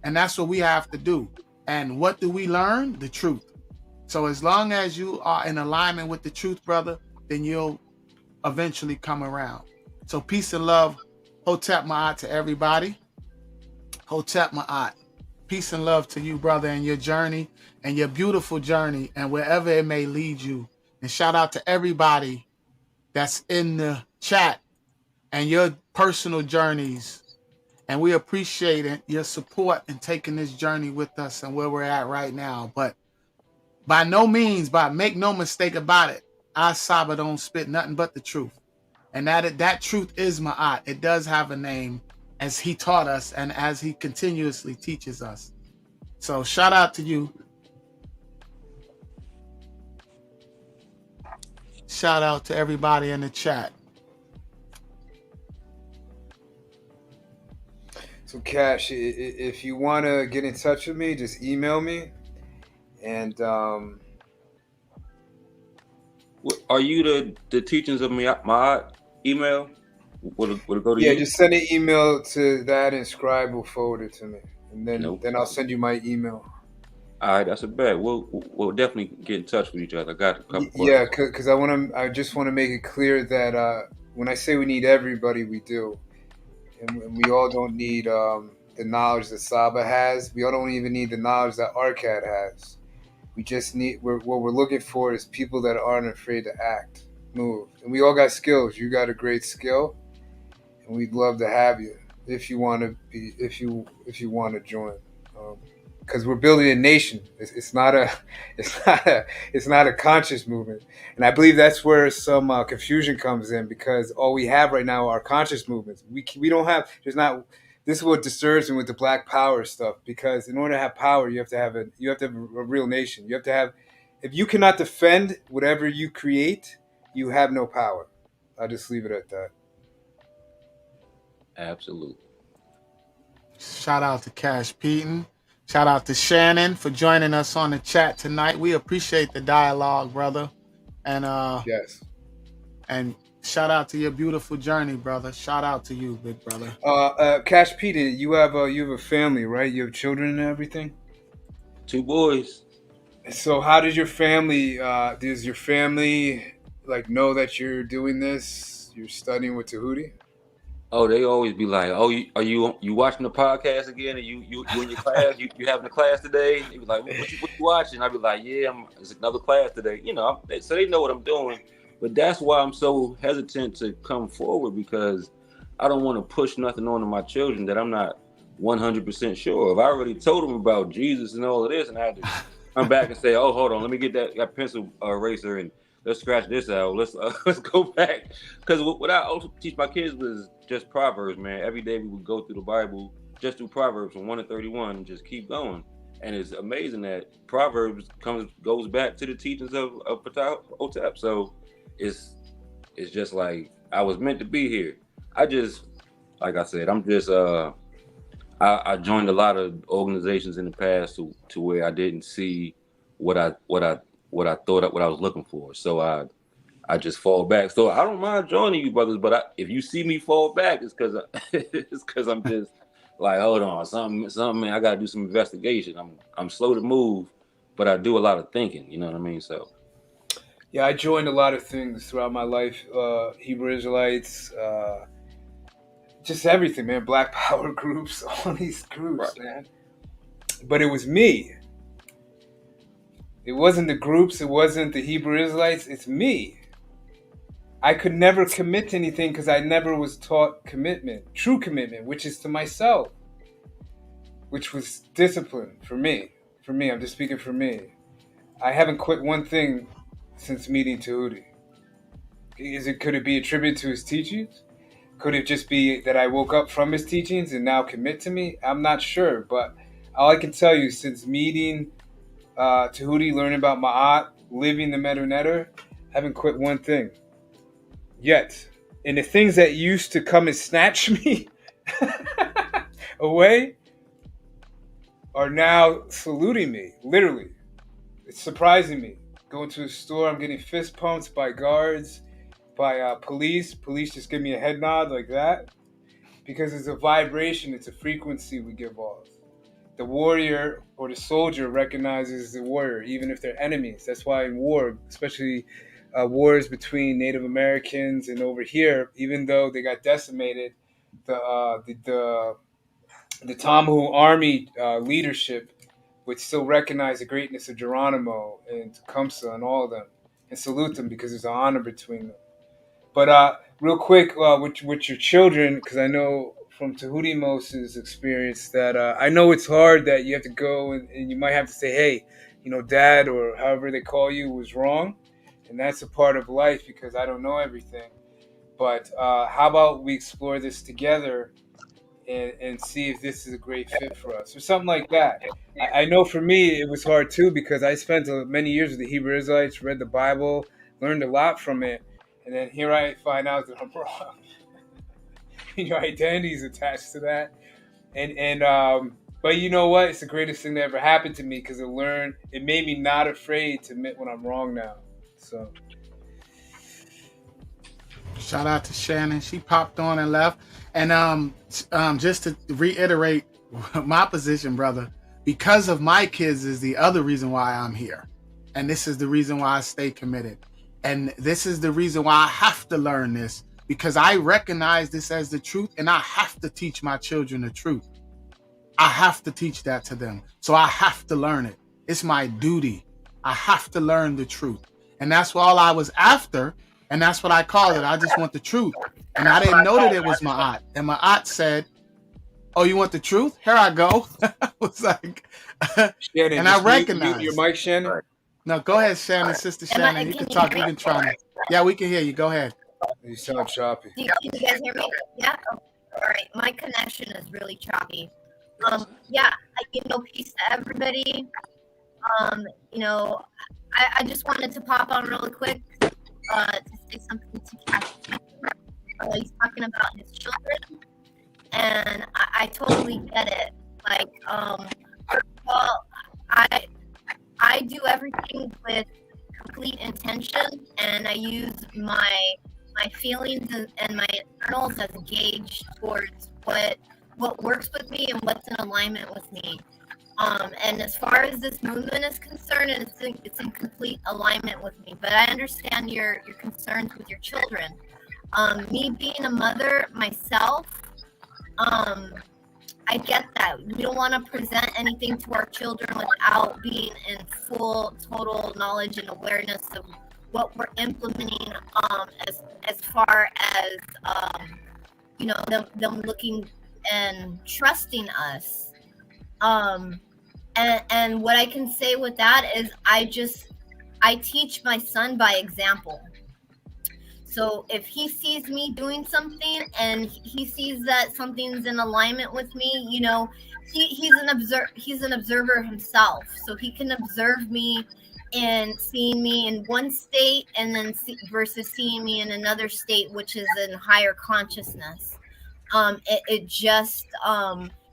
And that's what we have to do. And what do we learn? The truth. So as long as you are in alignment with the truth, brother, then you'll eventually come around. So peace and love, Hotep Ma'at to everybody. Hotep Ma'at. Peace and love to you, brother, and your journey and your beautiful journey and wherever it may lead you. And shout out to everybody that's in the chat and your personal journeys. And we appreciate it, your support in taking this journey with us and where we're at right now. But by no means, make no mistake about it, our Saba don't spit nothing but the truth. And that truth is Ma'at. It does have a name, as he taught us and as he continuously teaches us. So shout out to you. Shout out to everybody in the chat. So Cash, if you want to get in touch with me, just email me. And are you the teachings of my email? Will it go to you? Yeah, just send an email to that and SCRIIIBE will forward it to me. And then I'll send you my email. All right, that's a bet. We'll definitely get in touch with each other. I got a couple questions. Yeah, because I just want to make it clear that when I say we need everybody, we do. And we all don't need the knowledge that Saba has. We all don't even need the knowledge that Arcad has. We just need, what we're looking for is people that aren't afraid to act, move. And we all got skills. You got a great skill, and we'd love to have you if you want to be, if you want to join. Because we're building a nation. It's not a conscious movement, and I believe that's where some confusion comes in, because all we have right now are conscious movements. We don't have. There's not. This is what disturbs me with the Black Power stuff, because in order to have power, you have to have a real nation. You have to have. If you cannot defend whatever you create, you have no power. I'll just leave it at that. Absolutely. Shout out to Cash Peden. Shout out to Shannon for joining us on the chat tonight. We appreciate the dialogue, brother. And yes. And shout out to your beautiful journey, brother. Shout out to you, big brother. Cash Peden, you have a family, right? You have children and everything? 2 boys. So how does your family like know that you're doing this? You're studying with Tahuti? Oh, they always be like, "Oh, are you watching the podcast again? And you in your class? you having a class today?" They be like, "What you watching?" I be like, "Yeah, it's another class today." You know, so they know what I'm doing. But that's why I'm so hesitant to come forward, because I don't want to push nothing onto my children that I'm not 100% sure of. I already told them about Jesus and all of this, and I had to come back and say, "Oh, hold on, let me get that pencil eraser and let's scratch this out. Let's go back." Because what I also teach my kids was just Proverbs, man. Every day we would go through the Bible, just through Proverbs from 1 to 31, and just keep going. And it's amazing that Proverbs goes back to the teachings of Ptah Hotep. So it's just like I was meant to be here. I just, like I said, I'm just I joined a lot of organizations in the past to where I didn't see what I what I thought, what I was looking for. So I just fall back. So I don't mind joining you, brothers, but if you see me fall back, it's because I'm just like, hold on, something. I gotta do some investigation. I'm slow to move, but I do a lot of thinking. You know what I mean? So yeah, I joined a lot of things throughout my life. Hebrew Israelites, just everything, man. Black Power groups, all these groups, right. man. But it was me. It wasn't the groups. It wasn't the Hebrew Israelites. It's me. I could never commit to anything because I never was taught commitment, true commitment, which is to myself, which was discipline for me. For me, I'm just speaking for me. I haven't quit one thing since meeting Tahuti. Could it be attributed to his teachings? Could it just be that I woke up from his teachings and now commit to me? I'm not sure, but all I can tell you since meeting Tahuti, learning about Ma'at, living the Medu Neter, haven't quit one thing yet. And the things that used to come and snatch me away are now saluting me, literally. It's surprising me. Going to a store, I'm getting fist pumps by guards, by police. Police just give me a head nod like that. Because it's a vibration, it's a frequency we give off. The warrior or the soldier recognizes the warrior, even if they're enemies. That's why in war, especially wars between Native Americans and over here, even though they got decimated, the Tamahu army leadership would still recognize the greatness of Geronimo and Tecumseh and all of them and salute them because there's an honor between them. But real quick, with your children, because I know from Tahuti Moses' experience that I know it's hard that you have to go and you might have to say, hey, dad or however they call you was wrong. And that's a part of life because I don't know everything. But how about we explore this together and see if this is a great fit for us or something like that. I know for me it was hard too because I spent many years with the Hebrew Israelites, read the Bible, learned a lot from it. And then here I find out that I'm wrong. Your identity is attached to that. But you know what? It's the greatest thing that ever happened to me because it made me not afraid to admit when I'm wrong now. So. Shout out to Shannon. She popped on and left. And just to reiterate my position, brother, because of my kids is the other reason why I'm here. And this is the reason why I stay committed. And this is the reason why I have to learn this, because I recognize this as the truth and I have to teach my children the truth. I have to teach that to them. So I have to learn it. It's my duty. I have to learn the truth. And that's all I was after. And that's what I called it. I just want the truth. And I didn't know that it was Ma'at. And Ma'at said, oh, you want the truth? Here I go. I was like, Shannon, and I recognize. Your mic, Shannon? No, go ahead, Shannon, Sister Shannon. You can talk. You've been trying. Yeah, we can hear you. Go ahead. You sound choppy. Can you guys hear me? Yeah? Oh, all right. My connection is really choppy. Yeah, peace to everybody. I just wanted to pop on really quick to say something to Captain. He's talking about his children, and I totally get it. Like, first of all, I do everything with complete intention, and I use my feelings and my internals as a gauge towards what works with me and what's in alignment with me. And as far as this movement is concerned, it's in complete alignment with me. But I understand your concerns with your children. Me being a mother myself, I get that. We don't want to present anything to our children without being in full, total knowledge and awareness of what we're implementing, as far as them looking and trusting us. And what I can say with that is I teach my son by example. So if he sees me doing something and he sees that something's in alignment with me, he's an observer himself. So he can observe me and seeing me in one state and then versus seeing me in another state, which is in higher consciousness.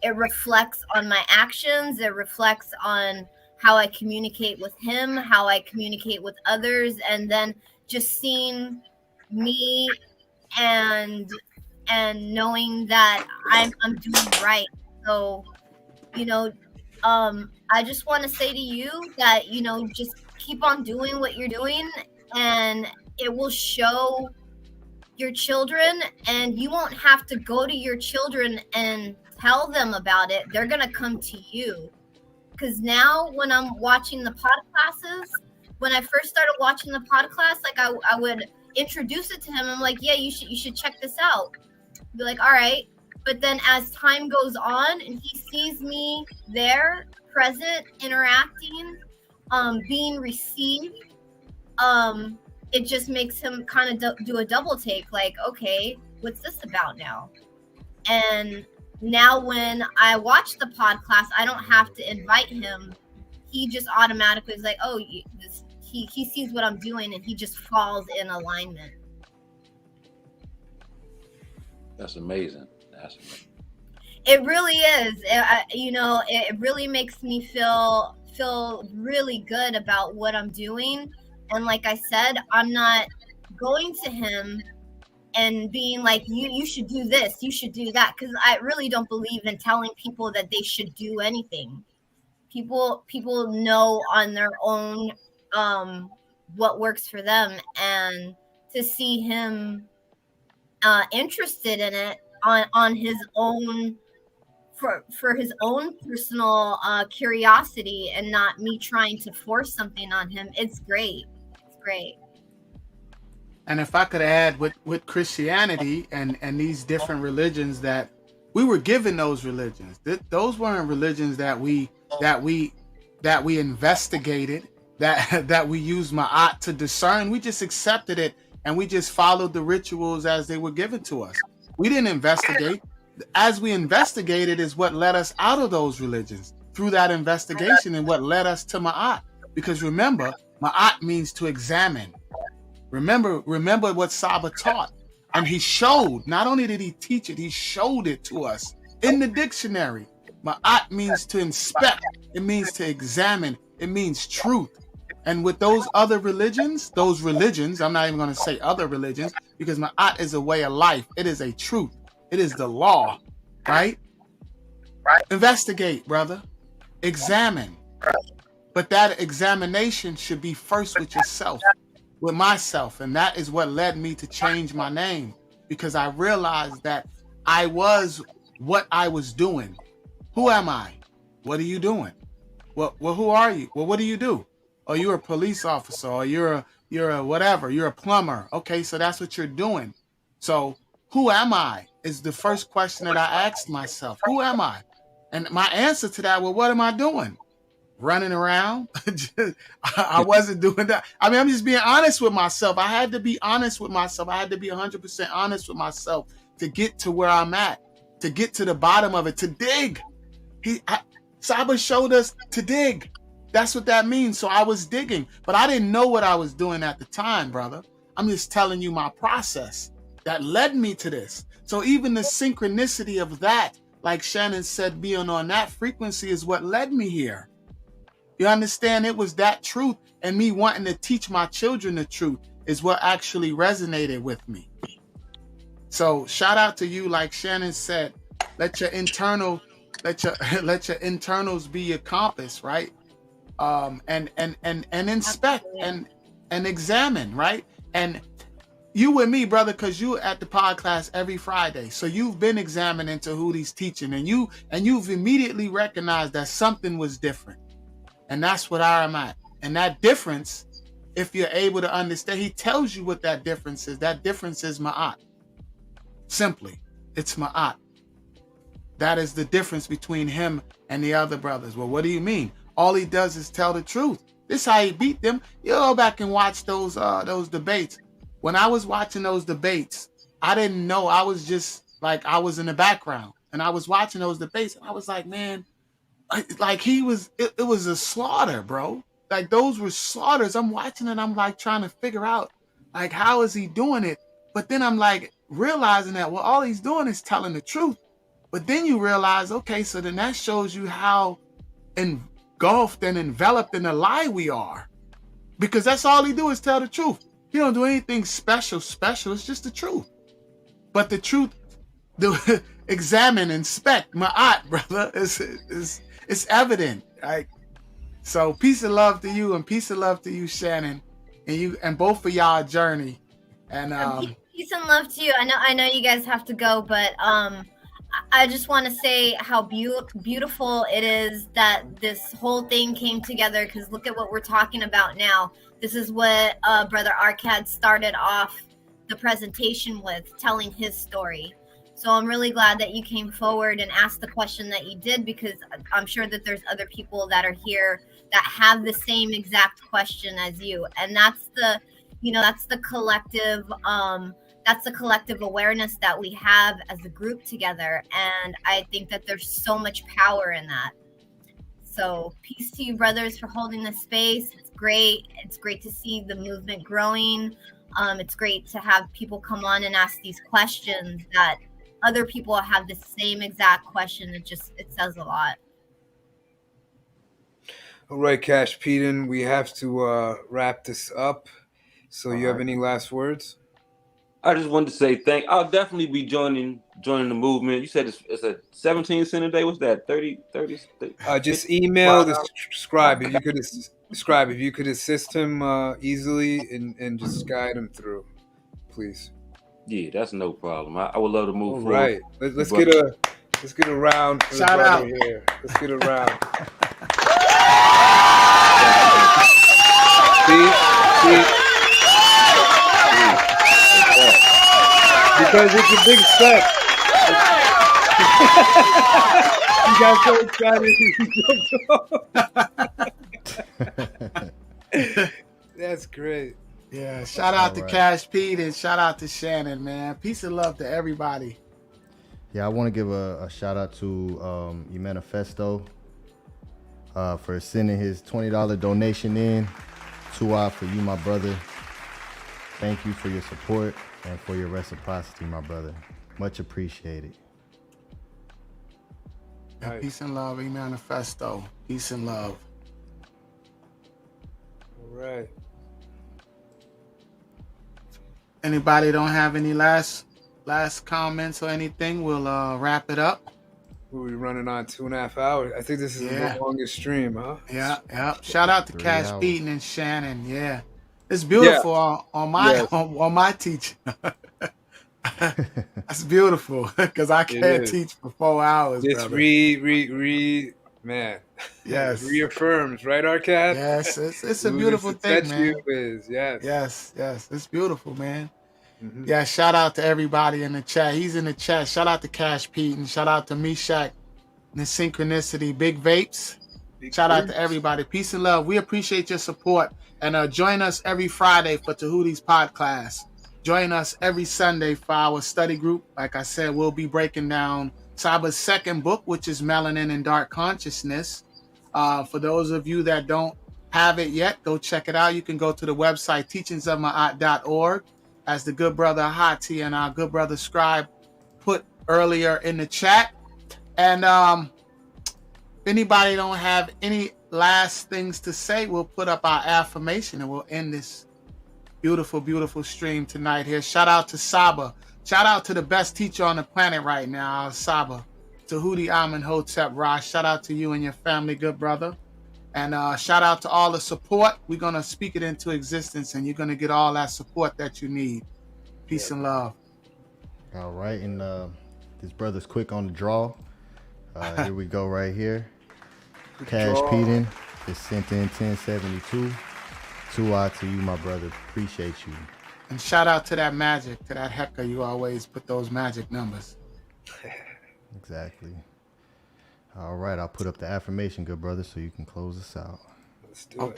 It reflects on my actions. It reflects on how I communicate with him, how I communicate with others, and then just seeing me and knowing that I'm doing right. So, you know, I just want to say to you that, you know, just keep on doing what you're doing, and it will show your children, and you won't have to go to your children and tell them about it. They're going to come to you. Because now when I'm watching the pod classes, when I first started watching the pod class, like I would introduce it to him. I'm like, yeah, you should check this out. Be like, all right. But then as time goes on and he sees me there, present, interacting, being received, it just makes him kind of do a double take. Like, okay, what's this about now? And now when I watch the pod class, I don't have to invite him. He just automatically is like, oh, he sees what I'm doing, and he just falls in alignment. That's amazing. That's amazing. It really is. It really makes me feel really good about what I'm doing. And like I said, I'm not going to him and being like, you should do this, you should do that, because I really don't believe in telling people that they should do anything. People know on their own what works for them, and to see him interested in it on his own for his own personal curiosity, and not me trying to force something on him, it's great. It's great. And if I could add with Christianity and these different religions, that we were given those religions. Those weren't religions that we investigated, that we used Ma'at to discern. We just accepted it, and we just followed the rituals as they were given to us. We didn't investigate. As we investigated is what led us out of those religions, through that investigation, and what led us to Ma'at. Because remember, Ma'at means to examine. Remember what Saba taught. And he showed, not only did he teach it, he showed it to us in the dictionary. Ma'at means to inspect. It means to examine. It means truth. And with those other religions, I'm not even going to say other religions, because Ma'at is a way of life. It is a truth. It is the law, right? Investigate, brother. Examine. But that examination should be first with yourself. With myself, and that is what led me to change my name, because I realized that I was what I was doing. Who am I? What are you doing? Well, who are you? Well, what do you do? Oh, you're a police officer, or you're a whatever, you're a plumber. Okay, so that's what you're doing. So who am I is the first question that I asked myself. Who am I? And my answer to that, well, what am I doing? Running around? I wasn't doing that. I mean, I'm just being honest with myself. I had to be honest with myself. I had to be 100% honest with myself to get to where I'm at, to get to the bottom of it, to dig. Saba showed us to dig. That's what that means. So I was digging, but I didn't know what I was doing at the time, brother. I'm just telling you my process that led me to this. So even the synchronicity of that, like Shannon said, being on that frequency is what led me here. You understand? It was that truth, and me wanting to teach my children the truth is what actually resonated with me. So shout out to you, like Shannon said, let your internals be your compass, right? And inspect and examine, right? And you with me, brother, because you at the pod class every Friday. So you've been examining to who he's teaching, and you've immediately recognized that something was different. And that's what I'm at. And that difference, if you're able to understand, he tells you what that difference is. That difference is Ma'at. Simply, it's Ma'at. That is the difference between him and the other brothers. Well, what do you mean? All he does is tell the truth. This is how he beat them. You go back and watch those debates. When I was watching those debates, I didn't know. I was just like, I was in the background, and I was watching those debates, and I was like, man, like it was a slaughter, bro. Like those were slaughters. I'm watching it. I'm like trying to figure out, like, how is he doing it? But then I'm like realizing that, well, all he's doing is telling the truth. But then you realize, okay, so then that shows you how engulfed and enveloped in the lie we are. Because that's all he do is tell the truth. He don't do anything special. It's just the truth. But the truth, examine, inspect, ma'at, brother, it's evident. Right? So peace and love to you, and peace and love to you, Shannon, and both of y'all journey. And peace and love to you. I know you guys have to go, but I just want to say how beautiful it is that this whole thing came together, because look at what we're talking about now. This is what Brother Arcad started off the presentation with, telling his story. So I'm really glad that you came forward and asked the question that you did, because I'm sure that there's other people that are here that have the same exact question as you. And that's the collective that's the collective awareness that we have as a group together. And I think that there's so much power in that. So peace to you, brothers, for holding this space. It's great. It's great to see the movement growing. It's great to have people come on and ask these questions that other people have the same exact question. It says a lot. All right, Cash Peden, we have to wrap this up. So you have any last words? I just wanted to say I'll definitely be joining the movement. You said it's a 17 cent a day. What's that? 30? Just email the scribe if you could assist him easily and just guide him through, please. Yeah, that's no problem. I would love to move forward. Right. Let's get a round for Shout the brother out here. Let's get a round. See? Because it's a big step. You got so excited. That's great. Yeah, shout out to Cash Pete and shout out to Shannon, man. Peace and love to everybody. Yeah, I want to give a shout out to Manifesto for sending his $20 donation in. T.O.M for you, my brother. Thank you for your support and for your reciprocity, my brother. Much appreciated. Yeah, peace and love, Manifesto. Peace and love. All right. Anybody don't have any last comments or anything? We'll wrap it up. We're running on 2.5 hours. I think this is the longest stream, huh? Yeah. Shout out to Cash Beaton and Shannon. Yeah, it's beautiful on my teaching. That's beautiful because I can't teach for 4 hours. Just man. Yes. It reaffirms, right, Arcad? Yes, it's a beautiful thing, man. Yes. It's beautiful, man. Mm-hmm. Yeah, shout out to everybody in the chat. He's in the chat. Shout out to Cash Pete and shout out to Meshach and the Synchronicity, Big Vapes. Shout out to everybody. Peace and love. We appreciate your support. And join us every Friday for Tahuti's pod class. Join us every Sunday for our study group. Like I said, we'll be breaking down Saba's second book, which is Melanin and Dark Consciousness. For those of you that don't have it yet, go check it out. You can go to the website teachingsofmaat.org, as the good brother Ahati and our good brother Scribe put earlier in the chat. And if anybody don't have any last things to say, we'll put up our affirmation and we'll end this beautiful, beautiful stream tonight here. Shout out to Saba. Shout out to the best teacher on the planet right now, Saba. Ahati Maat Hotep Ra. Shout out to you and your family, good brother. And shout out to all the support. We're going to speak it into existence and you're going to get all that support that you need. Peace and love. All right. And this brother's quick on the draw. Here we go right here. Cash Peden is sent in 1072. 2 to you, my brother. Appreciate you. And shout out to that magic, to that Hecka. You always put those magic numbers. Exactly. All right, I'll put up the affirmation, good brother, so you can close us out. Let's do it.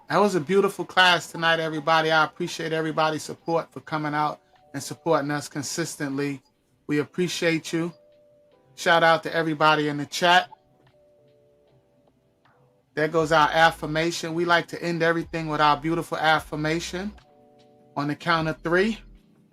That was a beautiful class tonight, everybody. I appreciate everybody's support for coming out and supporting us consistently. We appreciate you. Shout out to everybody in the chat. There goes our affirmation. We like to end everything with our beautiful affirmation. On the count of 3.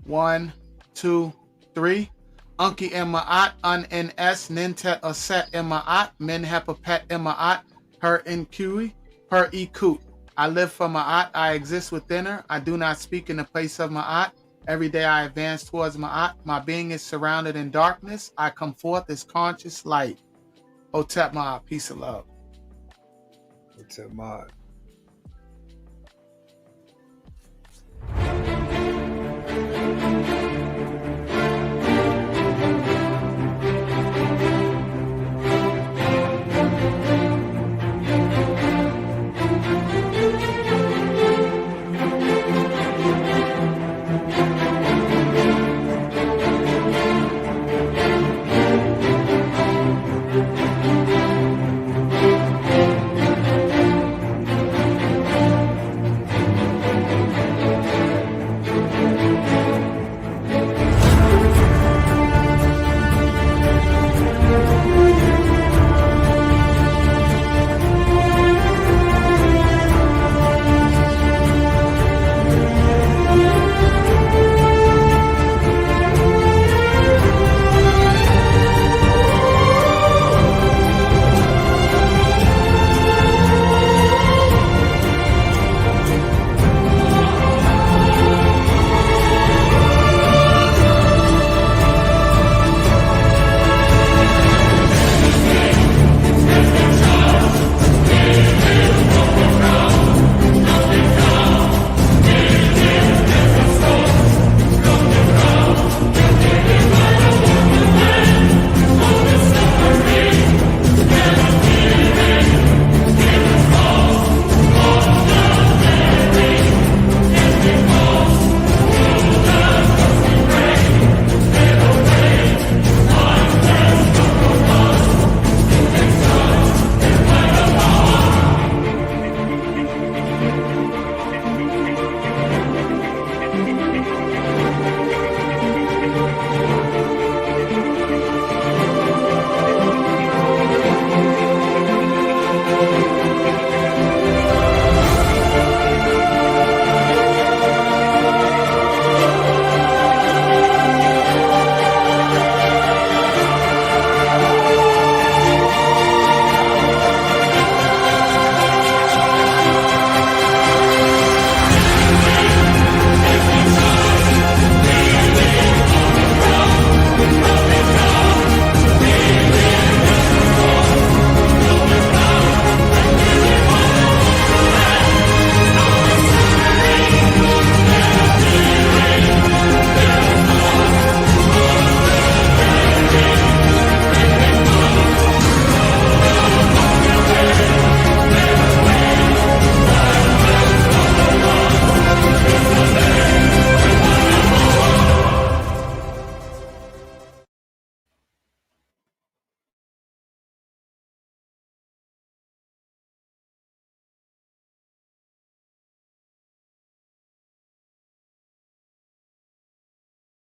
1, 2, 3. Unki Maat, Un NS, Nintet Aset Maat, Min Hepapet Maat, Per Inkui, per Ikut. I live for Ma'at. I exist within her. I do not speak in the place of Ma'at. Every day I advance towards Ma'at. My being is surrounded in darkness. I come forth as conscious light. Hotep Ma'at, peace and love. Hotep Maat.